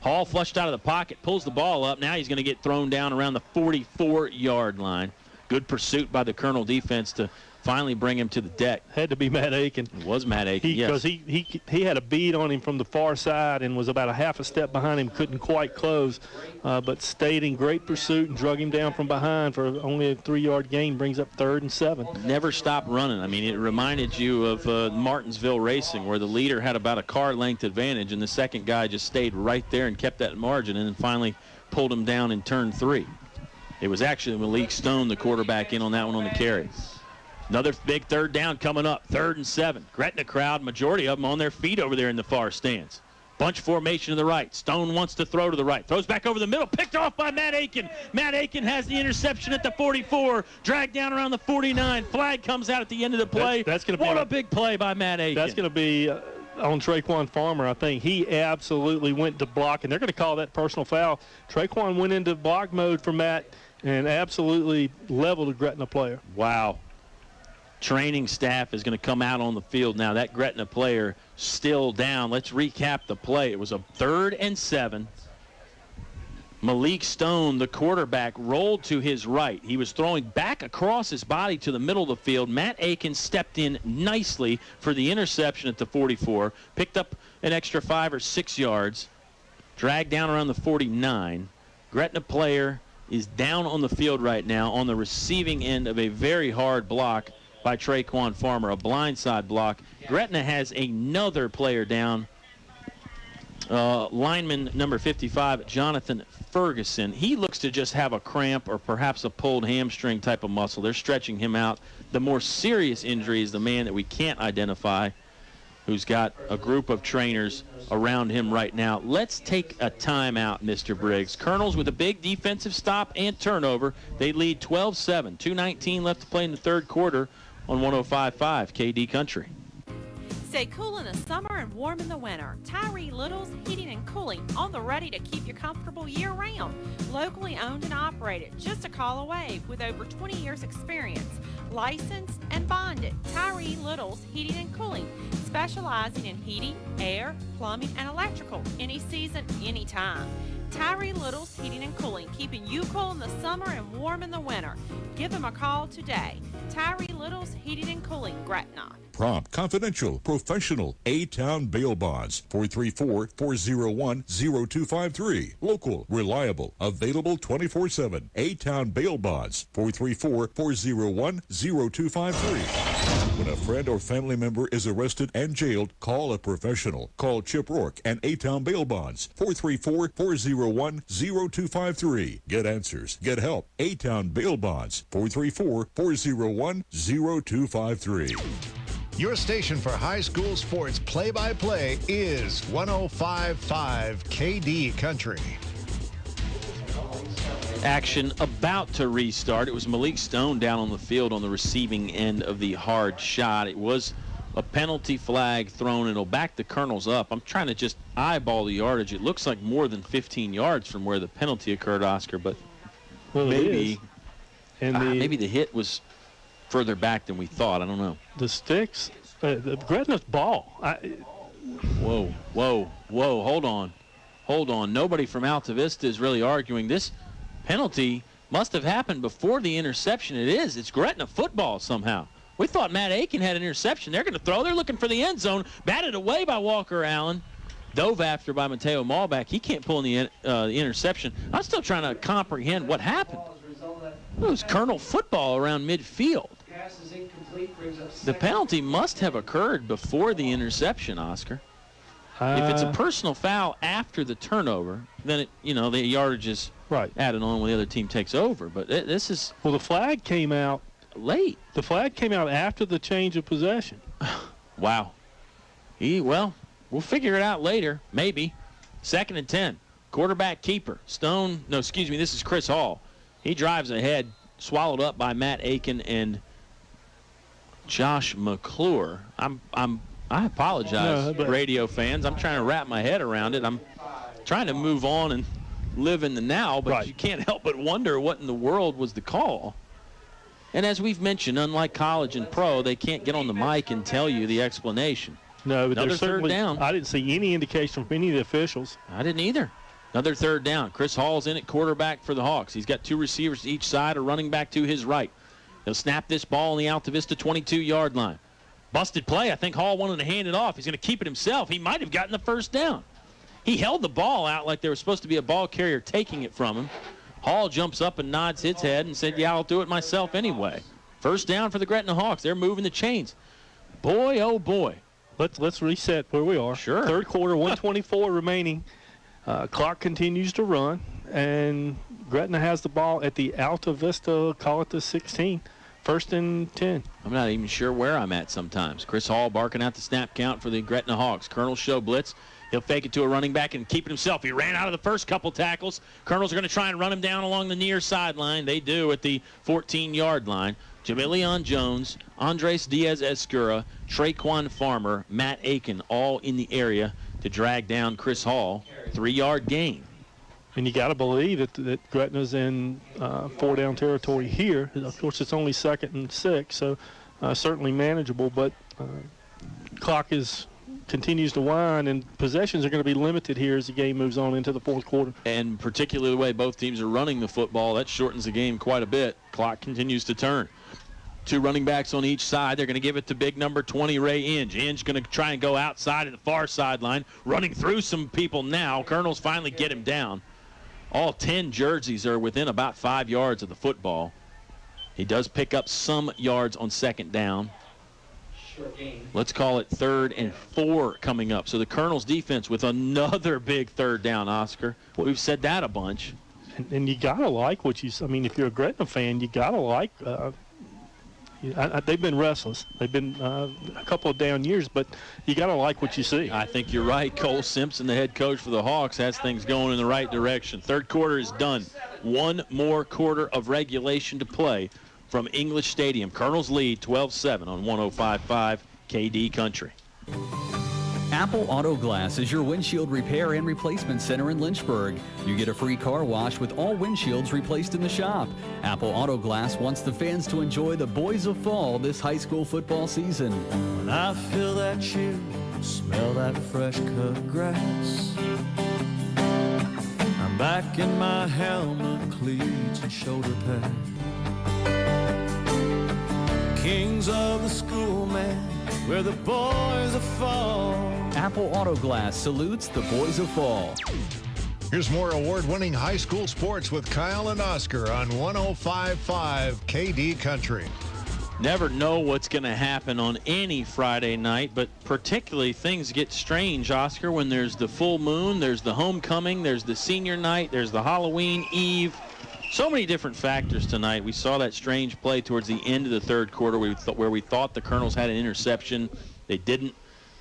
Hall flushed out of the pocket, pulls the ball up. Now he's going to get thrown down around the 44-yard line. Good pursuit by the Colonel defense to finally bring him to the deck. Had to be Matt Aiken. It was Matt Aiken, yes. Because he had a bead on him from the far side and was about a half a step behind him, couldn't quite close, but stayed in great pursuit and drug him down from behind for only a 3-yard gain, brings up 3rd and 7. Never stopped running. I mean, it reminded you of Martinsville Racing, where the leader had about a car length advantage and the second guy just stayed right there and kept that margin and then finally pulled him down in turn 3. It was actually Malik Stone, the quarterback, in on that one on the carry. Another big 3rd down coming up, 3rd and 7. Gretna crowd, majority of them on their feet over there in the far stands. Bunch formation to the right. Stone wants to throw to the right. Throws back over the middle, picked off by Matt Aiken. Matt Aiken has the interception at the 44, dragged down around the 49. Flag comes out at the end of the play. That's going to be what a big play by Matt Aiken. That's going to be on Traquan Farmer, I think. He absolutely went to block, and they're going to call that personal foul. Traquan went into block mode for Matt and absolutely leveled a Gretna player. Wow. Training staff is going to come out on the field now. That Gretna player still down. Let's recap the play. It was a 3rd and 7. Malik Stone, the quarterback, rolled to his right. He was throwing back across his body to the middle of the field. Matt Aiken stepped in nicely for the interception at the 44, picked up an extra 5 or 6 yards, dragged down around the 49. Gretna player is down on the field right now on the receiving end of a very hard block by Traquan Farmer, a blindside block. Gretna has another player down, lineman number 55, Jonathan Ferguson. He looks to just have a cramp or perhaps a pulled hamstring type of muscle. They're stretching him out. The more serious injury is the man that we can't identify, who's got a group of trainers around him right now. Let's take a timeout, Mr. Briggs. Colonels with a big defensive stop and turnover. They lead 12-7. 2:19 left to play in the 3rd quarter on 105.5 KD Country. Stay cool in the summer and warm in the winter. Tyree Little's Heating and Cooling, on the ready to keep you comfortable year-round. Locally owned and operated, just a call away, with over 20 years experience. Licensed and bonded. Tyree Little's Heating and Cooling, specializing in heating, air, plumbing, and electrical, any season, anytime. Tyree Little's Heating and Cooling, keeping you cool in the summer and warm in the winter. Give them a call today. Tyree Little's Heating and Cooling, Gretna. Prompt, confidential, professional. A-Town Bail Bonds, 434-401-0253. Local, reliable, available 24/7. A-Town Bail Bonds, 434-401-0253. When a friend or family member is arrested and jailed, call a professional. Call Chip Rourke and A-Town Bail Bonds, 434-401-0253. Get answers. Get help. A-Town Bail Bonds, 434-401-0253. Your station for high school sports play-by-play is 105.5 KD Country. Action about to restart. It was Malik Stone down on the field on the receiving end of the hard shot. It was a penalty flag thrown, and it'll back the Colonels up. I'm trying to just eyeball the yardage. It looks like more than 15 yards from where the penalty occurred, Oscar, but maybe the hit was further back than we thought. I don't know. The sticks, the Gretna's ball. Whoa. Hold on. Nobody from Altavista is really arguing. This penalty must have happened before the interception. It's Gretna football somehow. We thought Matt Aiken had an interception. They're going to throw. They're looking for the end zone. Batted away by Walker Allen. Dove after by Mateo Malback. He can't pull in the interception. I'm still trying to comprehend what happened. It was Colonel football around midfield. The penalty must have occurred before the interception, Oscar. If it's a personal foul after the turnover, then the yardage is added on when the other team takes over. But this is... Well, the flag came out late. The flag came out after the change of possession. Wow. Well, we'll figure it out later, maybe. 2nd and 10. Quarterback keeper. This is Chris Hall. He drives ahead, swallowed up by Matt Aiken and Josh McClure. I apologize, radio fans. I'm trying to wrap my head around it. I'm trying to move on and live in the now, but you can't help but wonder what in the world was the call. And as we've mentioned, unlike college and pro, they can't get on the mic and tell you the explanation. No, but another third down. I didn't see any indication from any of the officials. I didn't either. Another third down. Chris Hall's in at quarterback for the Hawks. He's got 2 receivers to each side, a running back to his right. He'll snap this ball on the Altavista 22-yard line. Busted play. I think Hall wanted to hand it off. He's going to keep it himself. He might have gotten the first down. He held the ball out like there was supposed to be a ball carrier taking it from him. Hall jumps up and nods his head and said, yeah, I'll do it myself anyway. First down for the Gretna Hawks. They're moving the chains. Boy, oh boy. Let's reset where we are. Sure. Third quarter, 1:24 remaining. Clock continues to run, and Gretna has the ball at the Altavista, call it the 16. 1st and 10. I'm not even sure where I'm at sometimes. Chris Hall barking out the snap count for the Gretna Hawks. Colonel show blitz. He'll fake it to a running back and keep it himself. He ran out of the first couple tackles. Colonels are going to try and run him down along the near sideline. They do at the 14-yard line. Jamilion Jones, Andres Diaz-Escura, Traquan Farmer, Matt Aiken all in the area to drag down Chris Hall. 3-yard gain. And you got to believe that Gretna's in 4-down territory here. Of course, it's only 2nd and 6, so certainly manageable. But clock continues to wind, and possessions are going to be limited here as the game moves on into the 4th quarter. And particularly the way both teams are running the football, that shortens the game quite a bit. Clock continues to turn. 2 running backs on each side. They're going to give it to big number 20, Ray Inge. Inge going to try and go outside of the far sideline, running through some people now. Colonels finally get him down. All 10 jerseys are within about 5 yards of the football. He does pick up some yards on 2nd down. Let's call it 3rd and 4 coming up. So the Colonels defense with another big 3rd down, Oscar. We've said that a bunch. And you got to like what if you're a Gretna fan, you got to like they've been restless. They've been a couple of down years, but you got to like what you see. I think you're right. Cole Simpson, the head coach for the Hawks, has things going in the right direction. 3rd quarter is done. 1 more quarter of regulation to play from English Stadium. Colonels lead 12-7 on 105.5 KD Country. Apple Auto Glass is your windshield repair and replacement center in Lynchburg. You get a free car wash with all windshields replaced in the shop. Apple Auto Glass wants the fans to enjoy the boys of fall this high school football season. When I feel that chill, smell that fresh cut grass, I'm back in my helmet, cleats, and shoulder pad. Kings of the school, man, where the boys of fall. Apple Auto Glass salutes the boys of fall. Here's more award-winning high school sports with Kyle and Oscar on 105.5 KD Country. Never know what's going to happen on any Friday night, but particularly things get strange, Oscar, when there's the full moon, there's the homecoming, there's the senior night, there's the Halloween Eve. So many different factors tonight. We saw that strange play towards the end of the 3rd quarter where we thought the Colonels had an interception. They didn't.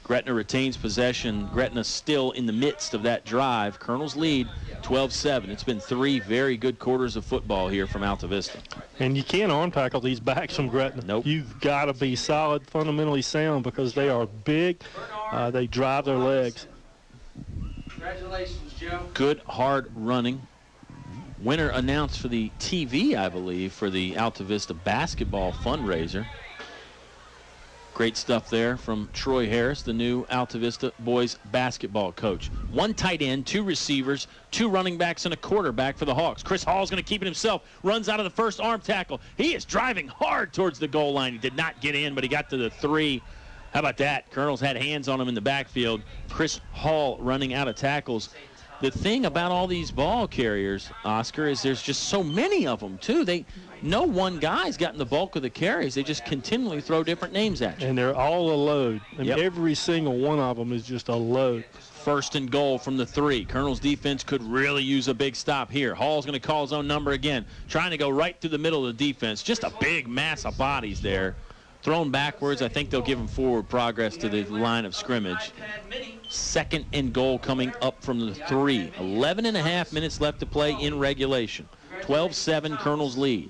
Gretna retains possession. Gretna still in the midst of that drive. Colonels lead 12-7. It's been 3 very good quarters of football here from Altavista. And you can't unpack all these backs from Gretna. Nope. You've got to be solid, fundamentally sound, because they are big. They drive their legs. Congratulations, Joe. Good, hard running. Winner announced for the TV, I believe, for the Altavista basketball fundraiser. Great stuff there from Troy Harris, the new Altavista boys basketball coach. 1 tight end, 2 receivers, 2 running backs, and a quarterback for the Hawks. Chris Hall's going to keep it himself. Runs out of the first arm tackle. He is driving hard towards the goal line. He did not get in, but he got to the 3. How about that? Colonels had hands on him in the backfield. Chris Hall running out of tackles. The thing about all these ball carriers, Oscar, is there's just so many of them, too. No one guy's gotten the bulk of the carries. They just continually throw different names at you. And they're all a load. I mean, Yep. every single one of them is just a load. First and goal from the 3. Colonel's defense could really use a big stop here. Hall's going to call his own number again, trying to go right through the middle of the defense. Just a big mass of bodies there. Thrown backwards, I think they'll give him forward progress to the line of scrimmage. Second and goal coming up from the 3. 11 and a half minutes left to play in regulation. 12-7 Colonel's lead.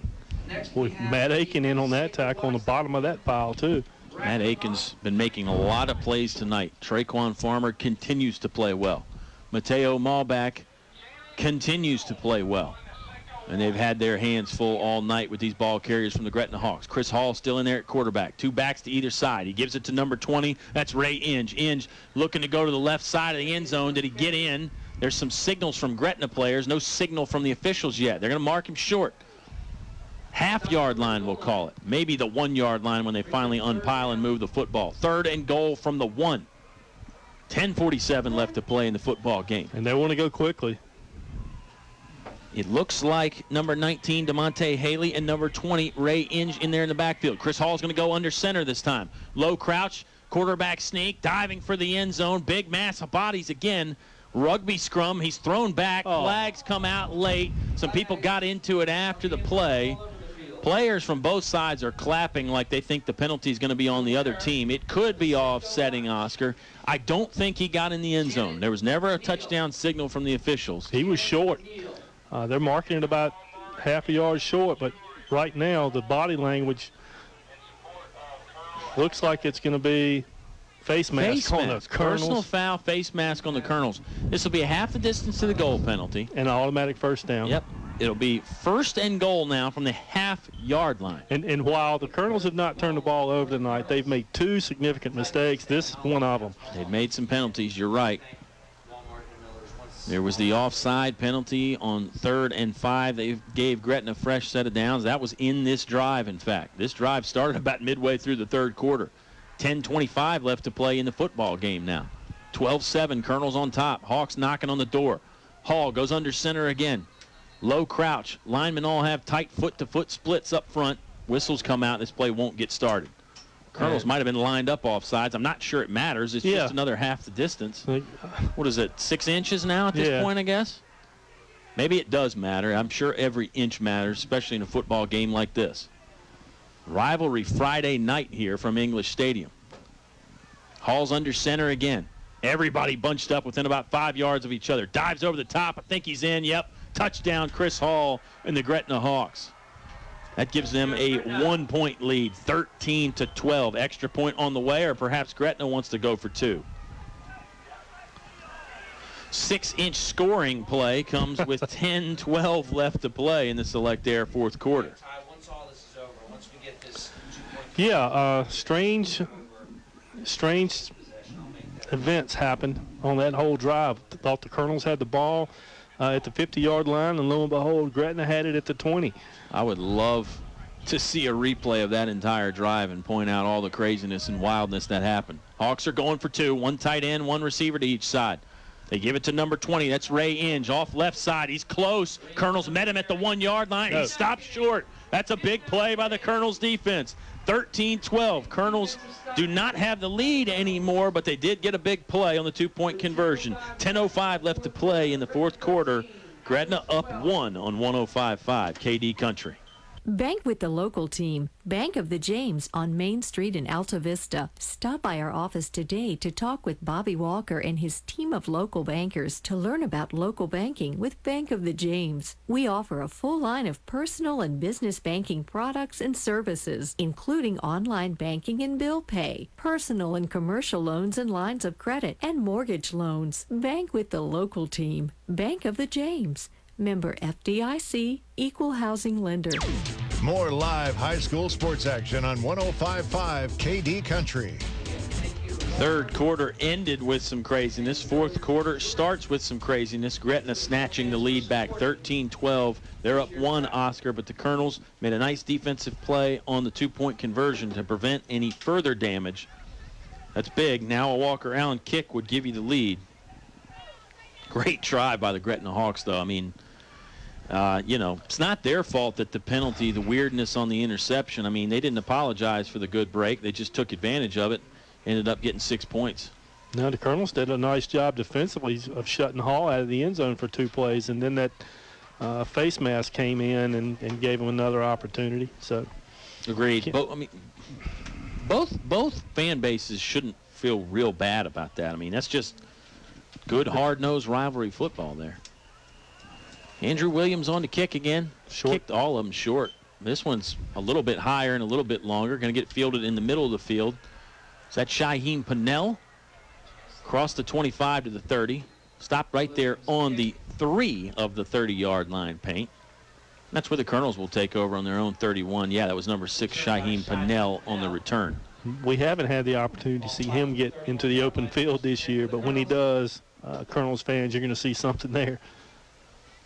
With Matt Aiken in on that tackle on the bottom of that pile, too. Matt Aiken's been making a lot of plays tonight. Traquan Farmer continues to play well. Mateo Malback continues to play well. And they've had their hands full all night with these ball carriers from the Gretna Hawks. Chris Hall still in there at quarterback. 2 backs to either side. He gives it to number 20. That's Ray Inge. Inge looking to go to the left side of the end zone. Did he get in? There's some signals from Gretna players. No signal from the officials yet. They're going to mark him short. Half-yard line, we'll call it. Maybe the 1-yard line when they finally unpile and move the football. Third and goal from the 1. 10:47 left to play in the football game. And they want to go quickly. It looks like number 19, DeMonte Haley, and number 20, Ray Inge, in there in the backfield. Chris Hall's going to go under center this time. Low crouch, quarterback sneak, diving for the end zone. Big mass of bodies again. Rugby scrum. He's thrown back. Flags come out late. Some people got into it after the play. Players from both sides are clapping like they think the penalty is going to be on the other team. It could be offsetting, Oscar. I don't think he got in the end zone. There was never a touchdown signal from the officials. He was short. They're marking it about half a yard short, but right now the body language looks like it's going to be face mask on the Colonels. Personal foul, face mask on the Colonels. This will be a half the distance to the goal penalty. And an automatic first down. Yep. It'll be first and goal now from the half-yard line. And while the Colonels have not turned the ball over tonight, they've made 2 significant mistakes. This is one of them. They've made some penalties. You're right. There was the offside penalty on 3rd and 5. They gave Gretna a fresh set of downs. That was in this drive, in fact. This drive started about midway through the 3rd quarter. 10:25 left to play in the football game now. 12-7, Colonels on top. Hawks knocking on the door. Hall goes under center again. Low crouch. Linemen all have tight foot-to-foot splits up front. Whistles come out. This play won't get started. Colonels might have been lined up offsides. I'm not sure it matters. It's just another half the distance. What is it, 6 inches now at this point, I guess? Maybe it does matter. I'm sure every inch matters, especially in a football game like this. Rivalry Friday night here from English Stadium. Hall's under center again. Everybody bunched up within about 5 yards of each other. Dives over the top. I think he's in. Yep. Touchdown, Chris Hall and the Gretna Hawks. That gives them a 1-point lead, 13-12. Extra point on the way, or perhaps Gretna wants to go for 2. 6-inch scoring play comes with 10-12 left to play in the Select Air 4th quarter. Once all this is over, once we get this 2-point. Yeah, strange events happened on that whole drive. Thought the Colonels had the ball at the 50-yard line, and lo and behold, Gretna had it at the 20. I would love to see a replay of that entire drive and point out all the craziness and wildness that happened. Hawks are going for 2, 1 tight end, 1 receiver to each side. They give it to number 20. That's Ray Inge off left side. He's close. Colonels met him at the 1-yard line. He stopped short. That's a big play by the Colonels defense. 13-12. Colonels do not have the lead anymore, but they did get a big play on the 2-point conversion. 10:05 left to play in the 4th quarter. Gretna up 1 on 105.5 KD Country. Bank with the local team. Bank of the James on Main Street in Altavista. Stop by our office today to talk with Bobby Walker and his team of local bankers to learn about local banking with Bank of the James. We offer a full line of personal and business banking products and services, including online banking and bill pay, personal and commercial loans and lines of credit, and mortgage loans. Bank with the local team. Bank of the James. Member FDIC, Equal Housing Lender. More live high school sports action on 105.5 KD Country. 3rd quarter ended with some craziness. 4th quarter starts with some craziness. Gretna snatching the lead back 13-12. They're up 1, Oscar, but the Colonels made a nice defensive play on the 2-point conversion to prevent any further damage. That's big. Now a Walker Allen kick would give you the lead. Great try by the Gretna Hawks, though. I mean, it's not their fault that the penalty, the weirdness on the interception. I mean, they didn't apologize for the good break. They just took advantage of it, ended up getting 6 points. Now, the Colonels did a nice job defensively of shutting Hall out of the end zone for 2 plays, and then that face mask came in and gave them another opportunity. So, agreed. Both fan bases shouldn't feel real bad about that. I mean, that's just good, hard-nosed rivalry football there. Andrew Williams on to kick again. Kicked all of them short. This one's a little bit higher and a little bit longer. Going to get fielded in the middle of the field. Is that Shaheem Pennell? Across the 25 to the 30. Stopped right there on the 3 of the 30-yard line paint. That's where the Colonels will take over on their own 31. Yeah, that was number 6, Shaheem Pennell, on the return. We haven't had the opportunity to see him get into the open field this year, but when he does, Colonels fans, you're going to see something there.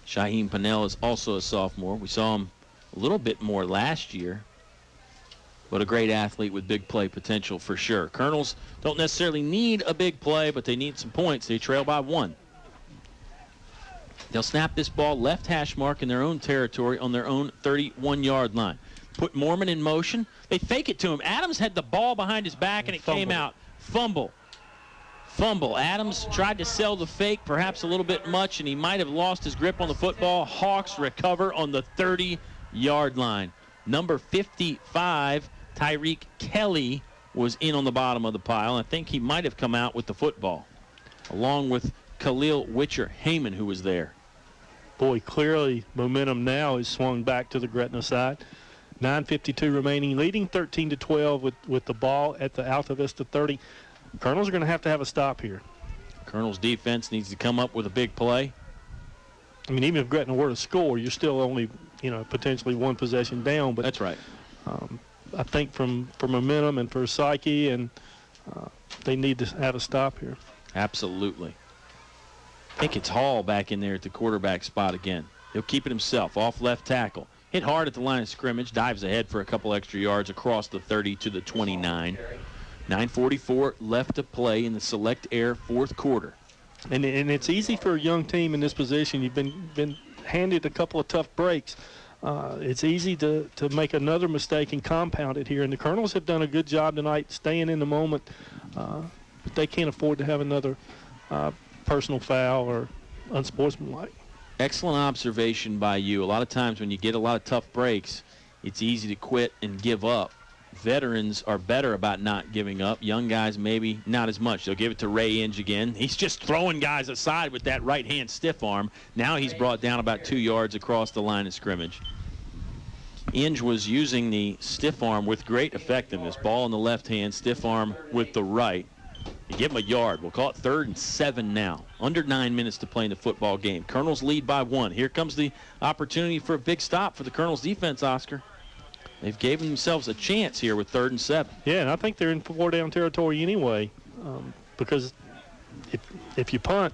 Shaheem Pennell is also a sophomore. We saw him a little bit more last year, but a great athlete with big play potential for sure. Colonels don't necessarily need a big play, but they need some points. They trail by 1. They'll snap this ball left hash mark in their own territory on their own 31-yard line. Put Mormon in motion. They fake it to him. Adams had the ball behind his back, and it came out. Fumble. Adams tried to sell the fake perhaps a little bit much, and he might have lost his grip on the football. Hawks recover on the 30-yard line. Number 55, Tyreek Kelly, was in on the bottom of the pile. I think he might have come out with the football, along with Khalil Witcher-Heyman, who was there. Boy, clearly momentum now is swung back to the Gretna side. 9:52 remaining, leading 13-12 with the ball at the Altavista 30. Colonels are going to have a stop here. Colonels defense needs to come up with a big play. I mean, even if Gretna were to score, you're still only, potentially 1 possession down. But that's right. I think for momentum and for psyche, and they need to have a stop here. Absolutely. I think it's Hall back in there at the quarterback spot again. He'll keep it himself, off left tackle. Hit hard at the line of scrimmage, dives ahead for a couple extra yards across the 30 to the 29. 9:44 left to play in the Select Air fourth quarter. And it's easy for a young team in this position. You've been handed a couple of tough breaks. It's easy to make another mistake and compound it here. And the Colonels have done a good job tonight staying in the moment, but they can't afford to have another personal foul or unsportsmanlike. Excellent observation by you. A lot of times when you get a lot of tough breaks, it's easy to quit and give up. Veterans are better about not giving up. Young guys maybe not as much. They'll give it to Ray Inge again. He's just throwing guys aside with that right-hand stiff arm. Now he's brought down about 2 yards across the line of scrimmage. Inge was using the stiff arm with great effectiveness. Ball in the left hand, stiff arm with the right. You give him a yard. We'll call it 3rd and 7 now. Under 9 minutes to play in the football game. Colonels lead by 1. Here comes the opportunity for a big stop for the Colonels defense, Oscar. They've given themselves a chance here with 3rd and 7. Yeah, and I think they're in 4-down territory anyway, because if you punt,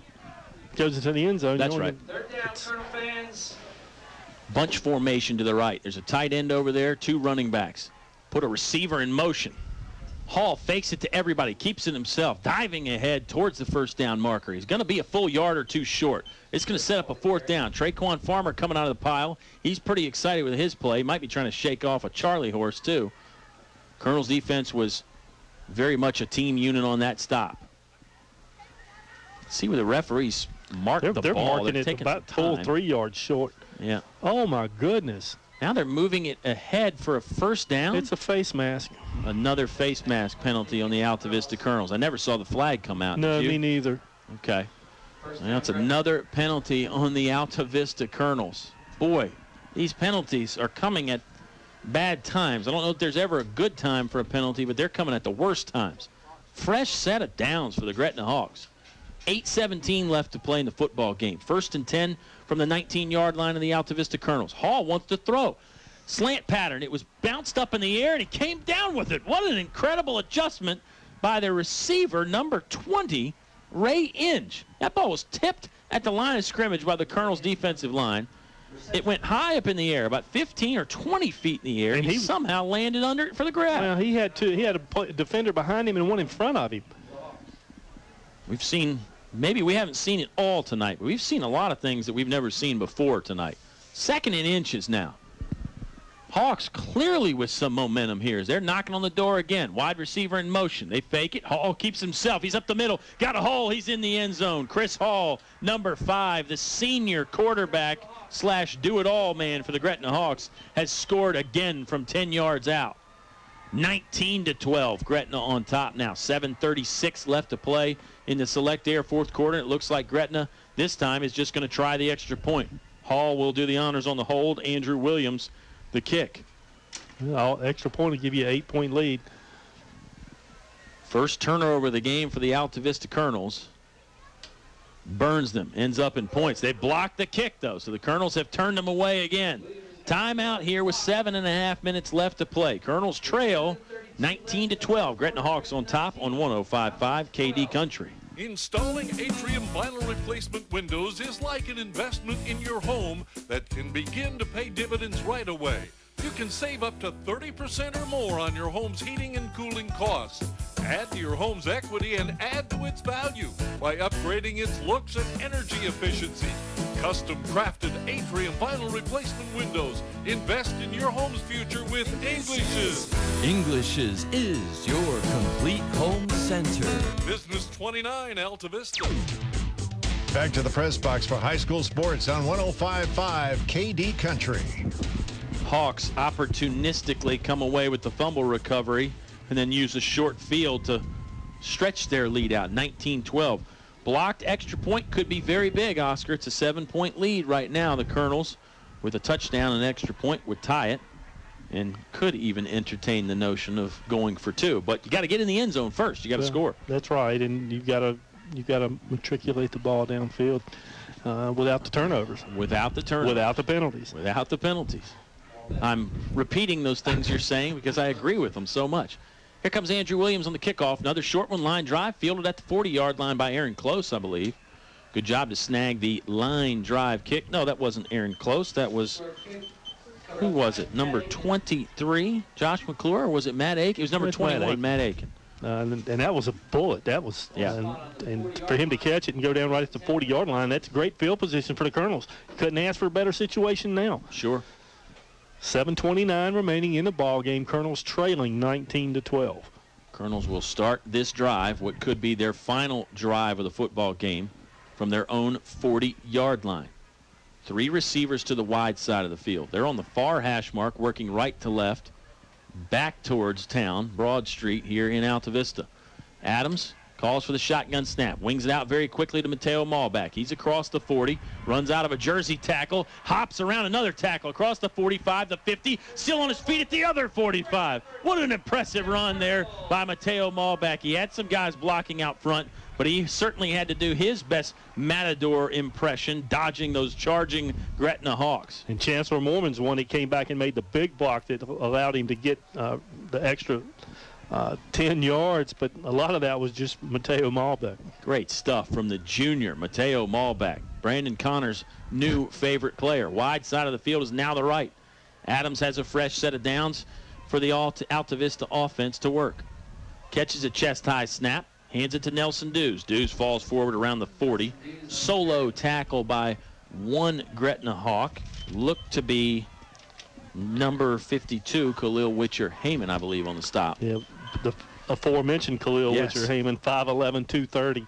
it goes into the end zone. That's right. 3rd down, Colonel fans. Bunch formation to the right. There's a tight end over there, 2 running backs. Put a receiver in motion. Hall fakes it to everybody, keeps it himself, diving ahead towards the first down marker. He's going to be a full yard or 2 short. It's going to set up a 4th down. Traquan Farmer coming out of the pile. He's pretty excited with his play. Might be trying to shake off a Charlie horse, too. Colonel's defense was very much a team unit on that stop. See where the referees mark the ball. They're marking it about full 3 yards short. Yeah. Oh, my goodness. Now they're moving it ahead for a 1st down. It's a face mask. Another face mask penalty on the Altavista Colonels. I never saw the flag come out. No, did you? Me neither. Okay. Now it's another penalty on the Altavista Colonels. Boy, these penalties are coming at bad times. I don't know if there's ever a good time for a penalty, but they're coming at the worst times. Fresh set of downs for the Gretna Hawks. 8:17 left to play in the football game. 1st and 10 from the 19-yard line of the Altavista Colonels. Hall wants to throw. Slant pattern. It was bounced up in the air, and he came down with it. What an incredible adjustment by the receiver, number 20, Ray Inge. That ball was tipped at the line of scrimmage by the Colonels' defensive line. It went high up in the air, about 15 or 20 feet in the air, and he somehow landed under it for the grab. Well, he had a defender behind him and one in front of him. We've seen maybe we haven't seen it all tonight, but we've seen a lot of things that we've never seen before tonight. 2nd and inches now. Hawks clearly with some momentum here as they're knocking on the door again. Wide receiver in motion. They fake it. Hall keeps himself. He's up the middle. Got a hole. He's in the end zone. Chris Hall, number 5, the senior quarterback / do-it-all man for the Gretna Hawks, has scored again from 10 yards out. 19-12. Gretna on top now. 7:36 left to play in the Select Air 4th quarter. It looks like Gretna this time is just going to try the extra point. Hall will do the honors on the hold. Andrew Williams the kick. Extra point will give you an 8-point lead. First turnover of the game for the Altavista Colonels. Burns them, ends up in points. They blocked the kick, though, so the Colonels have turned them away again. Timeout here with 7.5 minutes left to play. Colonels trail 19-12. Gretna Hawks on top on 105.5 KD Country. Installing Atrium vinyl replacement windows is like an investment in your home that can begin to pay dividends right away. You can save up to 30% or more on your home's heating and cooling costs. Add to your home's equity and add to its value by upgrading its looks and energy efficiency. Custom crafted Atrium vinyl replacement windows. Invest in your home's future with English's. English's is your complete home center. Business 29 Altavista. Back to the press box for high school sports on 105.5 KD Country. Hawks opportunistically come away with the fumble recovery and then use a short field to stretch their lead out, 19-12. Blocked extra point could be very big, Oscar. It's a 7-point lead right now. The Colonels, with a touchdown and extra point, would tie it and could even entertain the notion of going for 2. But you got to get in the end zone first. You got to score. That's right, and you've got to matriculate the ball downfield without the turnovers. Without the turnovers. Without the penalties. Without the penalties. I'm repeating those things you're saying because I agree with them so much. Here comes Andrew Williams on the kickoff. Another short one, line drive, fielded at the 40-yard line by Aaron Close, I believe. Good job to snag the line drive kick. No, that wasn't Aaron Close. That was, who was it? Number 23, Josh McClure, or was it Matt Aiken? It was number 21, Matt Aiken. And that was a bullet. That was, yeah. And for him to catch it and go down right at the 40-yard line, that's great field position for the Colonels. Couldn't ask for a better situation now. Sure. 7:29 remaining in the ball game. Colonels trailing 19-12. Colonels will start this drive, what could be their final drive of the football game, from their own 40-yard line. 3 receivers to the wide side of the field. They're on the far hash mark, working right to left, back towards town, Broad Street here in Altavista. Adams calls for the shotgun snap, wings it out very quickly to Mateo Malback. He's across the 40, runs out of a jersey tackle, hops around another tackle across the 45, the 50, still on his feet at the other 45. What an impressive run there by Mateo Malback. He had some guys blocking out front, but he certainly had to do his best Matador impression, dodging those charging Gretna Hawks. And Chancellor Mormon's one, he came back and made the big block that allowed him to get the extra 10 yards, but a lot of that was just Mateo Malback. Great stuff from the junior, Mateo Malback. Brandon Connor's new favorite player. Wide side of the field is now the right. Adams has a fresh set of downs for the Altavista offense to work. Catches a chest-high snap, hands it to Nelson Dews. Dews falls forward around the 40. Solo tackle by one Gretna Hawk. Looked to be number 52, Khalil Witcher-Heyman, I believe, on the stop. Yeah, the aforementioned Khalil Witcher-Heyman, 5'11", 230.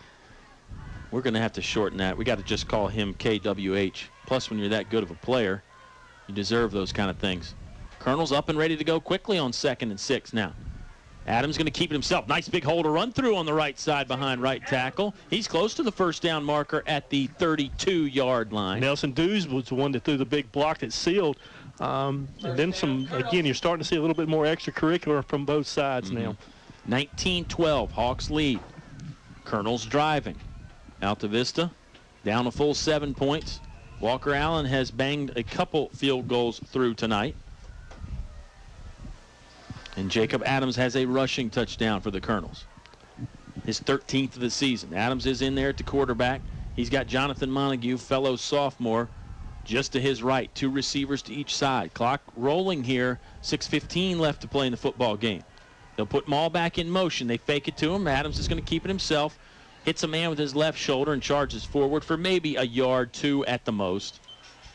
We're going to have to shorten that. We got to just call him KWH. Plus, when you're that good of a player, you deserve those kind of things. Colonel's up and ready to go quickly on 2nd and 6 now. Adams going to keep it himself. Nice big hole to run through on the right side behind right tackle. He's close to the first down marker at the 32-yard line. Nelson Dews was the one that threw the big block that sealed. And then some, again, you're starting to see a little bit more extracurricular from both sides now. 19-12, Hawks lead. Colonel's driving. Altavista down a full 7 points. Walker Allen has banged a couple field goals through tonight. And Jacob Adams has a rushing touchdown for the Colonels. His 13th of the season. Adams is in there at the quarterback. He's got Jonathan Montague, fellow sophomore, just to his right. 2 receivers to each side. Clock rolling here. 6:15 left to play in the football game. They'll put Malback in motion. They fake it to him. Adams is going to keep it himself. hits a man with his left shoulder and charges forward for maybe a yard, 2 at the most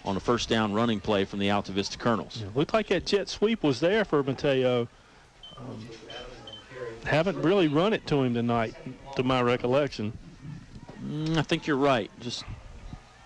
on a first down running play from the Altavista Colonels. Yeah, looked like that jet sweep was there for Mateo. Haven't really run it to him tonight, to my recollection. I think you're right. Just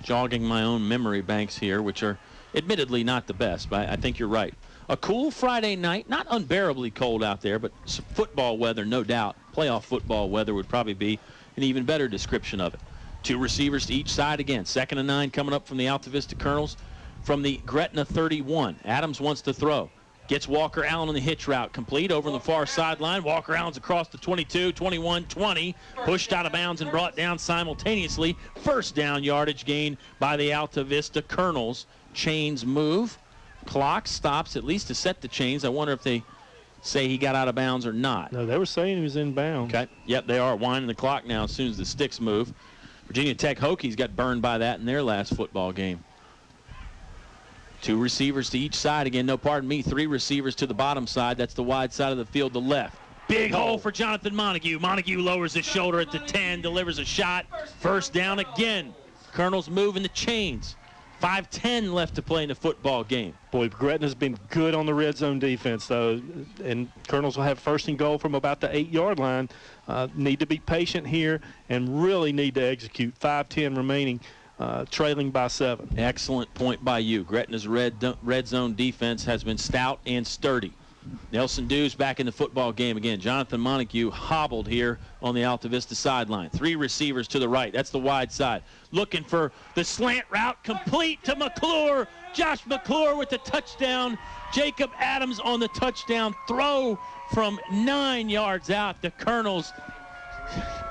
jogging my own memory banks here, which are admittedly not the best, but I think you're right. A cool Friday night, not unbearably cold out there, but some football weather, no doubt. Playoff football weather would probably be an even better description of it. 2 receivers to each side again. 2nd and 9 coming up from the Altavista Colonels from the Gretna 31. Adams wants to throw. Gets Walker Allen on the hitch route. Complete over on the far sideline. Walker Allen's across the 22, 21, 20. Pushed out of bounds and brought down simultaneously. First down yardage gain by the Altavista Colonels. Chains move. Clock stops at least to set the chains. I wonder if they say he got out of bounds or not. No, they were saying he was in bounds. Okay. Yep, they are winding the clock now as soon as the sticks move. Virginia Tech Hokies got burned by that in their last football game. 2 receivers to each side. Again, no, pardon me, 3 receivers to the bottom side. That's the wide side of the field, the left. Big hole for Jonathan Montague. Montague lowers his shoulder at the 10, delivers a shot. First down again. Colonels moving the chains. 5:10 left to play in the football game. Boy, Gretna's been good on the red zone defense, though, and Colonels will have first and goal from about the 8-yard line. Need to be patient here and really need to execute. 5:10 remaining, trailing by 7. Excellent point by you. Gretna's red zone defense has been stout and sturdy. Nelson Dews back in the football game again. Jonathan Montague hobbled here on the Altavista sideline. 3 receivers to the right. That's the wide side. Looking for the slant route complete to McClure. Josh McClure with the touchdown. Jacob Adams on the touchdown throw from 9 yards out. The Colonels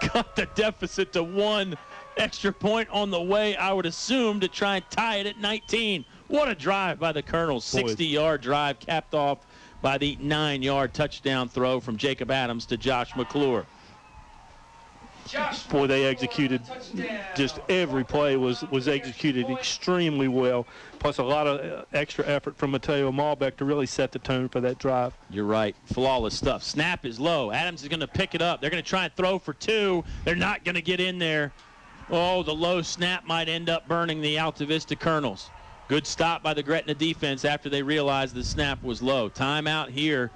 cut the deficit to 1 extra point on the way, I would assume, to try and tie it at 19. What a drive by the Colonels. 60-yard drive capped off by the 9-yard touchdown throw from Jacob Adams to Josh McClure. Boy, they executed, just every play was executed extremely well, plus a lot of extra effort from Mateo Malbec to really set the tone for that drive. You're right. Flawless stuff. Snap is low. Adams is going to pick it up. They're going to try and throw for 2. They're not going to get in there. Oh, the low snap might end up burning the Altavista Colonels. Good stop by the Gretna defense after they realized the snap was low. Timeout here.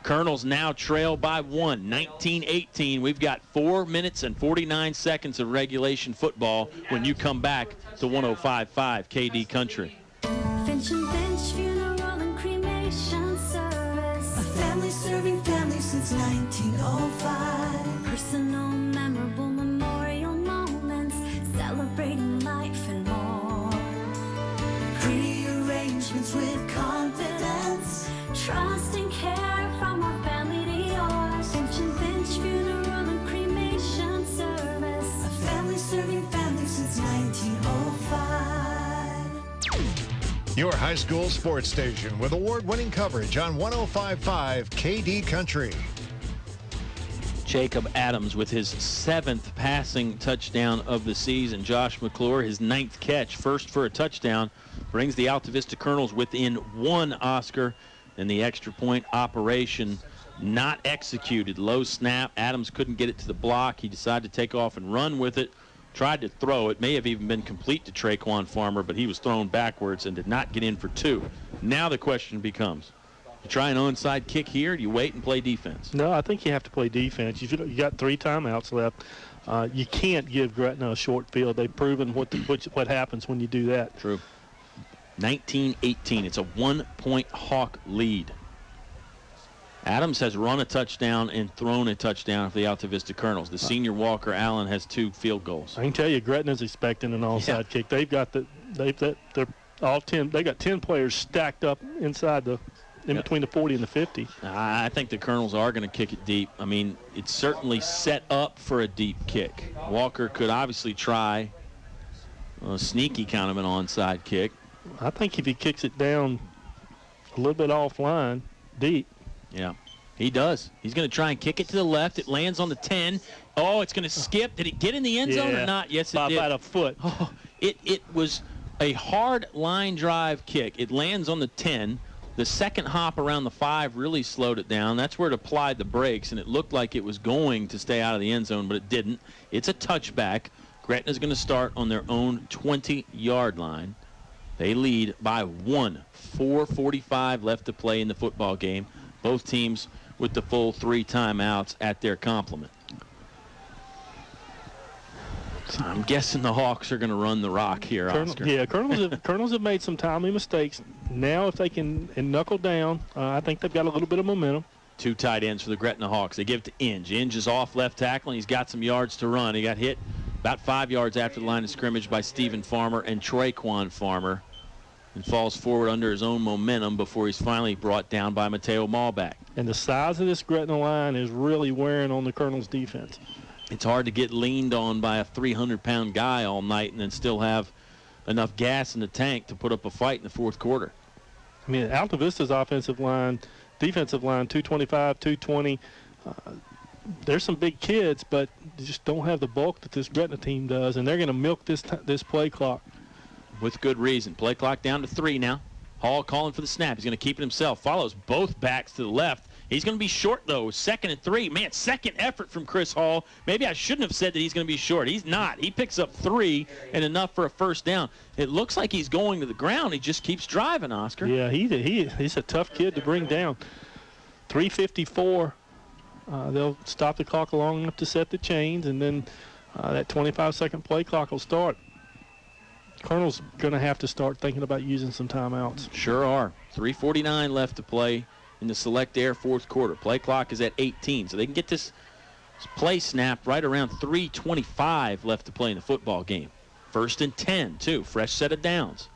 Colonels now trail by 1, 19-18. We've got 4 minutes and 49 seconds of regulation football when you come back to 105.5 KD Country. Finch and Finch Funeral and Cremation Service. A family serving family since 1905. Personal, memorable memorial moments, celebrating life and more. Pre-arrangements with confidence, trust and care from our family to yours. Finch and Finch Funeral and Cremation Service. A family serving family since 1905. Your high school sports station with award-winning coverage on 105.5 KD Country. Jacob Adams with his 7th passing touchdown of the season. Josh McClure, his 9th catch, first for a touchdown, brings the Altavista Colonels within 1, Oscar, and the extra point operation not executed. Low snap. Adams couldn't get it to the block. He decided to take off and run with it. Tried to throw. It may have even been complete to Traquan Farmer, but he was thrown backwards and did not get in for 2. Now the question becomes, you try an onside kick here, do you wait and play defense? No, I think you have to play defense. You got 3 timeouts left. You can't give Gretna a short field. They've proven what happens when you do that. True. 19-18. It's a 1-point Hawk lead. Adams has run a touchdown and thrown a touchdown for the Altavista Colonels. The senior Walker Allen has 2 field goals. I can tell you, Gretna's expecting an onside kick. They've got they're all 10. They got 10 players stacked up inside between the 40 and the 50. I think the Colonels are going to kick it deep. I mean, it's certainly set up for a deep kick. Walker could obviously try a sneaky kind of an onside kick. I think if he kicks it down a little bit offline, deep. Yeah, he does. He's going to try and kick it to the left. It lands on the 10. Oh, it's going to skip. Did it get in the end zone or not? Yes, it did. By about a foot. Oh, it was a hard line drive kick. It lands on the 10. The second hop around the 5 really slowed it down. That's where it applied the brakes, and it looked like it was going to stay out of the end zone, but it didn't. It's a touchback. Gretna's going to start on their own 20-yard line. They lead by 1. 4:45 left to play in the football game. Both teams with the full 3 timeouts at their complement. So I'm guessing the Hawks are going to run the rock here, Oscar. Yeah, Colonels have made some timely mistakes. Now if they can knuckle down, I think they've got a little bit of momentum. 2 tight ends for the Gretna Hawks. They give it to Inge. Inge is off left tackle, and he's got some yards to run. He got hit about 5 yards after the line of scrimmage by Stephen Farmer and Traquan Farmer, and falls forward under his own momentum before he's finally brought down by Mateo Malback. And the size of this Gretna line is really wearing on the Colonels' defense. It's hard to get leaned on by a 300-pound guy all night and then still have enough gas in the tank to put up a fight in the fourth quarter. I mean, Altavista's defensive line, 225, 220. There's some big kids, but they just don't have the bulk that this Gretna team does, and they're going to milk this play clock. With good reason. Play clock down to 3 now. Hall calling for the snap. He's going to keep it himself. Follows both backs to the left. He's going to be short, though. 2nd and 3. Man, second effort from Chris Hall. Maybe I shouldn't have said that he's going to be short. He's not. He picks up 3 and enough for a first down. It looks like he's going to the ground. He just keeps driving, Oscar. Yeah, he's a tough kid to bring down. 3:54. They'll stop the clock long enough to set the chains, and then that 25-second play clock will start. Colonel's going to have to start thinking about using some timeouts. Sure are. 3:49 left to play in the Select Air fourth quarter. Play clock is at 18, so they can get this play snapped right around 3:25 left to play in the football game. 1st and 10, too. Fresh set of downs.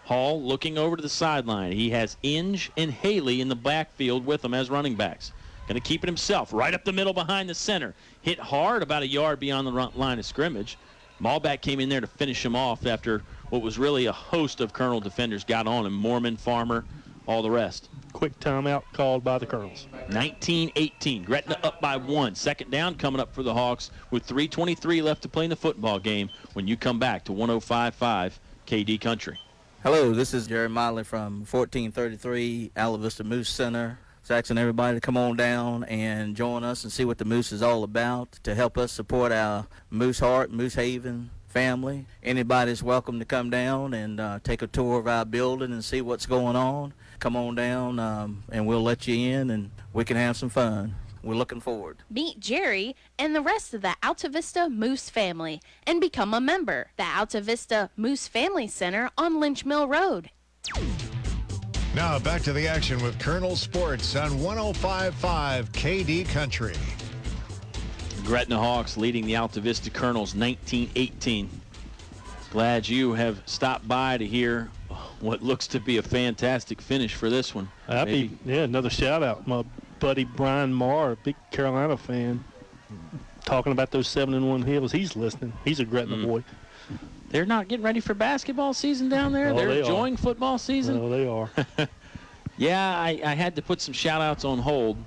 Hall looking over to the sideline. He has Inge and Haley in the backfield with him as running backs. Going to keep it himself right up the middle behind the center. Hit hard about a yard beyond the line of scrimmage. Malback came in there to finish him off after what was really a host of Colonel defenders got on him. Mormon, Farmer, all the rest. Quick timeout called by the Colonels. 19-18. Gretna up by 1. Second down coming up for the Hawks with 3:23 left to play in the football game when you come back to 105.5 KD Country. Hello, this is Jerry Miley from 1433 Altavista Moose Center. Asking everybody to come on down and join us and see what the Moose is all about to help us support our Moose Heart, Moose Haven family. Anybody's welcome to come down and take a tour of our building and see what's going on. Come on down and we'll let you in and we can have some fun. We're looking forward. Meet Jerry and the rest of the Altavista Moose family and become a member. The Altavista Moose Family Center on Lynch Mill Road. Now back to the action with Colonel Sports on 105.5 KD Country. Gretna Hawks leading the Altavista Colonels 19-18. Glad you have stopped by to hear what looks to be a fantastic finish for this one. Another shout out. My buddy Brian Marr, a big Carolina fan, talking about those 7-1 Hills. He's listening. He's a Gretna boy. They're not getting ready for basketball season down there. They're enjoying football season. Oh, they are. Yeah, I had to put some shout-outs on hold.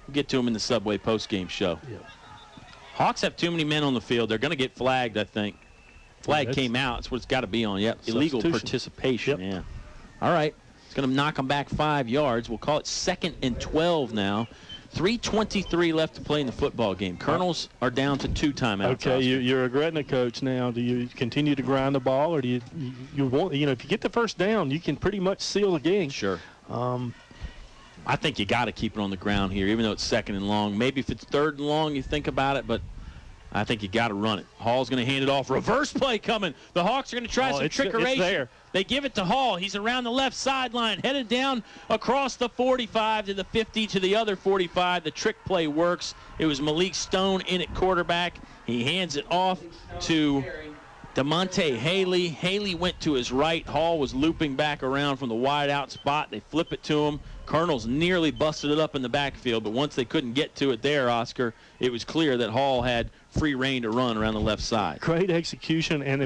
We'll get to them in the Subway postgame show. Yeah. Hawks have too many men on the field. They're going to get flagged, I think. Flag came out. That's what it's got to be on. Yep, illegal participation. Yep. Yeah. All right. It's going to knock them back 5 yards. We'll call it 2nd and 12 now. 3:23 left to play in the football game. Colonels are down to 2 timeouts. Okay, you're a Gretna coach now. Do you continue to grind the ball, or do you want, if you get the first down, you can pretty much seal the game? Sure. I think you got to keep it on the ground here, even though it's 2nd and long. Maybe if it's 3rd and long, you think about it, but I think you got to run it. Hall's going to hand it off. Reverse play coming. The Hawks are going to try some trickery. It's there. They give it to Hall. He's around the left sideline, headed down across the 45 to the 50 to the other 45. The trick play works. It was Malik Stone in at quarterback. He hands it off to DeMonte Haley. Haley went to his right. Hall was looping back around from the wide out spot. They flip it to him. Colonels nearly busted it up in the backfield, but once they couldn't get to it there, Oscar, it was clear that Hall had free reign to run around the left side. Great execution, and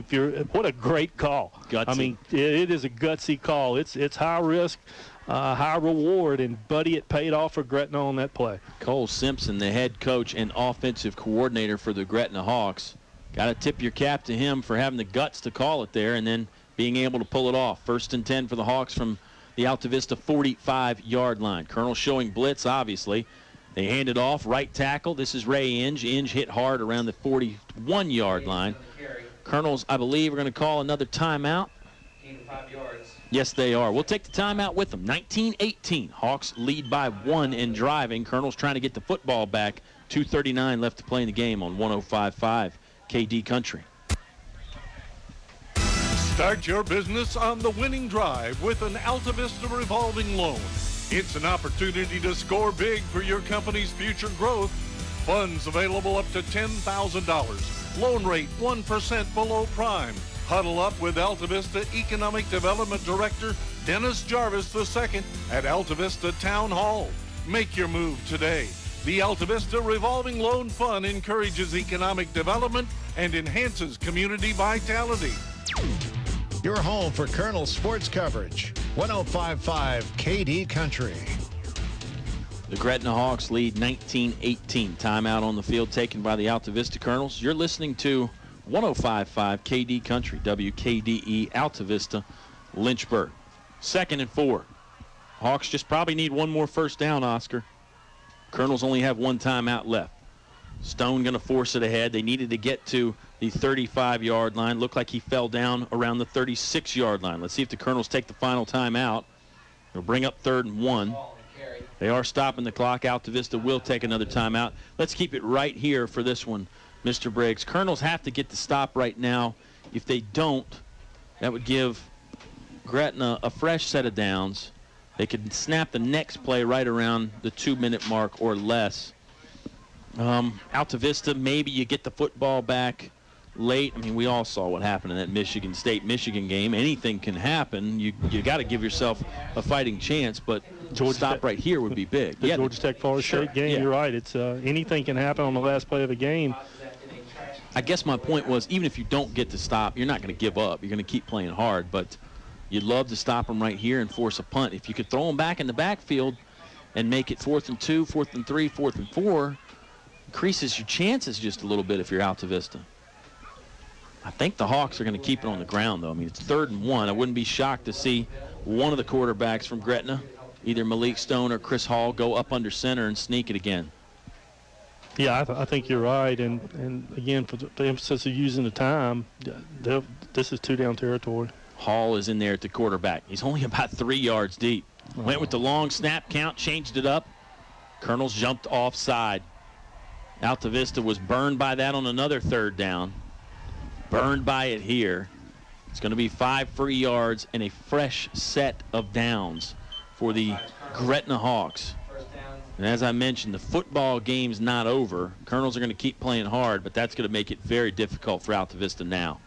what a great call. Gutsy. I mean, it is a gutsy call. It's high risk, high reward, and buddy, it paid off for Gretna on that play. Cole Simpson, the head coach and offensive coordinator for the Gretna Hawks. Got to tip your cap to him for having the guts to call it there and then being able to pull it off. 1st and 10 for the Hawks from the Altavista 45-yard line. Colonels showing blitz, obviously. They hand it off, right tackle. This is Ray Inge. Inge hit hard around the 41-yard line. Colonels, I believe, are going to call another timeout. 5 yards. Yes, they are. We'll take the timeout with them. 19-18. Hawks lead by 1 in driving. Colonels trying to get the football back. 2:39 left to play in the game on 105.5 KD Country. Start your business on the winning drive with an Altavista revolving loan. It's an opportunity to score big for your company's future growth. Funds available up to $10,000. Loan rate 1% below prime. Huddle up with Altavista Economic Development Director Dennis Jarvis II at Altavista Town Hall. Make your move today. The Altavista Revolving Loan Fund encourages economic development and enhances community vitality. Your home for Colonel sports coverage. 105.5 KD Country. The Gretna Hawks lead 19-18. Timeout on the field taken by the Altavista Colonels. You're listening to 105.5 KD Country, WKDE Altavista, Lynchburg. 2nd and 4. Hawks just probably need one more first down, Oscar. Colonels only have one timeout left. Stone going to force it ahead. They needed to get to the 35-yard line. Looked like he fell down around the 36-yard line. Let's see if the Colonels take the final timeout. They'll bring up 3rd and 1. They are stopping the clock. Altavista will take another timeout. Let's keep it right here for this one, Mr. Briggs. Colonels have to get the stop right now. If they don't, that would give Gretna a fresh set of downs. They could snap the next play right around the 2-minute mark or less. Altavista, maybe you get the football back late. I mean, we all saw what happened in that Michigan State-Michigan game. Anything can happen. You got to give yourself a fighting chance, but stop right here would be big. The Georgia Tech Florida State game, you're right. It's anything can happen on the last play of the game. I guess my point was, even if you don't get to stop, you're not going to give up. You're going to keep playing hard, but you'd love to stop them right here and force a punt. If you could throw them back in the backfield and make it 4th and 2, 4th and 3, 4th and 4, increases your chances just a little bit if you're Altavista. I think the Hawks are going to keep it on the ground, though. I mean, it's 3rd and 1. I wouldn't be shocked to see one of the quarterbacks from Gretna, either Malik Stone or Chris Hall, go up under center and sneak it again. Yeah, I think you're right. And again, for the emphasis of using the time, this is 2-down territory. Hall is in there at the quarterback. He's only about 3 yards deep. Went with the long snap count, changed it up. Colonels jumped offside. Altavista was burned by that on another 3rd down. Burned by it here. It's going to be 5 free yards and a fresh set of downs for the Gretna Hawks. And as I mentioned, the football game's not over. Colonels are going to keep playing hard, but that's going to make it very difficult for Altavista now.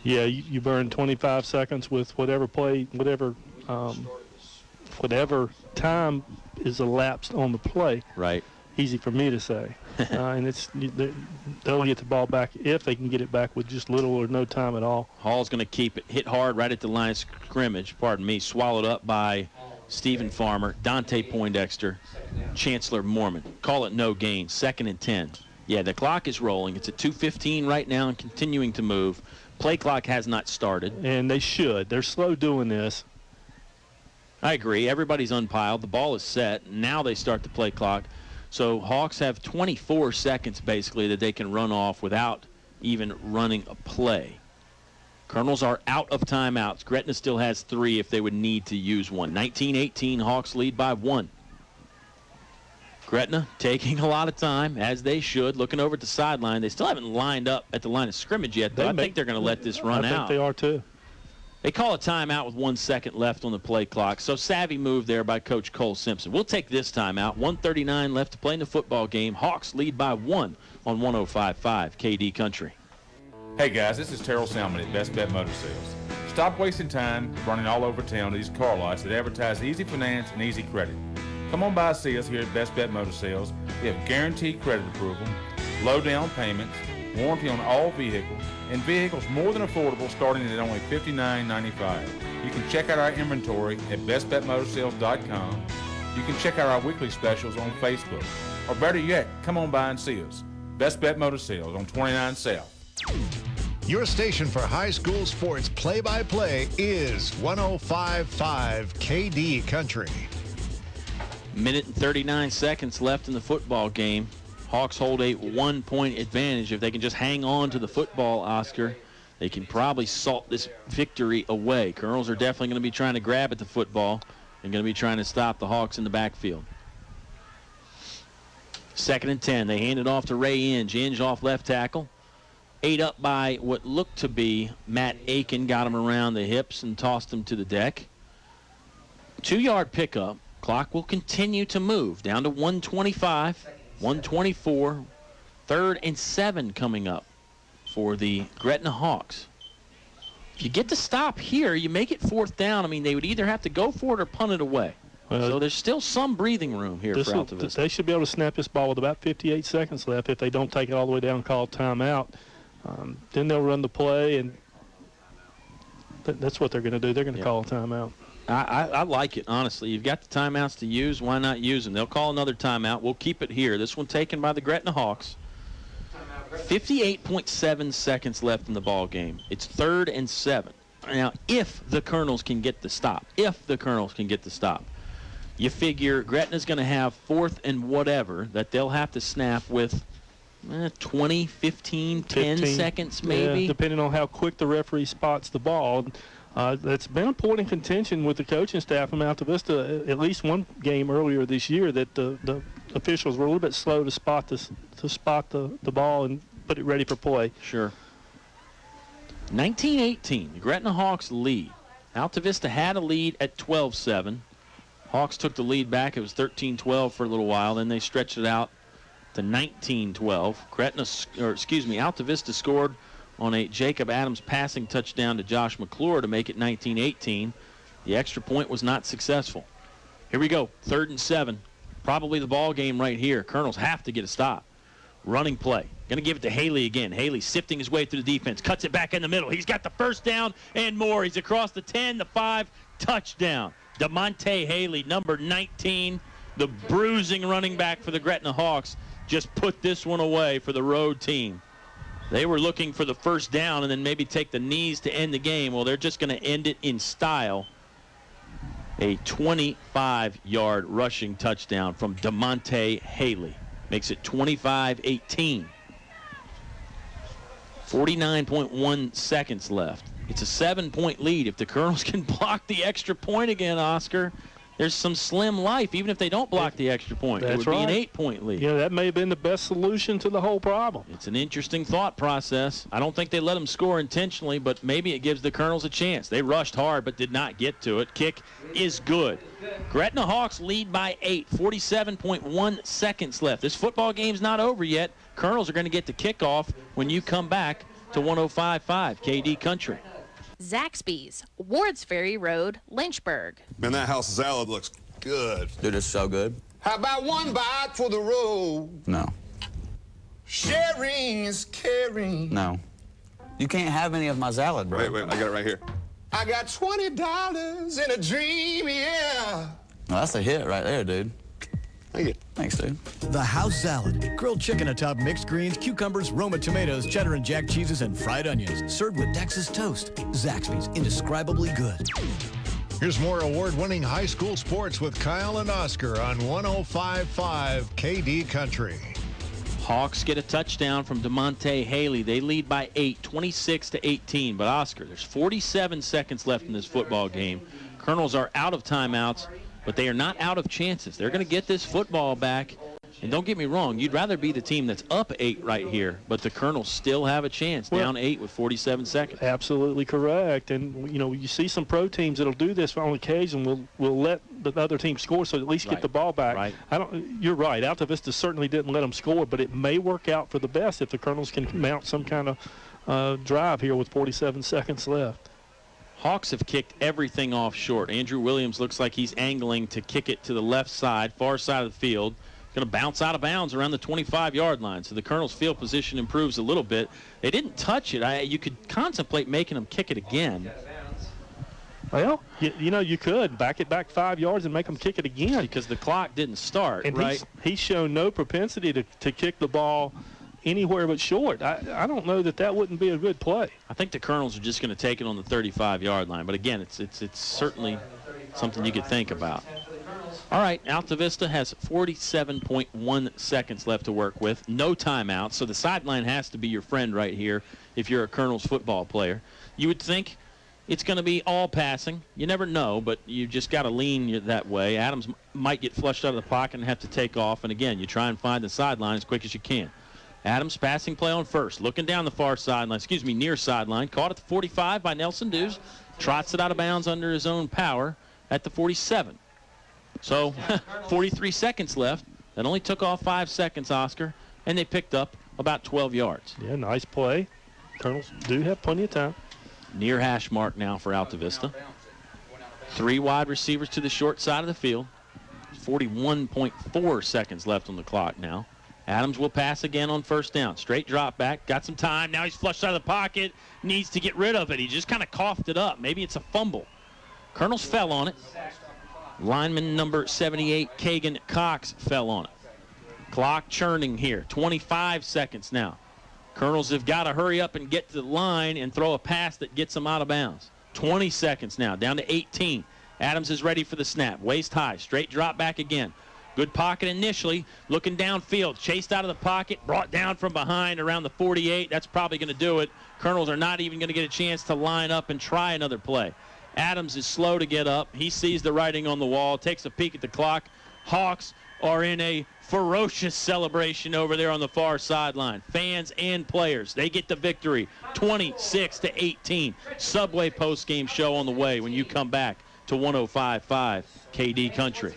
Yeah, you burn 25 seconds with whatever play, whatever time is elapsed on the play. Right. Easy for me to say. And they'll get the ball back if they can get it back with just little or no time at all. Hall's going to keep it hit hard right at the line of scrimmage, swallowed up by Stephen Farmer, Dante Poindexter, Chancellor Mormon. Call it no gain, 2nd and 10. Yeah, the clock is rolling. It's at 2:15 right now and continuing to move. Play clock has not started. And they should. They're slow doing this. I agree. Everybody's unpiled. The ball is set. Now they start the play clock. So Hawks have 24 seconds, basically, that they can run off without even running a play. Colonels are out of timeouts. Gretna still has 3 if they would need to use one. 19-18, Hawks lead by 1. Gretna taking a lot of time, as they should, looking over at the sideline. They still haven't lined up at the line of scrimmage yet, though. I think they're going to let this run out. I think they are, too. They call a timeout with 1 second left on the play clock. So savvy move there by Coach Cole Simpson. We'll take this timeout. 1:39 left to play in the football game. Hawks lead by 1 on 105.5 KD Country. Hey guys, this is Terrell Salmon at Best Bet Motor Sales. Stop wasting time running all over town to these car lots that advertise easy finance and easy credit. Come on by and see us here at Best Bet Motor Sales. We have guaranteed credit approval, low down payments, warranty on all vehicles, and vehicles more than affordable starting at only $59.95. You can check out our inventory at bestbetmotorsales.com. You can check out our weekly specials on Facebook. Or better yet, come on by and see us. Best Bet Motor Sales on 29 South. Your station for high school sports play-by-play is 105.5 KD Country. Minute and 39 seconds left in the football game. Hawks hold a 1-point advantage. If they can just hang on to the football, Oscar, they can probably salt this victory away. Colonels are definitely going to be trying to grab at the football and going to be trying to stop the Hawks in the backfield. 2nd and 10. They hand it off to Ray Inge. Inge off left tackle. 8 up by what looked to be Matt Aiken. Got him around the hips and tossed him to the deck. 2-yard pickup. Clock will continue to move down to 125, 124. 3rd and 7 coming up for the Gretna Hawks. If you get to stop here, you make it 4th down. I mean, they would either have to go for it or punt it away. So there's still some breathing room here for Altavista. They should be able to snap this ball with about 58 seconds left if they don't take it all the way down and call timeout. Then they'll run the play, and that's what they're going to do. They're going to call a timeout. I like it, honestly. You've got the timeouts to use. Why not use them? They'll call another timeout. We'll keep it here. This one taken by the Gretna Hawks. 58.7 seconds left in the ball game. It's 3rd and 7. Now, if the Colonels can get the stop, you figure Gretna's going to have 4th and whatever that they'll have to snap with 20, 15, 10 seconds maybe. Yeah, depending on how quick the referee spots the ball. That's been a point in contention with the coaching staff from Altavista. At least one game earlier this year that the officials were a little bit slow to spot the ball and put it ready for play. Sure. 19-18, the Gretna Hawks lead. Altavista had a lead at 12-7. Hawks took the lead back. It was 13-12 for a little while. Then they stretched it out to 19-12. Altavista scored on a Jacob Adams passing touchdown to Josh McClure to make it 19-18. The extra point was not successful. Here we go, 3rd and 7. Probably the ball game right here. Colonels have to get a stop. Running play. Going to give it to Haley again. Haley sifting his way through the defense. Cuts it back in the middle. He's got the 1st down and more. He's across the 10, the 5, touchdown. DeMonte Haley, number 19, the bruising running back for the Gretna Hawks, just put this one away for the road team. They were looking for the 1st down and then maybe take the knees to end the game. Well, they're just going to end it in style. A 25-yard rushing touchdown from DeMonte Haley. Makes it 25-18. 49.1 seconds left. It's a 7-point lead. If the Colonels can block the extra point again, Oscar, there's some slim life, even if they don't block the extra point. It would be an 8-point lead. Yeah, that may have been the best solution to the whole problem. It's an interesting thought process. I don't think they let them score intentionally, but maybe it gives the Colonels a chance. They rushed hard but did not get to it. Kick is good. Gretna Hawks lead by 8, 47.1 seconds left. This football game's not over yet. Colonels are going to get the kickoff when you come back to 105.5 KD Country. Zaxby's, Wards Ferry Road, Lynchburg. Man, that house salad looks good. Dude, it's so good. How about one bite for the road? No. Sharing is caring. No. You can't have any of my salad, bro. Wait, I got it right here. I got $20 in a dream, yeah. Well, that's a hit right there, dude. Thank you. Thanks, dude. The house salad. Grilled chicken atop mixed greens, cucumbers, Roma tomatoes, cheddar and jack cheeses, and fried onions. Served with Texas toast. Zaxby's, indescribably good. Here's more award-winning high school sports with Kyle and Oscar on 105.5 KD Country. Hawks get a touchdown from DeMonte Haley. They lead by 8, 26-18. But Oscar, there's 47 seconds left in this football game. Colonels are out of timeouts, but they are not out of chances. They're going to get this football back. And don't get me wrong, you'd rather be the team that's up 8 right here, but the Colonels still have a chance, down 8 with 47 seconds. Absolutely correct. And, you know, you see some pro teams that'll do this on occasion. Will let the other team score so at least get the ball back. Right. You're right. Altavista certainly didn't let them score, but it may work out for the best if the Colonels can mount some kind of drive here with 47 seconds left. Hawks have kicked everything off short. Andrew Williams looks like he's angling to kick it to the left side, far side of the field. Going to bounce out of bounds around the 25-yard line. So the Colonels' field position improves a little bit. They didn't touch it. You could contemplate making them kick it again. Well, you know, you could back it back 5 yards and make them kick it again. Because the clock didn't start, and right? He's shown no propensity to kick the ball anywhere but short. I don't know that wouldn't be a good play. I think the Colonels are just going to take it on the 35-yard line. But again, it's certainly something you could think about. All right, Altavista has 47.1 seconds left to work with. No timeouts, so the sideline has to be your friend right here if you're a Colonels football player. You would think it's going to be all passing. You never know, but you just got to lean that way. Adams might get flushed out of the pocket and have to take off. And again, you try and find the sideline as quick as you can. Adams passing play on first, looking down the far sideline, near sideline. Caught at the 45 by Nelson Dews. Trots it out of bounds under his own power at the 47. So 43 seconds left. That only took off 5 seconds, Oscar, and they picked up about 12 yards. Yeah, nice play. Colonels do have plenty of time. Near hash mark now for Altavista. 3 wide receivers to the short side of the field. 41.4 seconds left on the clock now. Adams will pass again on first down. Straight drop back. Got some time. Now he's flushed out of the pocket. Needs to get rid of it. He just kind of coughed it up. Maybe it's a fumble. Colonels fell on it. Lineman number 78, Kagan Cox, fell on it. Clock churning here. 25 seconds now. Colonels have got to hurry up and get to the line and throw a pass that gets them out of bounds. 20 seconds now, down to 18. Adams is ready for the snap. Waist high, straight drop back again. Good pocket initially, looking downfield. Chased out of the pocket, brought down from behind around the 48. That's probably going to do it. Colonels are not even going to get a chance to line up and try another play. Adams is slow to get up. He sees the writing on the wall, takes a peek at the clock. Hawks are in a ferocious celebration over there on the far sideline. Fans and players, they get the victory, 26-18. Subway postgame show on the way when you come back to 105.5 KD Country.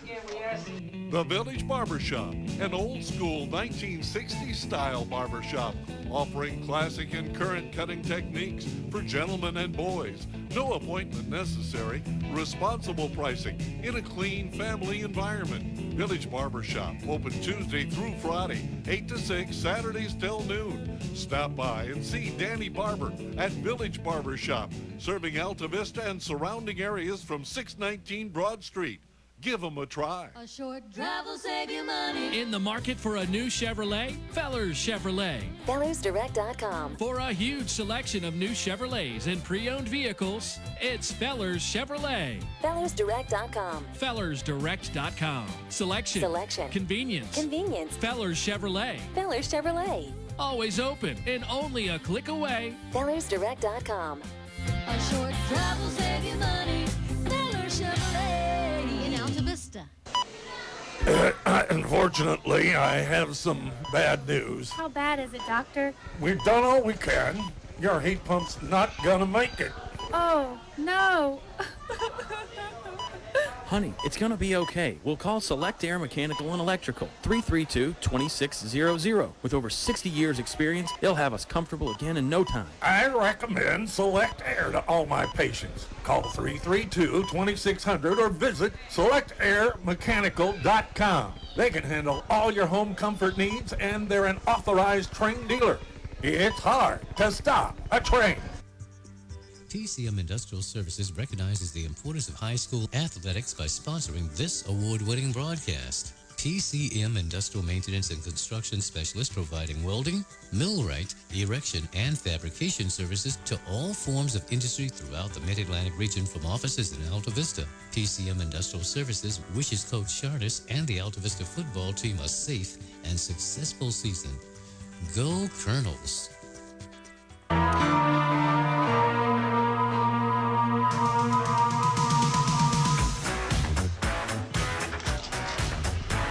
The Village Barbershop, an old-school 1960s-style barbershop, offering classic and current cutting techniques for gentlemen and boys. No appointment necessary. Responsible pricing in a clean family environment. Village Barbershop, open Tuesday through Friday, 8 to 6, Saturdays till noon. Stop by and see Danny Barber at Village Barbershop, serving Altavista and surrounding areas from 619 Broad Street. Give them a try. A short drive will save you money. In the market for a new Chevrolet? Fellers Chevrolet. FellersDirect.com. For a huge selection of new Chevrolets and pre-owned vehicles, it's Fellers Chevrolet. FellersDirect.com. FellersDirect.com. Selection. Convenience. Fellers Chevrolet. Fellers Chevrolet. Always open and only a click away. FellersDirect.com. A short drive will save you money. Fellers Chevrolet in Altavista. Unfortunately, I have some bad news. How bad is it, Doctor? We've done all we can. Your heat pump's not gonna make it. Oh, no. Honey, it's going to be okay. We'll call Select Air Mechanical and Electrical, 332-2600. With over 60 years experience, they'll have us comfortable again in no time. I recommend Select Air to all my patients. Call 332-2600 or visit selectairmechanical.com. They can handle all your home comfort needs, and they're an authorized trained dealer. It's hard to stop a train. PCM Industrial Services recognizes the importance of high school athletics by sponsoring this award-winning broadcast. PCM Industrial Maintenance and Construction Specialist providing welding, millwright, erection, and fabrication services to all forms of industry throughout the Mid-Atlantic region from offices in Altavista. PCM Industrial Services wishes Coach Chartis and the Altavista football team a safe and successful season. Go Colonels!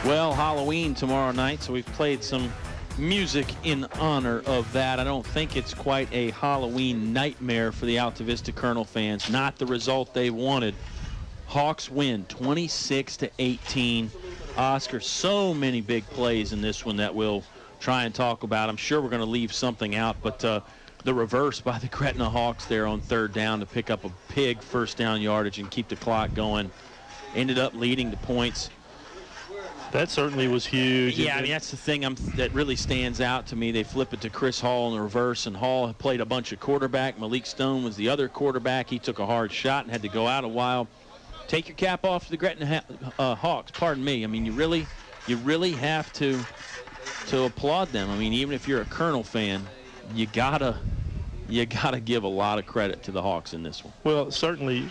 Well, Halloween tomorrow night, so we've played some music in honor of that. I don't think it's quite a Halloween nightmare for the Altavista Colonel fans. Not the result they wanted. Hawks win 26-18. Oscar, so many big plays in this one that we'll try and talk about. I'm sure we're going to leave something out, but the reverse by the Gretna Hawks there on third down to pick up a big first down yardage and keep the clock going. Ended up leading the points. That certainly was huge. Yeah, I mean, that's the thing that really stands out to me. They flip it to Chris Hall in the reverse, and Hall played a bunch of quarterback. Malik Stone was the other quarterback. He took a hard shot and had to go out a while. Take your cap off to the Gretna Hawks. Pardon me. I mean, you really have to to applaud them. I mean, even if you're a Colonel fan, you gotta give a lot of credit to the Hawks in this one. Well, certainly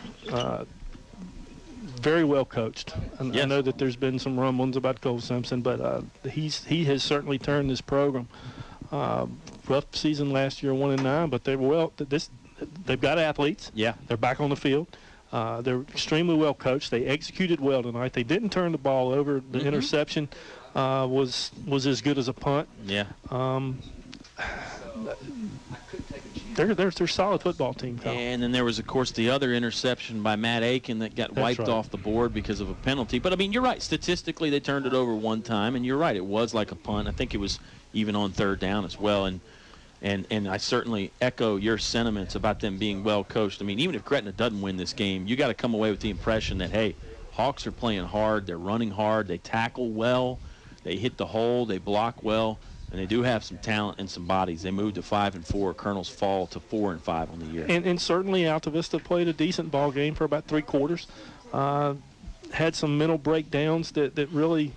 very well coached. Yes. I know that there's been some rumblings about Cole Simpson, but he has certainly turned this program. Rough season last year, 1-9, but they've got athletes. Yeah. They're back on the field. They're extremely well coached. They executed well tonight. They didn't turn the ball over. The interception was as good as a punt. Yeah. They're a solid football team, Kyle. And then there was, of course, the other interception by Matt Aiken that got wiped off the board because of a penalty. But, I mean, you're right. Statistically, they turned it over one time, and you're right. It was like a punt. I think it was even on third down as well. And I certainly echo your sentiments about them being well coached. I mean, even if Gretna doesn't win this game, you got to come away with the impression that, hey, Hawks are playing hard. They're running hard. They tackle well. They hit the hole. They block well. And they do have some talent and some bodies. They moved to 5-4. Colonels fall to 4-5 on the year. And certainly Altavista played a decent ball game for about 3 quarters. Had some mental breakdowns that really,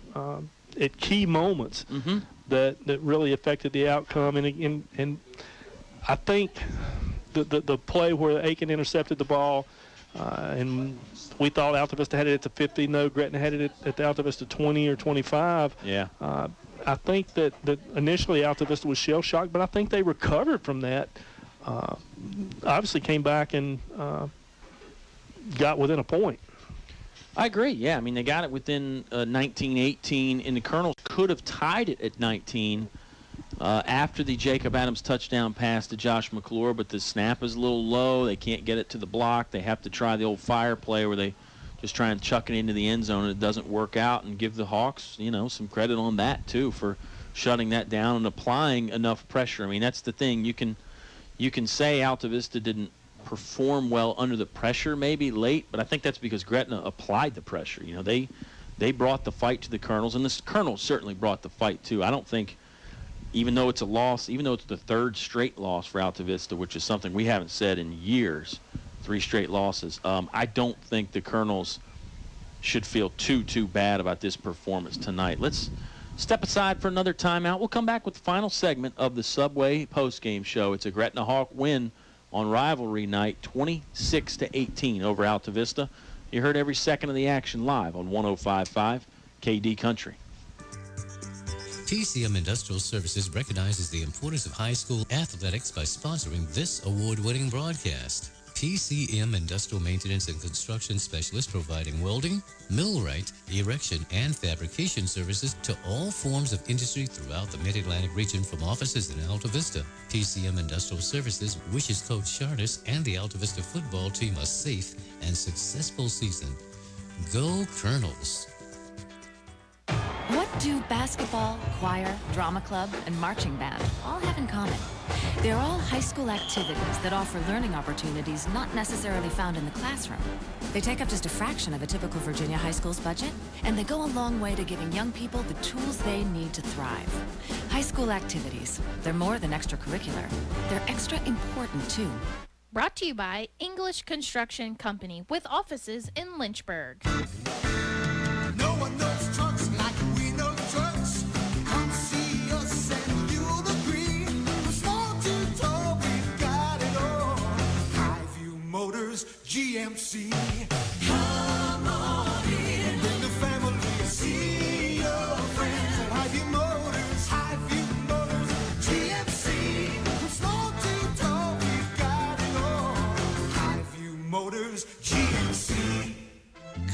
at key moments, that really affected the outcome. And I think the play where Aiken intercepted the ball, and we thought Altavista had it at the 50. No, Gretna had it at the Altavista 20 or 25. Yeah. I think that initially Altavista was shell-shocked, but I think they recovered from that. Obviously came back and got within a point. I agree, yeah. I mean, they got it within 19-18, and the Colonels could have tied it at 19 after the Jacob Adams touchdown pass to Josh McClure, but the snap is a little low. They can't get it to the block. They have to try the old fire play where they just try and chuck it into the end zone, and it doesn't work out, and give the Hawks, some credit on that, too, for shutting that down and applying enough pressure. I mean, that's the thing. You can say Altavista didn't perform well under the pressure maybe late, but I think that's because Gretna applied the pressure. They brought the fight to the Colonels, and the Colonels certainly brought the fight, too. I don't think, even though it's a loss, even though it's the 3rd straight loss for Altavista, which is something we haven't said in years, 3 straight losses. I don't think the Colonels should feel too bad about this performance tonight. Let's step aside for another timeout. We'll come back with the final segment of the Subway postgame show. It's a Gretna Hawk win on rivalry night, 26-18 over Altavista. You heard every second of the action live on 105.5 KD Country. TCM Industrial Services recognizes the importance of high school athletics by sponsoring this award-winning broadcast. TCM Industrial Maintenance and Construction Specialist providing welding, millwright, erection, and fabrication services to all forms of industry throughout the Mid-Atlantic region from offices in Altavista. TCM Industrial Services wishes Coach Chartis and the Altavista football team a safe and successful season. Go Colonels! What do basketball, choir, drama club, and marching band all have in common? They're all high school activities that offer learning opportunities not necessarily found in the classroom. They take up just a fraction of a typical Virginia high school's budget, and they go a long way to giving young people the tools they need to thrive. High school activities, they're more than extracurricular. They're extra important, too. Brought to you by English Construction Company with offices in Lynchburg. No one knows trucks like we know trucks. Come see us and you'll agree. From small to tall, we've got it all. Highview Motors, GMC. Come on in. Bring the family. See your friends at Highview Motors. Highview Motors, GMC. From small to tall, we've got it all. Highview Motors, GMC.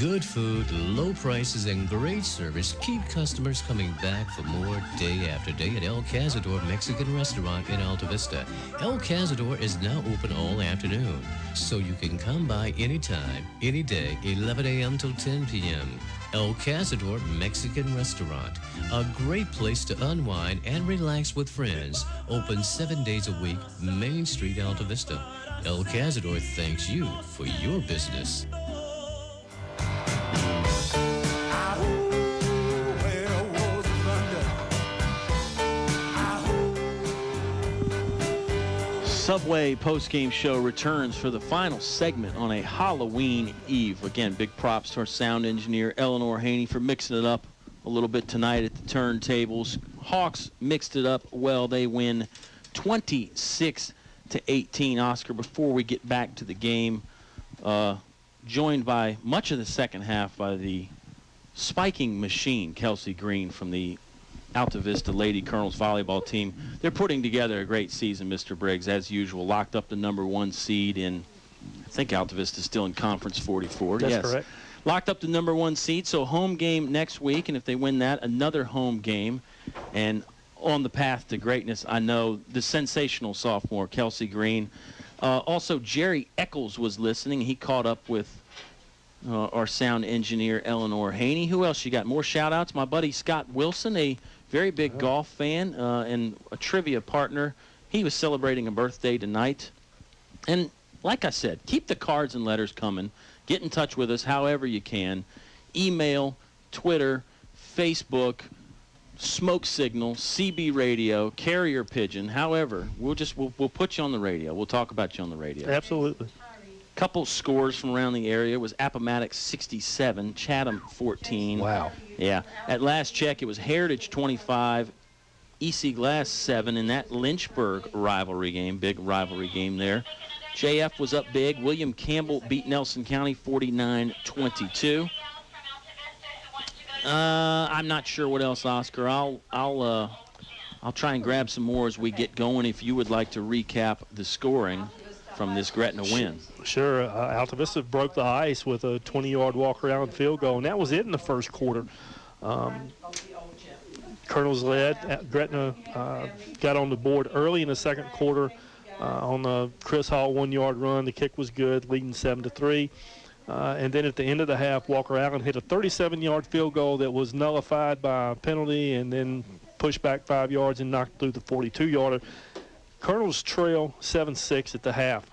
Good food, low prices, and great service keep customers coming back for more day after day at El Cazador Mexican Restaurant in Altavista. El Cazador is now open all afternoon, so you can come by anytime, any day, 11 a.m. till 10 p.m. El Cazador Mexican Restaurant, a great place to unwind and relax with friends. Open 7 days a week, Main Street, Altavista. El Cazador thanks you for your business. Subway postgame show returns for the final segment on a Halloween Eve. Again, big props to our sound engineer, Eleanor Haney, for mixing it up a little bit tonight at the turntables. Hawks mixed it up well. They win 26-18. Oscar, before we get back to the game, joined by much of the second half by the spiking machine, Kelsey Green, from the Altavista Lady Colonels volleyball team. They're putting together a great season, Mr. Briggs, as usual. Locked up the #1 seed in, I think Altavista's still in Conference 44. That's yes. correct. Locked up the #1 seed, so home game next week, and if they win that, another home game. And on the path to greatness, I know the sensational sophomore, Kelsey Green. Also, Jerry Eccles was listening. He caught up with our sound engineer, Eleanor Haney. Who else you got? More shout-outs. My buddy Scott Wilson, a very big golf fan and a trivia partner. He was celebrating a birthday tonight. And like I said, keep the cards and letters coming. Get in touch with us however you can. Email, Twitter, Facebook, smoke signal, CB radio, carrier pigeon. However, we'll put you on the radio. We'll talk about you on the radio. Absolutely. Couple scores from around the area was Appomattox 67, Chatham 14. Wow. Yeah. At last check, it was Heritage 25, EC Glass 7 in that Lynchburg rivalry game. Big rivalry game there. JF was up big. William Campbell beat Nelson County 49-22. I'm not sure what else, Oscar. I'll try and grab some more as we get going if you would like to recap the scoring from this Gretna win. Sure. Altavista broke the ice with a 20-yard walk-around field goal, and that was it in the first quarter. Colonels led. Gretna got on the board early in the second quarter on the Chris Hall 1-yard run. The kick was good, leading 7-3. And then at the end of the half, Walker Allen hit a 37-yard field goal that was nullified by a penalty and then pushed back 5 yards and knocked through the 42-yarder. Colonels trail 7-6 at the half.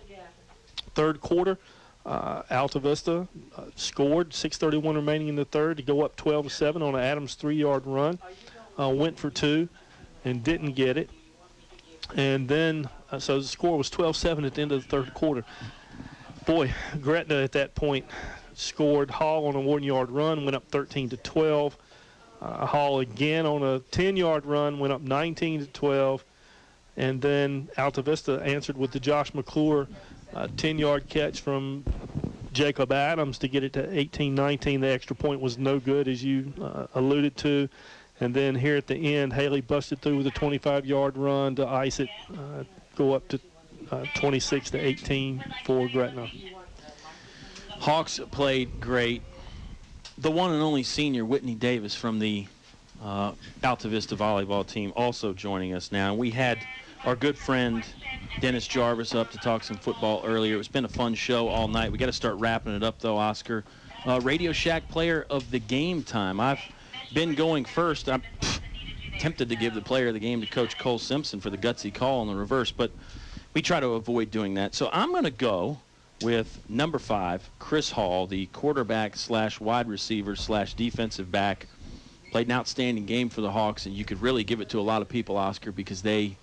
Third quarter, Altavista scored, 6:31 remaining in the third to go up 12-7 on an Adams 3-yard run. Went for 2 and didn't get it. And then, so the score was 12-7 at the end of the third quarter. Boy, Gretna at that point scored. Hall on a 1-yard run went up 13-12. Hall again on a 10-yard run went up 19-12. And then Altavista answered with the Josh McClure 10-yard catch from Jacob Adams to get it to 18-19. The extra point was no good, as you alluded to. And then here at the end, Haley busted through with a 25-yard run to ice it, go up to 26-18 for Gretna. Hawks played great. The one and only senior, Whitney Davis, from the Altavista volleyball team, also joining us now. We had our good friend Dennis Jarvis up to talk some football earlier. It's been a fun show all night. We got to start wrapping it up, though, Oscar. Radio Shack player of the game time. I've been going first. I'm tempted to give the player of the game to Coach Cole Simpson for the gutsy call in the reverse, but we try to avoid doing that. So I'm going to go with number 5, Chris Hall, the quarterback / wide receiver / defensive back. Played an outstanding game for the Hawks, and you could really give it to a lot of people, Oscar, because they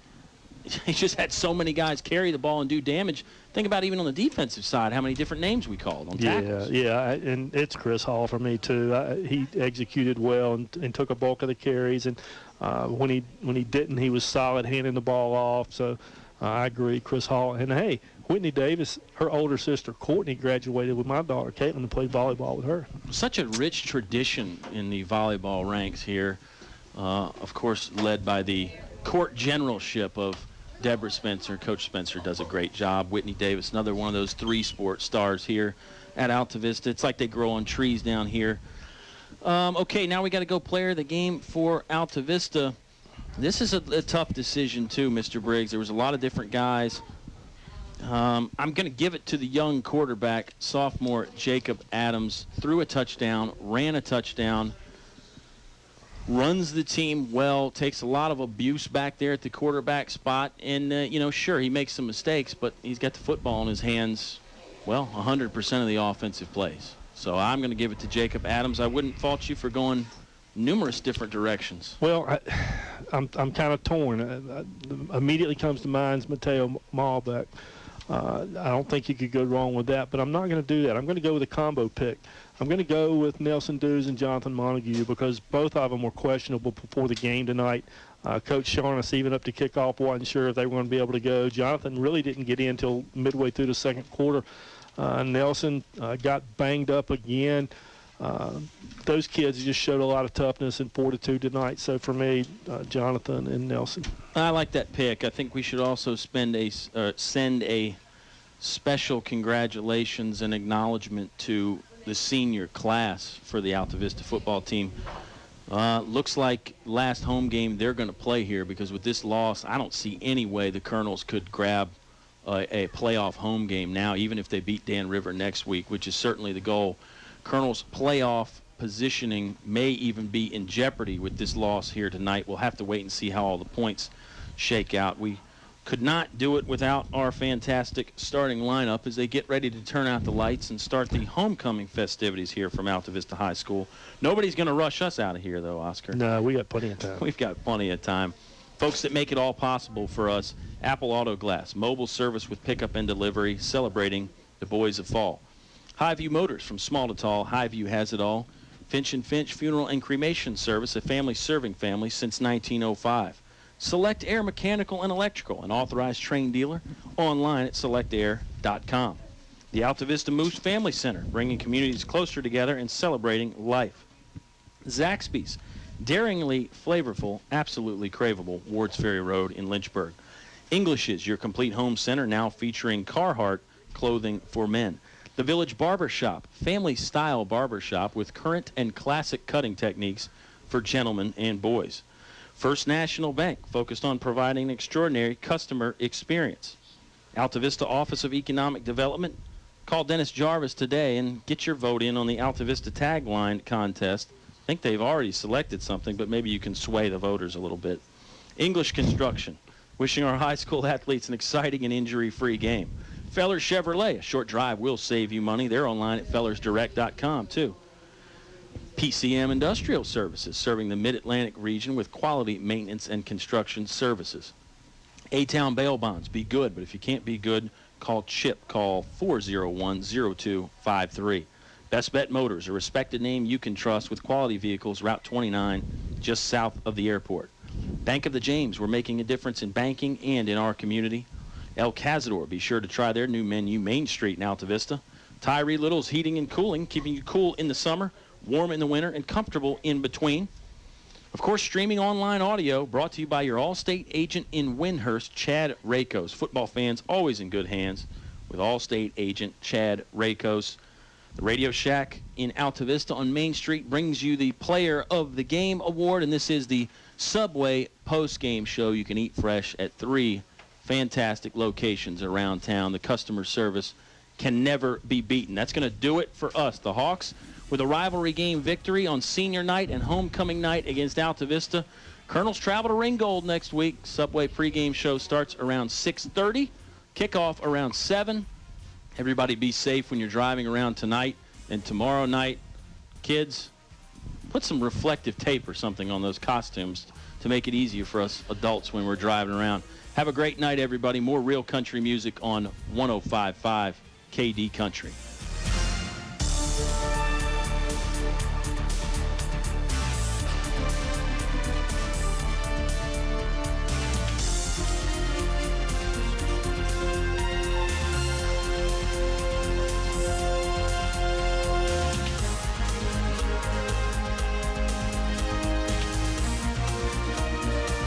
just had so many guys carry the ball and do damage. Think about even on the defensive side, how many different names we called on tackles. Yeah, and it's Chris Hall for me too. He executed well and took a bulk of the carries, and when he didn't, he was solid handing the ball off. So I agree, Chris Hall. And hey, Whitney Davis, her older sister Courtney graduated with my daughter Caitlin and played volleyball with her. Such a rich tradition in the volleyball ranks here. Of course, led by the court generalship of Deborah Spencer. Coach Spencer does a great job. Whitney Davis, another one of those 3-sport stars here at Altavista. It's like they grow on trees down here. Okay, now we got to go player of the game for Altavista. This is a tough decision too, Mr. Briggs. There was a lot of different guys. I'm going to give it to the young quarterback, sophomore Jacob Adams. Threw a touchdown, ran a touchdown, runs the team well, takes a lot of abuse back there at the quarterback spot. And, sure, he makes some mistakes, but he's got the football in his hands, 100% of the offensive plays. So I'm going to give it to Jacob Adams. I wouldn't fault you for going numerous different directions. Well, I'm kind of torn. Immediately comes to mind is Mateo Malbeck. I don't think you could go wrong with that, but I'm not going to do that. I'm going to go with a combo pick. I'm going to go with Nelson Dews and Jonathan Montague because both of them were questionable before the game tonight. Coach Shaughnessy, even up to kickoff, wasn't sure if they were going to be able to go. Jonathan really didn't get in until midway through the second quarter. Nelson got banged up again. Those kids just showed a lot of toughness and fortitude tonight. So for me, Jonathan and Nelson. I like that pick. I think we should also send a special congratulations and acknowledgement to the senior class for the Altavista football team. Looks like last home game they're going to play here, because with this loss, I don't see any way the Colonels could grab a playoff home game now, even if they beat Dan River next week, which is certainly the goal. Colonels' playoff positioning may even be in jeopardy with this loss here tonight. We'll have to wait and see how all the points shake out. We could not do it without our fantastic starting lineup as they get ready to turn out the lights and start the homecoming festivities here from Altavista High School. Nobody's going to rush us out of here, though, Oscar. No, we got plenty of time. We've got plenty of time. Folks that make it all possible for us: Apple Auto Glass, mobile service with pickup and delivery, celebrating the boys of fall. Highview Motors, from small to tall, Highview has it all. Finch & Finch Funeral and Cremation Service, a family serving families since 1905. Select Air Mechanical and Electrical, an authorized trained dealer, online at selectair.com. The Altavista Moose Family Center, bringing communities closer together and celebrating life. Zaxby's, daringly flavorful, absolutely craveable, Wards Ferry Road in Lynchburg. English's, your complete home center, now featuring Carhartt clothing for men. The Village Barber Shop, family-style barber shop with current and classic cutting techniques for gentlemen and boys. First National Bank, focused on providing an extraordinary customer experience. Altavista Office of Economic Development, call Dennis Jarvis today and get your vote in on the Altavista tagline contest. I think they've already selected something, but maybe you can sway the voters a little bit. English Construction, wishing our high school athletes an exciting and injury-free game. Fellers Chevrolet, a short drive will save you money. They're online at fellersdirect.com, too. PCM Industrial Services, serving the Mid-Atlantic region with quality maintenance and construction services. A-Town Bail Bonds, be good, but if you can't be good, call Chip. Call 401-0253. Best Bet Motors, a respected name you can trust with quality vehicles, Route 29, just south of the airport. Bank of the James, we're making a difference in banking and in our community. El Cazador, be sure to try their new menu, Main Street in Altavista. Tyree Little's Heating and Cooling, keeping you cool in the summer, warm in the winter, and comfortable in between. Of course, streaming online audio, brought to you by your Allstate agent in Windhurst, Chad Rakos. Football fans always in good hands with Allstate agent Chad Rakos. The Radio Shack in Altavista on Main Street brings you the Player of the Game Award, and this is the Subway post-game show. You can eat fresh at 3 fantastic locations around town. The customer service can never be beaten. That's going to do it for us, the Hawks, with a rivalry game victory on senior night and homecoming night against Altavista. Colonels travel to Ringgold next week. Subway pregame show starts around 6:30. Kickoff around 7. Everybody be safe when you're driving around tonight and tomorrow night. Kids, put some reflective tape or something on those costumes to make it easier for us adults when we're driving around. Have a great night, everybody. More real country music on 105.5 KD Country.